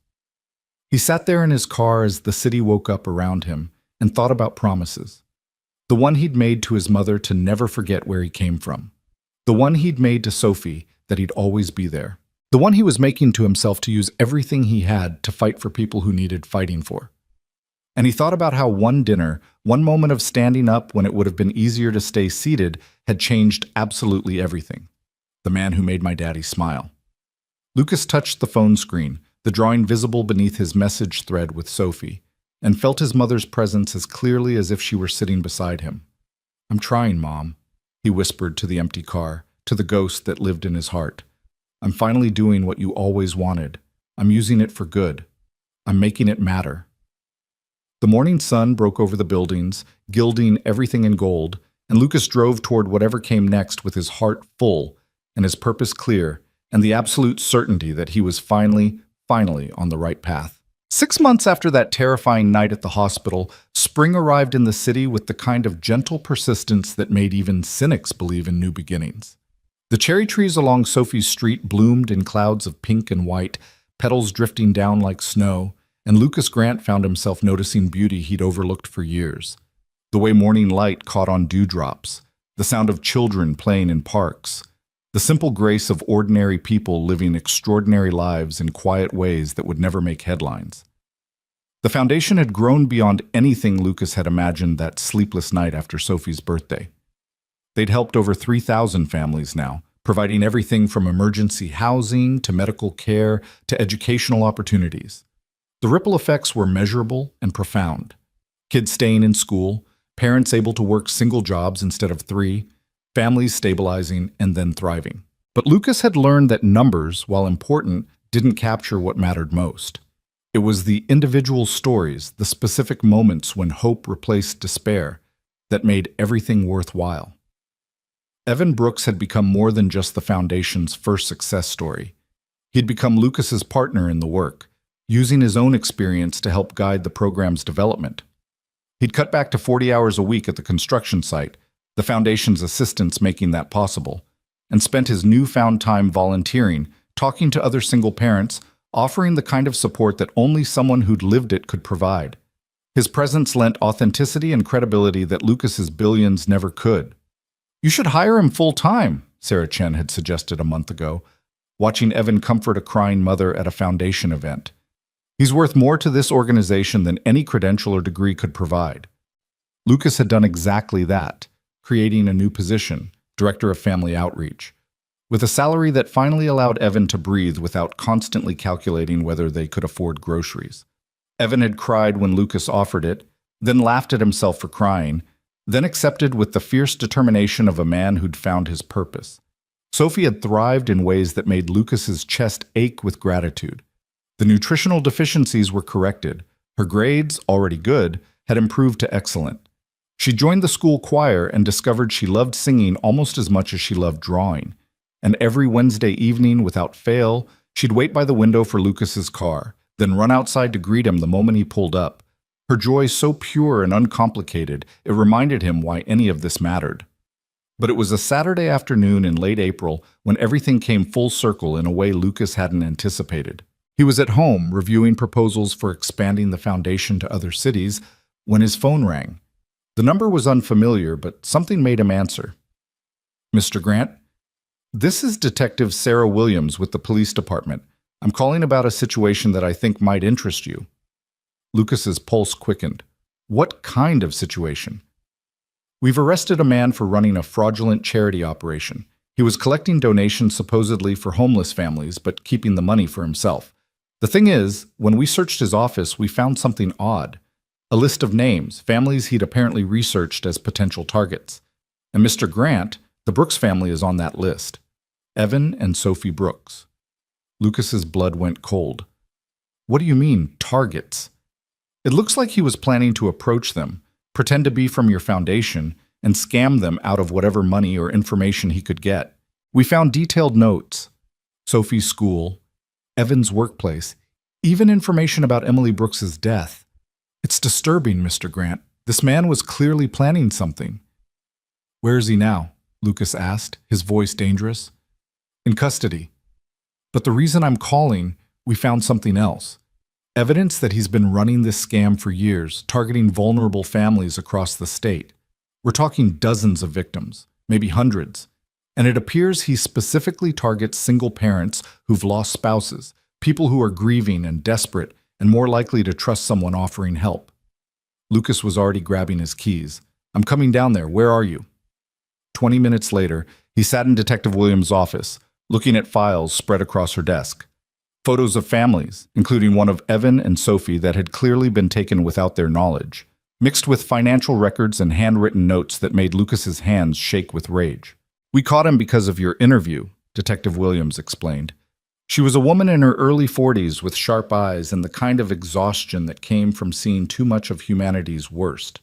He sat there in his car as the city woke up around him and thought about promises. The one he'd made to his mother to never forget where he came from. The one he'd made to Sophie that he'd always be there. The one he was making to himself to use everything he had to fight for people who needed fighting for. And he thought about how one dinner, one moment of standing up when it would have been easier to stay seated, had changed absolutely everything. The man who made my daddy smile. Lucas touched the phone screen, the drawing visible beneath his message thread with Sophie, and felt his mother's presence as clearly as if she were sitting beside him. "I'm trying, Mom," he whispered to the empty car, to the ghost that lived in his heart. "I'm finally doing what you always wanted. I'm using it for good. I'm making it matter." The morning sun broke over the buildings, gilding everything in gold, and Lucas drove toward whatever came next with his heart full and his purpose clear, and the absolute certainty that he was finally on the right path. 6 months after that terrifying night at the hospital, spring arrived in the city with the kind of gentle persistence that made even cynics believe in new beginnings. The cherry trees along Sophie's street bloomed in clouds of pink and white, petals drifting down like snow, and Lucas Grant found himself noticing beauty he'd overlooked for years. The way morning light caught on dewdrops, the sound of children playing in parks, the simple grace of ordinary people living extraordinary lives in quiet ways that would never make headlines. The foundation had grown beyond anything Lucas had imagined that sleepless night after Sophie's birthday. They'd helped over 3,000 families now, providing everything from emergency housing to medical care to educational opportunities. The ripple effects were measurable and profound. Kids staying in school, parents able to work single jobs instead of 3, families stabilizing and then thriving. But Lucas had learned that numbers, while important, didn't capture what mattered most. It was the individual stories, the specific moments when hope replaced despair, that made everything worthwhile. Evan Brooks had become more than just the Foundation's first success story. He'd become Lucas's partner in the work, using his own experience to help guide the program's development. He'd cut back to 40 hours a week at the construction site, the Foundation's assistants making that possible, and spent his newfound time volunteering, talking to other single parents, offering the kind of support that only someone who'd lived it could provide. His presence lent authenticity and credibility that Lucas's billions never could. "You should hire him full-time," Sarah Chen had suggested a month ago, watching Evan comfort a crying mother at a Foundation event. "He's worth more to this organization than any credential or degree could provide." Lucas had done exactly that, creating a new position, Director of Family Outreach, with a salary that finally allowed Evan to breathe without constantly calculating whether they could afford groceries. Evan had cried when Lucas offered it, then laughed at himself for crying, then accepted with the fierce determination of a man who'd found his purpose. Sophie had thrived in ways that made Lucas's chest ache with gratitude. The nutritional deficiencies were corrected. Her grades, already good, had improved to excellent. She joined the school choir and discovered she loved singing almost as much as she loved drawing. And every Wednesday evening, without fail, she'd wait by the window for Lucas's car, then run outside to greet him the moment he pulled up. Her joy so pure and uncomplicated, it reminded him why any of this mattered. But it was a Saturday afternoon in late April when everything came full circle in a way Lucas hadn't anticipated. He was at home reviewing proposals for expanding the Foundation to other cities when his phone rang. The number was unfamiliar, but something made him answer. "Mr. Grant, this is Detective Sarah Williams with the police department. I'm calling about a situation that I think might interest you." Lucas's pulse quickened. "What kind of situation?" "We've arrested a man for running a fraudulent charity operation. He was collecting donations supposedly for homeless families, but keeping the money for himself. The thing is, when we searched his office, we found something odd. A list of names, families he'd apparently researched as potential targets. And Mr. Grant, the Brooks family, is on that list. Evan and Sophie Brooks." Lucas's blood went cold. "What do you mean, targets?" "It looks like he was planning to approach them, pretend to be from your foundation, and scam them out of whatever money or information he could get. We found detailed notes. Sophie's school, Evan's workplace, even information about Emily Brooks's death. It's disturbing, Mr. Grant. This man was clearly planning something." "Where is he now?" Lucas asked, his voice dangerous. "In custody. But the reason I'm calling, we found something else. Evidence that he's been running this scam for years, targeting vulnerable families across the state. We're talking dozens of victims, maybe hundreds. And it appears he specifically targets single parents who've lost spouses, people who are grieving and desperate and more likely to trust someone offering help. Lucas was already grabbing his keys. I'm coming down there. Where are you? 20 minutes later, he sat in Detective Williams' office, looking at files spread across her desk. Photos of families, including one of Evan and Sophie that had clearly been taken without their knowledge, mixed with financial records and handwritten notes that made Lucas's hands shake with rage. We caught him because of your interview, Detective Williams explained. She was a woman in her early 40s with sharp eyes and the kind of exhaustion that came from seeing too much of humanity's worst.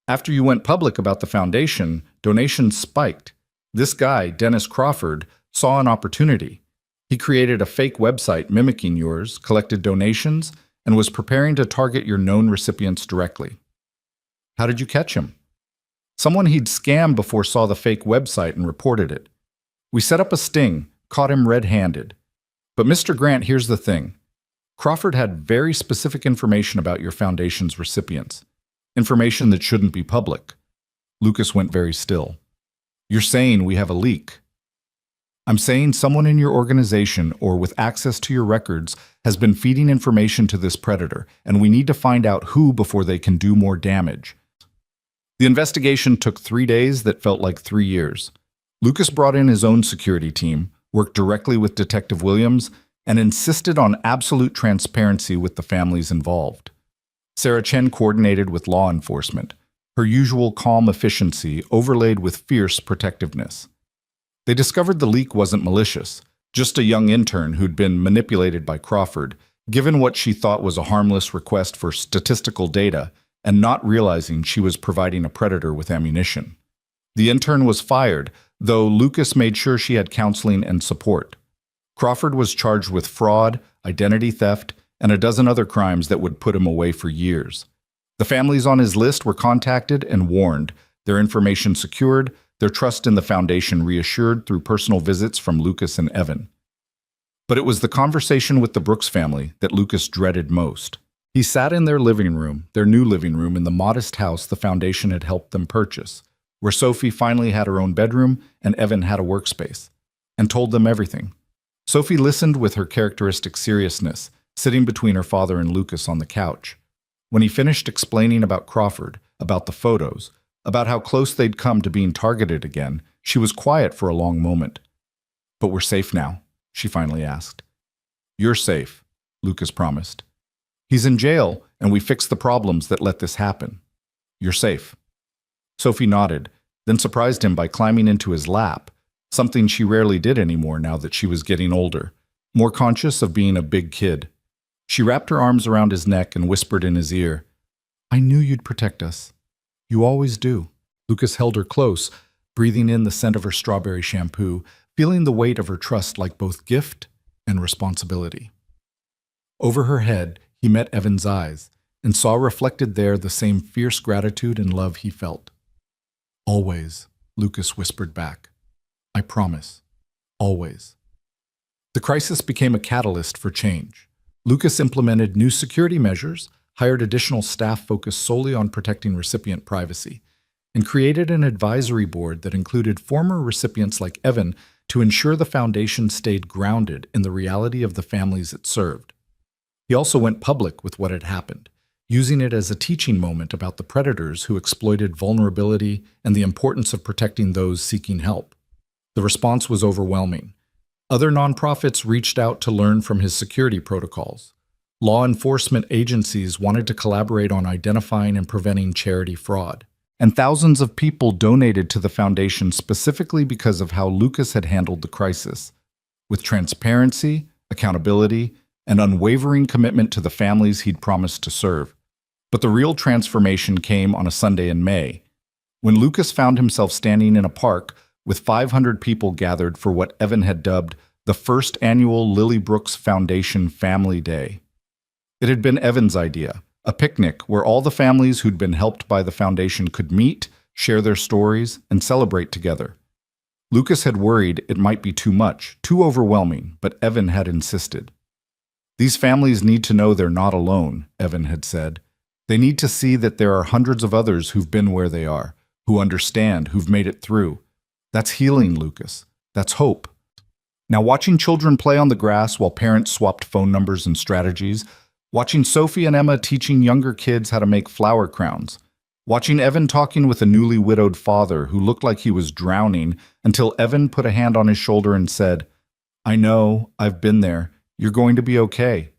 After you went public about the foundation, donations spiked. This guy, Dennis Crawford, saw an opportunity. He created a fake website mimicking yours, collected donations, and was preparing to target your known recipients directly. How did you catch him? Someone he'd scammed before saw the fake website and reported it. We set up a sting, caught him red-handed. But Mr. Grant, here's the thing. Crawford had very specific information about your foundation's recipients. Information that shouldn't be public. Lucas went very still. You're saying we have a leak. I'm saying someone in your organization or with access to your records has been feeding information to this predator, and we need to find out who before they can do more damage. The investigation took 3 days that felt like 3 years. Lucas brought in his own security team, worked directly with Detective Williams, and insisted on absolute transparency with the families involved. Sarah Chen coordinated with law enforcement, her usual calm efficiency overlaid with fierce protectiveness. They discovered the leak wasn't malicious, just a young intern who'd been manipulated by Crawford, given what she thought was a harmless request for statistical data and not realizing she was providing a predator with ammunition. The intern was fired, though Lucas made sure she had counseling and support. Crawford was charged with fraud, identity theft, and a dozen other crimes that would put him away for years. The families on his list were contacted and warned, their information secured, their trust in the foundation reassured through personal visits from Lucas and Evan. But it was the conversation with the Brooks family that Lucas dreaded most. He sat in their living room, their new living room in the modest house the foundation had helped them purchase, where Sophie finally had her own bedroom and Evan had a workspace, and told them everything. Sophie listened with her characteristic seriousness, sitting between her father and Lucas on the couch. When he finished explaining about Crawford, about the photos, about how close they'd come to being targeted again, she was quiet for a long moment. "But we're safe now?" she finally asked. "You're safe," Lucas promised. "He's in jail, and we fixed the problems that let this happen. You're safe." Sophie nodded, then surprised him by climbing into his lap, something she rarely did anymore now that she was getting older, more conscious of being a big kid. She wrapped her arms around his neck and whispered in his ear, "I knew you'd protect us. You always do." Lucas held her close, breathing in the scent of her strawberry shampoo, feeling the weight of her trust like both gift and responsibility. Over her head, he met Evan's eyes and saw reflected there the same fierce gratitude and love he felt. "Always," Lucas whispered back. "I promise. Always." The crisis became a catalyst for change. Lucas implemented new security measures, hired additional staff focused solely on protecting recipient privacy, and created an advisory board that included former recipients like Evan to ensure the foundation stayed grounded in the reality of the families it served. He also went public with what had happened, using it as a teaching moment about the predators who exploited vulnerability and the importance of protecting those seeking help. The response was overwhelming. Other nonprofits reached out to learn from his security protocols. Law enforcement agencies wanted to collaborate on identifying and preventing charity fraud. And thousands of people donated to the foundation specifically because of how Lucas had handled the crisis, with transparency, accountability, and unwavering commitment to the families he'd promised to serve. But the real transformation came on a Sunday in May, when Lucas found himself standing in a park with 500 people gathered for what Evan had dubbed the first annual Lily Brooks Foundation Family Day. It had been Evan's idea, a picnic where all the families who'd been helped by the foundation could meet, share their stories, and celebrate together. Lucas had worried it might be too much, too overwhelming, but Evan had insisted. "These families need to know they're not alone," Evan had said. "They need to see that there are hundreds of others who've been where they are, who understand, who've made it through. That's healing, Lucas. That's hope." Now, watching children play on the grass while parents swapped phone numbers and strategies, Watching Sophie and Emma teaching younger kids how to make flower crowns. Watching Evan talking with a newly widowed father who looked like he was drowning until Evan put a hand on his shoulder and said, "I know, I've been there. You're going to be okay."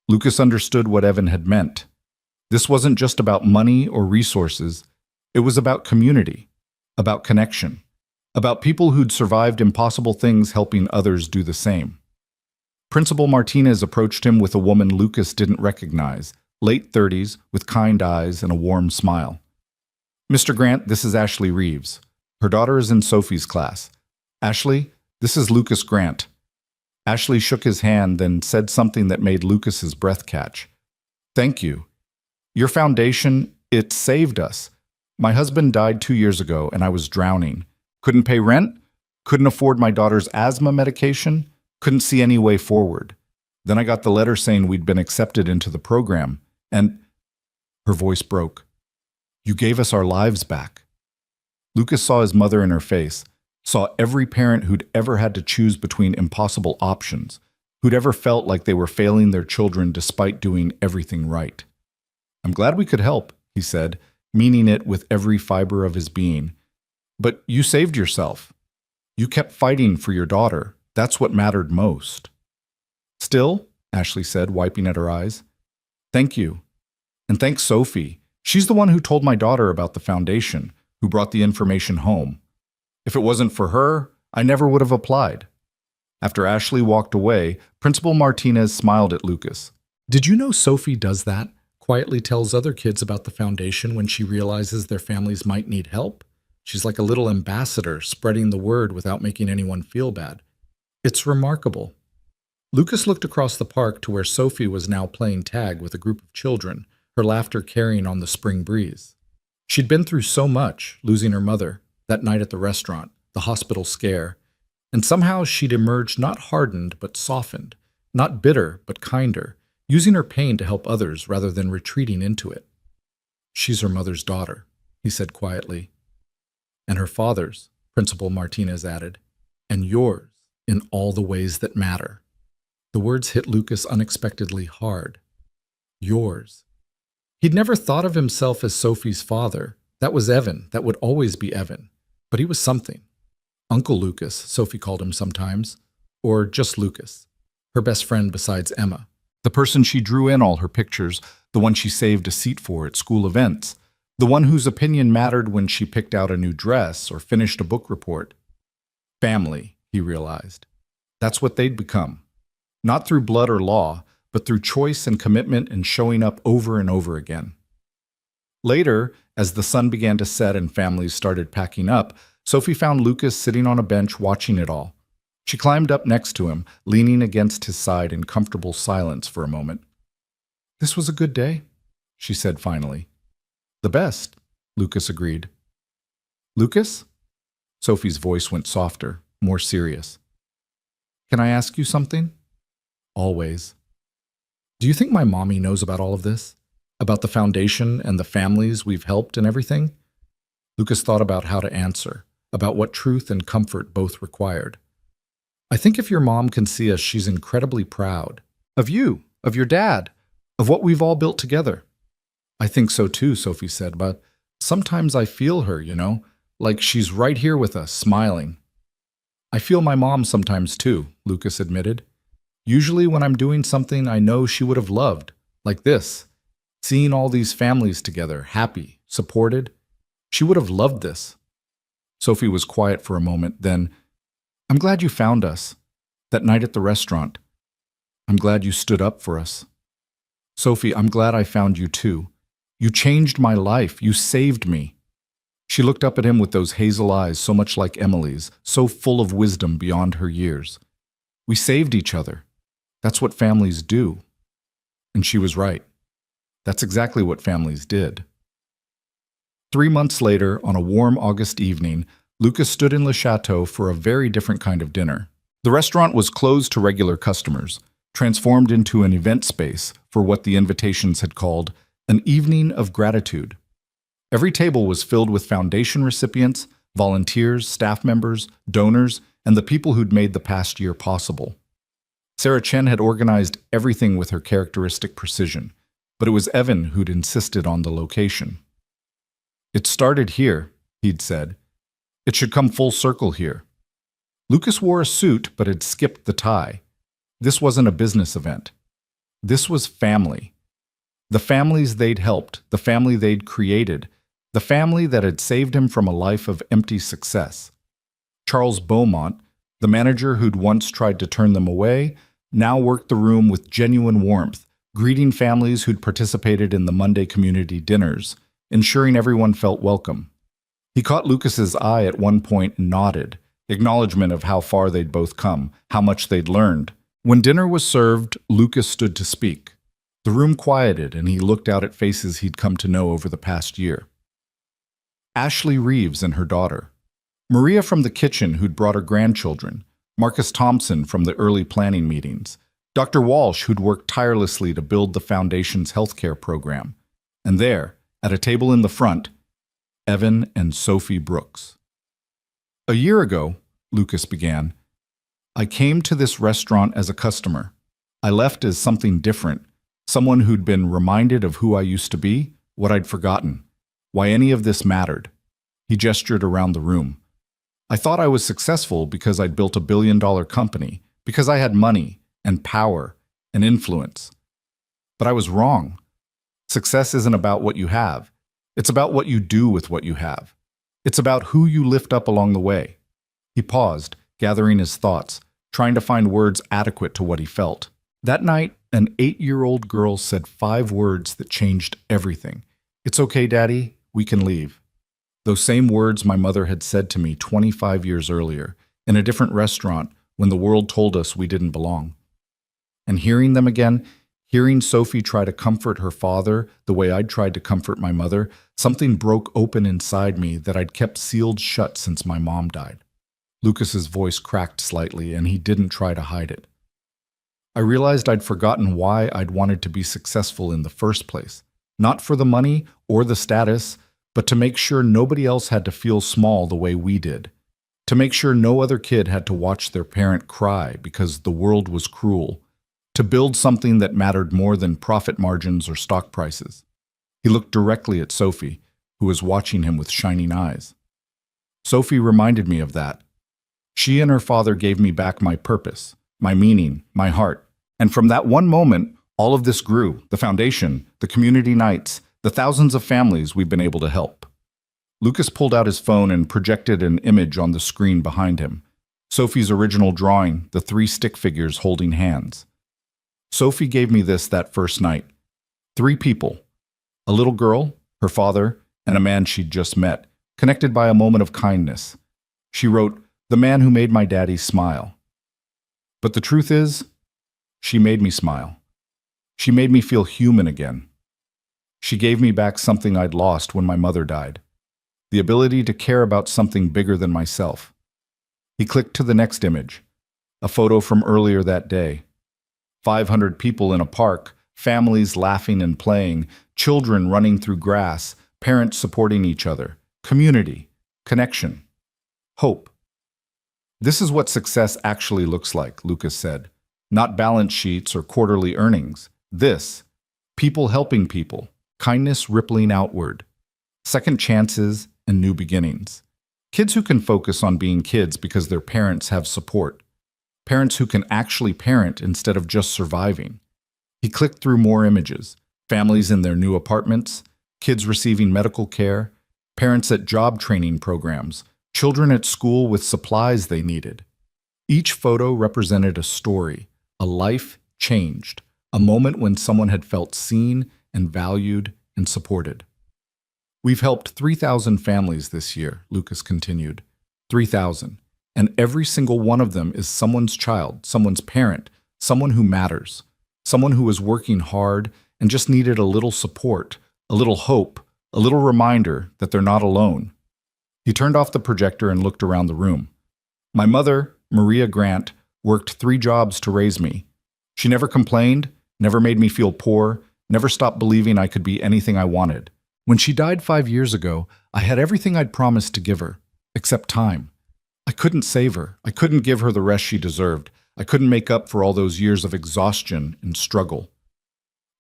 Lucas understood what Evan had meant. This wasn't just about money or resources. It was about community, about connection, about people who'd survived impossible things helping others do the same. Principal Martinez approached him with a woman Lucas didn't recognize, late 30s, with kind eyes and a warm smile. "Mr. Grant, this is Ashley Reeves. Her daughter is in Sophie's class. Ashley, this is Lucas Grant." Ashley shook his hand, then said something that made Lucas's breath catch. "Thank you. Your foundation, it saved us. My husband died 2 years ago, and I was drowning. Couldn't pay rent, couldn't afford my daughter's asthma medication, couldn't see any way forward. Then I got the letter saying we'd been accepted into the program, and—" Her voice broke. "You gave us our lives back." Lucas saw his mother in her face, saw every parent who'd ever had to choose between impossible options, who'd ever felt like they were failing their children despite doing everything right. "I'm glad we could help," he said, meaning it with every fiber of his being. "But you saved yourself. You kept fighting for your daughter. That's what mattered most." "Still," Ashley said, wiping at her eyes, "thank you. And thanks Sophie. She's the one who told my daughter about the foundation, who brought the information home. If it wasn't for her, I never would have applied." After Ashley walked away, Principal Martinez smiled at Lucas. "Did you know Sophie does that? Quietly tells other kids about the foundation when she realizes their families might need help? She's like a little ambassador, spreading the word without making anyone feel bad. It's remarkable." Lucas looked across the park to where Sophie was now playing tag with a group of children, her laughter carrying on the spring breeze. She'd been through so much, losing her mother, that night at the restaurant, the hospital scare, and somehow she'd emerged not hardened but softened, not bitter but kinder, using her pain to help others rather than retreating into it. "She's her mother's daughter," he said quietly. "And her father's," Principal Martinez added, "and yours in all the ways that matter." The words hit Lucas unexpectedly hard. Yours. He'd never thought of himself as Sophie's father. That was Evan. That would always be Evan. But he was something. Uncle Lucas, Sophie called him sometimes. Or just Lucas. Her best friend besides Emma. The person she drew in all her pictures, the one she saved a seat for at school events, the one whose opinion mattered when she picked out a new dress or finished a book report. Family, he realized. That's what they'd become. Not through blood or law, but through choice and commitment and showing up over and over again. Later, as the sun began to set and families started packing up, Sophie found Lucas sitting on a bench watching it all. She climbed up next to him, leaning against his side in comfortable silence for a moment. "This was a good day," she said finally. "The best," Lucas agreed. "Lucas?" Sophie's voice went softer, more serious. "Can I ask you something?" "Always." "Do you think my mommy knows about all of this? About the foundation and the families we've helped and everything?" Lucas thought about how to answer, about what truth and comfort both required. "I think if your mom can see us, she's incredibly proud. Of you, of your dad, of what we've all built together." "I think so too," Sophie said, "but sometimes I feel her, like she's right here with us, smiling." "I feel my mom sometimes too," Lucas admitted. "Usually when I'm doing something I know she would have loved, like this, seeing all these families together, happy, supported. She would have loved this." Sophie was quiet for a moment, then, "I'm glad you found us. That night at the restaurant. I'm glad you stood up for us." "Sophie, I'm glad I found you too. You changed my life. You saved me." She looked up at him with those hazel eyes so much like Emily's, so full of wisdom beyond her years. "We saved each other. That's what families do." And she was right. That's exactly what families did. 3 months later, on a warm August evening, Lucas stood in Le Chateau for a very different kind of dinner. The restaurant was closed to regular customers, transformed into an event space for what the invitations had called an evening of gratitude. Every table was filled with foundation recipients, volunteers, staff members, donors, and the people who'd made the past year possible. Sarah Chen had organized everything with her characteristic precision, but it was Evan who'd insisted on the location. "It started here," he'd said. "It should come full circle here." Lucas wore a suit but had skipped the tie. This wasn't a business event. This was family. The families they'd helped, the family they'd created, the family that had saved him from a life of empty success. Charles Beaumont, the manager who'd once tried to turn them away, now worked the room with genuine warmth, greeting families who'd participated in the Monday community dinners, ensuring everyone felt welcome. He caught Lucas's eye at one point and nodded, acknowledgement of how far they'd both come, how much they'd learned. When dinner was served, Lucas stood to speak. The room quieted, and he looked out at faces he'd come to know over the past year. Ashley Reeves and her daughter. Maria from the kitchen who'd brought her grandchildren. Marcus Thompson from the early planning meetings. Dr. Walsh who'd worked tirelessly to build the Foundation's healthcare program. And there, at a table in the front, Evan and Sophie Brooks. "A year ago," Lucas began, "I came to this restaurant as a customer. I left as something different, someone who'd been reminded of who I used to be, what I'd forgotten, why any of this mattered." He gestured around the room. "I thought I was successful because I'd built a billion-dollar company, because I had money and power and influence. But I was wrong. Success isn't about what you have. It's about what you do with what you have. It's about who you lift up along the way." He paused, gathering his thoughts, trying to find words adequate to what he felt. That night, an 8-year-old girl said 5 words that changed everything. "It's okay, Daddy, we can leave." Those same words my mother had said to me 25 years earlier, in a different restaurant, when the world told us we didn't belong. And hearing them again, hearing Sophie try to comfort her father the way I'd tried to comfort my mother, something broke open inside me that I'd kept sealed shut since my mom died. Lucas's voice cracked slightly, and he didn't try to hide it. I realized I'd forgotten why I'd wanted to be successful in the first place. Not for the money or the status, but to make sure nobody else had to feel small the way we did. To make sure no other kid had to watch their parent cry because the world was cruel. To build something that mattered more than profit margins or stock prices. He looked directly at Sophie, who was watching him with shining eyes. Sophie reminded me of that. She and her father gave me back my purpose, my meaning, my heart. And from that one moment, all of this grew, the foundation, the community nights, the thousands of families we've been able to help. Lucas pulled out his phone and projected an image on the screen behind him. Sophie's original drawing, the 3 stick figures holding hands. Sophie gave me this that first night. 3 people. A little girl, her father, and a man she'd just met, connected by a moment of kindness. She wrote, "The man who made my daddy smile." But the truth is, she made me smile. She made me feel human again. She gave me back something I'd lost when my mother died. The ability to care about something bigger than myself. He clicked to the next image, a photo from earlier that day. 500 people in a park, families laughing and playing, children running through grass, parents supporting each other, community, connection, hope. "This is what success actually looks like," Lucas said. "Not balance sheets or quarterly earnings. This, people helping people, kindness rippling outward, second chances and new beginnings. Kids who can focus on being kids because their parents have support. Parents who can actually parent instead of just surviving." He clicked through more images. Families in their new apartments, kids receiving medical care, parents at job training programs, children at school with supplies they needed. Each photo represented a story, a life changed, a moment when someone had felt seen and valued and supported. "We've helped 3,000 families this year," Lucas continued. 3,000. And every single one of them is someone's child, someone's parent, someone who matters, someone who was working hard and just needed a little support, a little hope, a little reminder that they're not alone. He turned off the projector and looked around the room. "My mother, Maria Grant, worked 3 jobs to raise me. She never complained, never made me feel poor, never stopped believing I could be anything I wanted. When she died 5 years ago, I had everything I'd promised to give her, except time. I couldn't save her. I couldn't give her the rest she deserved. I couldn't make up for all those years of exhaustion and struggle.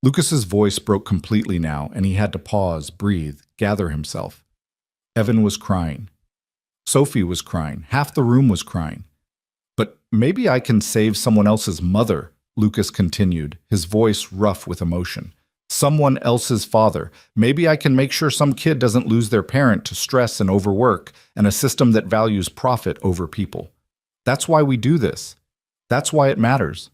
Lucas's voice broke completely now, and he had to pause, breathe, gather himself. Evan was crying. Sophie was crying. Half the room was crying. But maybe I can save someone else's mother, Lucas continued, his voice rough with emotion. Someone else's father. Maybe I can make sure some kid doesn't lose their parent to stress and overwork and a system that values profit over people. That's why we do this. That's why it matters.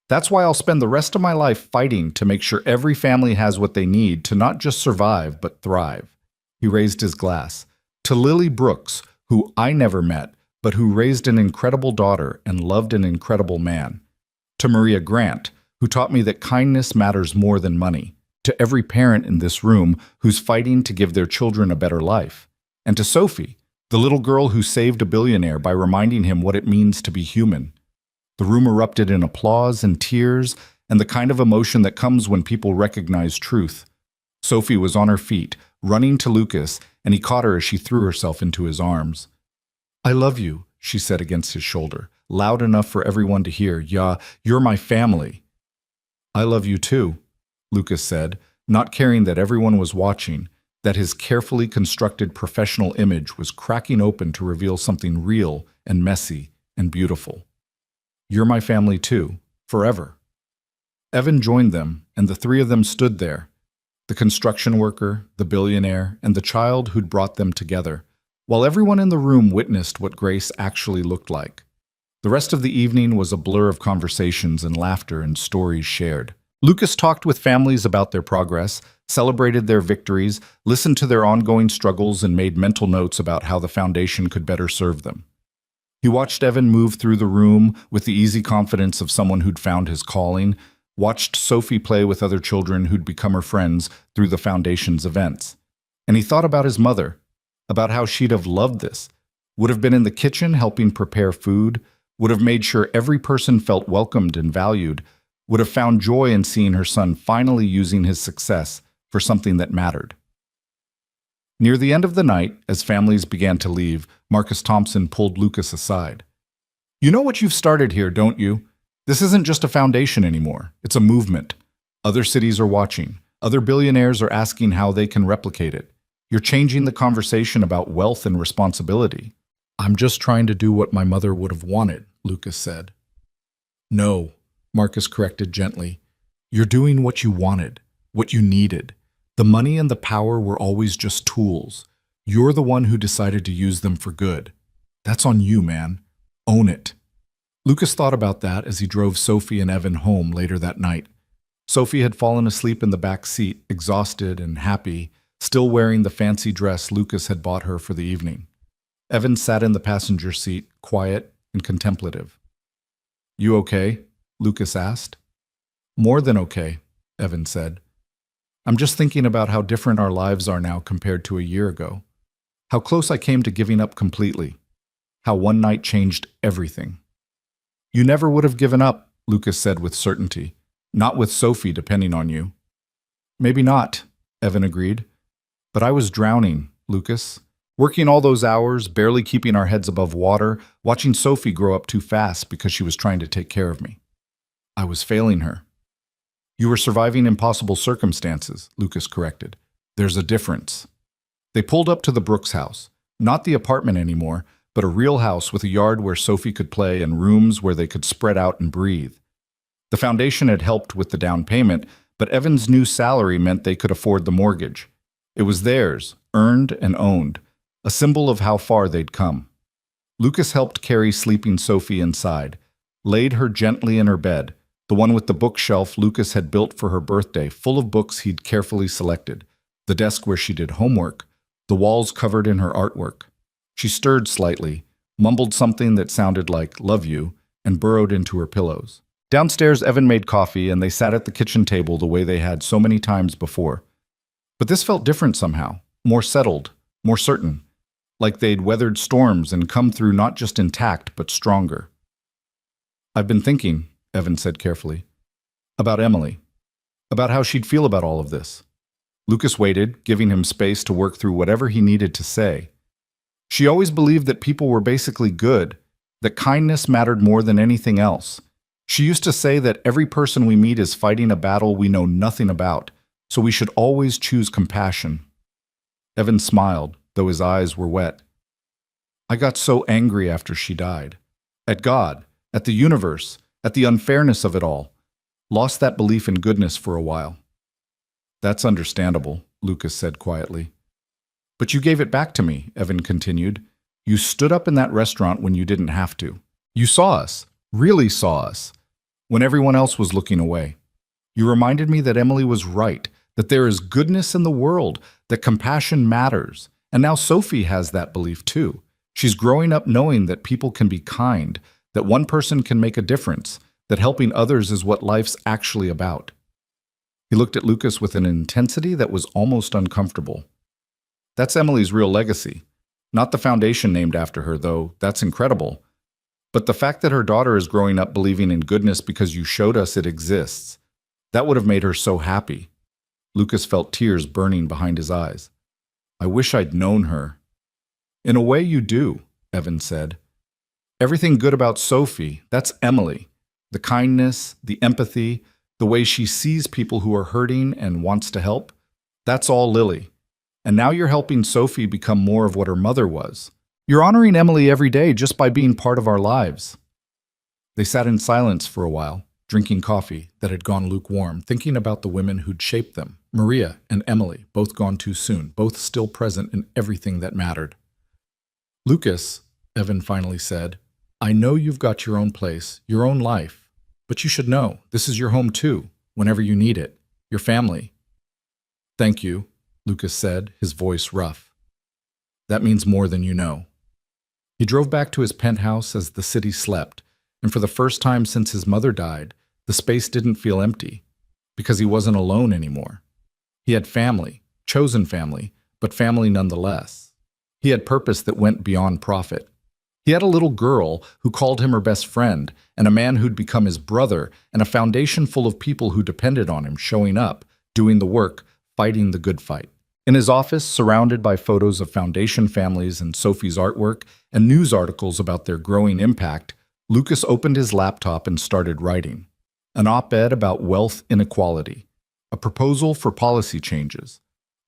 That's why I'll spend the rest of my life fighting to make sure every family has what they need to not just survive, but thrive. He raised his glass. To Lily Brooks, who I never met, but who raised an incredible daughter and loved an incredible man. To Maria Grant, who taught me that kindness matters more than money. To every parent in this room who's fighting to give their children a better life. And to Sophie, the little girl who saved a billionaire by reminding him what it means to be human. The room erupted in applause and tears and the kind of emotion that comes when people recognize truth. Sophie was on her feet, running to Lucas, and he caught her as she threw herself into his arms. "I love you," she said against his shoulder, loud enough for everyone to hear. "Yeah, you're my family." "I love you too," Lucas said, not caring that everyone was watching, that his carefully constructed professional image was cracking open to reveal something real and messy and beautiful. "You're my family too, forever." Evan joined them, and the three of them stood there, the construction worker, the billionaire, and the child who'd brought them together, while everyone in the room witnessed what grace actually looked like. The rest of the evening was a blur of conversations and laughter and stories shared. Lucas talked with families about their progress, celebrated their victories, listened to their ongoing struggles, and made mental notes about how the foundation could better serve them. He watched Evan move through the room with the easy confidence of someone who'd found his calling, watched Sophie play with other children who'd become her friends through the foundation's events. And he thought about his mother, about how she'd have loved this, would have been in the kitchen helping prepare food, would have made sure every person felt welcomed and valued, would have found joy in seeing her son finally using his success for something that mattered. Near the end of the night, as families began to leave, Marcus Thompson pulled Lucas aside. "You know what you've started here, don't you? This isn't just a foundation anymore. It's a movement. Other cities are watching. Other billionaires are asking how they can replicate it. You're changing the conversation about wealth and responsibility." "I'm just trying to do what my mother would have wanted," Lucas said. "No," Marcus corrected gently. "You're doing what you wanted, what you needed. The money and the power were always just tools. You're the one who decided to use them for good. That's on you, man. Own it." Lucas thought about that as he drove Sophie and Evan home later that night. Sophie had fallen asleep in the back seat, exhausted and happy, still wearing the fancy dress Lucas had bought her for the evening. Evan sat in the passenger seat, quiet and contemplative. "You okay?" Lucas asked. "More than okay," Evan said. "I'm just thinking about how different our lives are now compared to a year ago. How close I came to giving up completely. How one night changed everything." "You never would have given up," Lucas said with certainty. "Not with Sophie depending on you." "Maybe not," Evan agreed. "But I was drowning, Lucas. Working all those hours, barely keeping our heads above water, watching Sophie grow up too fast because she was trying to take care of me. I was failing her." "You were surviving impossible circumstances," Lucas corrected. "There's a difference." They pulled up to the Brooks house. Not the apartment anymore, but a real house with a yard where Sophie could play and rooms where they could spread out and breathe. The foundation had helped with the down payment, but Evan's new salary meant they could afford the mortgage. It was theirs, earned and owned, a symbol of how far they'd come. Lucas helped carry sleeping Sophie inside, laid her gently in her bed, the one with the bookshelf Lucas had built for her birthday, full of books he'd carefully selected, the desk where she did homework, the walls covered in her artwork. She stirred slightly, mumbled something that sounded like "love you," and burrowed into her pillows. Downstairs, Evan made coffee, and they sat at the kitchen table the way they had so many times before. But this felt different somehow, more settled, more certain, like they'd weathered storms and come through not just intact, but stronger. "I've been thinking," Evan said carefully, "about Emily, about how she'd feel about all of this." Lucas waited, giving him space to work through whatever he needed to say. "She always believed that people were basically good, that kindness mattered more than anything else. She used to say that every person we meet is fighting a battle we know nothing about, so we should always choose compassion. Evan smiled, though his eyes were wet. I got so angry after she died. At God, at the universe, at the unfairness of it all. Lost that belief in goodness for a while. That's understandable, Lucas said quietly. But you gave it back to me, Evan continued. You stood up in that restaurant when you didn't have to. You saw us, really saw us, when everyone else was looking away. You reminded me that Emily was right, that there is goodness in the world, that compassion matters. And now Sophie has that belief too. She's growing up knowing that people can be kind, that one person can make a difference, that helping others is what life's actually about. He looked at Lucas with an intensity that was almost uncomfortable. That's Emily's real legacy. Not the foundation named after her, though that's incredible. But the fact that her daughter is growing up believing in goodness because you showed us it exists, that would have made her so happy. Lucas felt tears burning behind his eyes. I wish I'd known her. In a way you do, Evan said. Everything good about Sophie, that's Emily. The kindness, the empathy, the way she sees people who are hurting and wants to help, that's all Lily. And now you're helping Sophie become more of what her mother was. You're honoring Emily every day just by being part of our lives. They sat in silence for a while, drinking coffee that had gone lukewarm, thinking about the women who'd shaped them, Maria and Emily, both gone too soon, both still present in everything that mattered. Lucas, Evan finally said, I know you've got your own place, your own life, but you should know this is your home too, whenever you need it, your family. Thank you, Lucas said, his voice rough. That means more than you know. He drove back to his penthouse as the city slept, and for the first time since his mother died, the space didn't feel empty, because he wasn't alone anymore. He had family, chosen family, but family nonetheless. He had purpose that went beyond profit. He had a little girl who called him her best friend, and a man who'd become his brother, and a foundation full of people who depended on him, showing up, doing the work, fighting the good fight. In his office, surrounded by photos of foundation families and Sophie's artwork and news articles about their growing impact, Lucas opened his laptop and started writing. An op-ed about wealth inequality, a proposal for policy changes,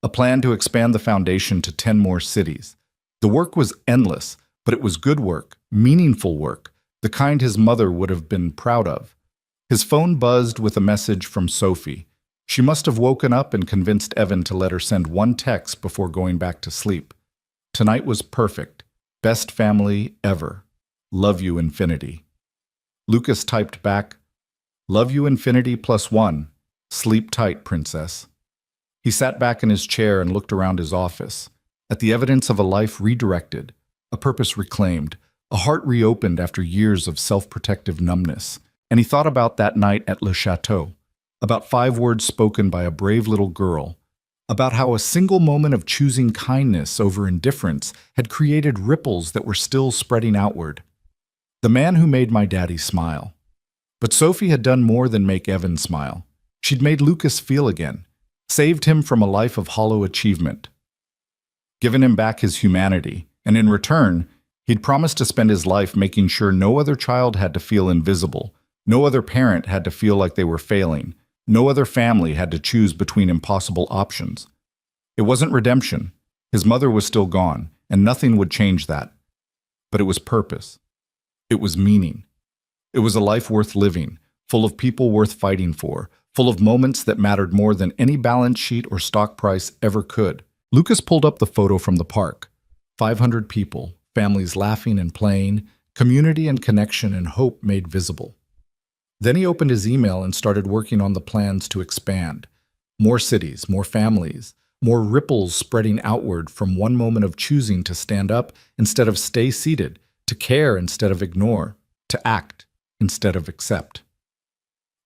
a plan to expand the foundation to 10 more cities. The work was endless, but it was good work, meaningful work, the kind his mother would have been proud of. His phone buzzed with a message from Sophie. She must have woken up and convinced Evan to let her send one text before going back to sleep. Tonight was perfect. Best family ever. Love you, infinity. Lucas typed back, Love you, infinity +1. Sleep tight, princess. He sat back in his chair and looked around his office, at the evidence of a life redirected, a purpose reclaimed, a heart reopened after years of self-protective numbness. And he thought about that night at Le Chateau, about 5 words spoken by a brave little girl, about how a single moment of choosing kindness over indifference had created ripples that were still spreading outward. The man who made my daddy smile. But Sophie had done more than make Evan smile. She'd made Lucas feel again, saved him from a life of hollow achievement, given him back his humanity, and in return, he'd promised to spend his life making sure no other child had to feel invisible, no other parent had to feel like they were failing, no other family had to choose between impossible options. It wasn't redemption. His mother was still gone, and nothing would change that. But it was purpose. It was meaning. It was a life worth living, full of people worth fighting for, full of moments that mattered more than any balance sheet or stock price ever could. Lucas pulled up the photo from the park. 500 people, families laughing and playing, community and connection and hope made visible. Then he opened his email and started working on the plans to expand. More cities, more families, more ripples spreading outward from one moment of choosing to stand up instead of stay seated, to care instead of ignore, to act instead of accept.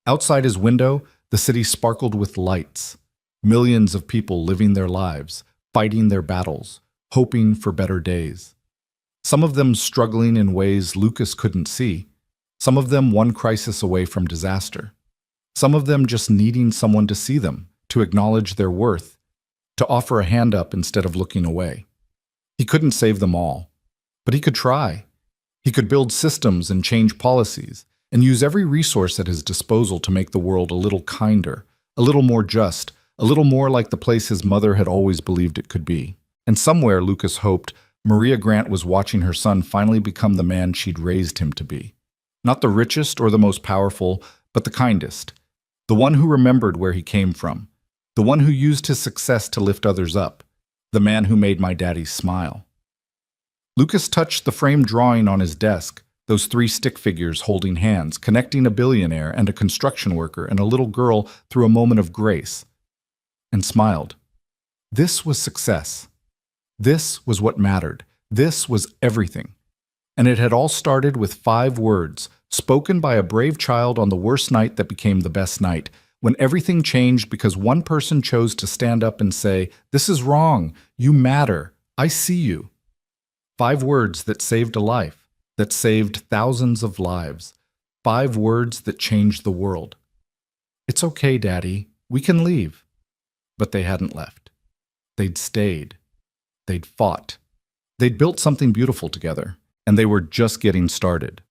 Outside his window, the city sparkled with lights. Millions of people living their lives, fighting their battles, hoping for better days. Some of them struggling in ways Lucas couldn't see. Some of them one crisis away from disaster. Some of them just needing someone to see them, to acknowledge their worth, to offer a hand up instead of looking away. He couldn't save them all, but he could try. He could build systems and change policies. and use every resource at his disposal to make the world a little kinder, a little more just, a little more like the place his mother had always believed it could be. And somewhere, Lucas hoped, Maria Grant was watching her son finally become the man she'd raised him to be. Not the richest or the most powerful, but the kindest. The one who remembered where he came from. The one who used his success to lift others up. The man who made my daddy smile. Lucas touched the framed drawing on his desk, those three stick figures holding hands, connecting a billionaire and a construction worker and a little girl through a moment of grace, and smiled. This was success. This was what mattered. This was everything. And it had all started with 5 words, spoken by a brave child on the worst night that became the best night, when everything changed because one person chose to stand up and say, "This is wrong. You matter. I see you." 5 words that saved a life, that saved thousands of lives. 5 words that changed the world. "It's okay, Daddy. We can leave." But they hadn't left. They'd stayed. They'd fought. They'd built something beautiful together, and they were just getting started.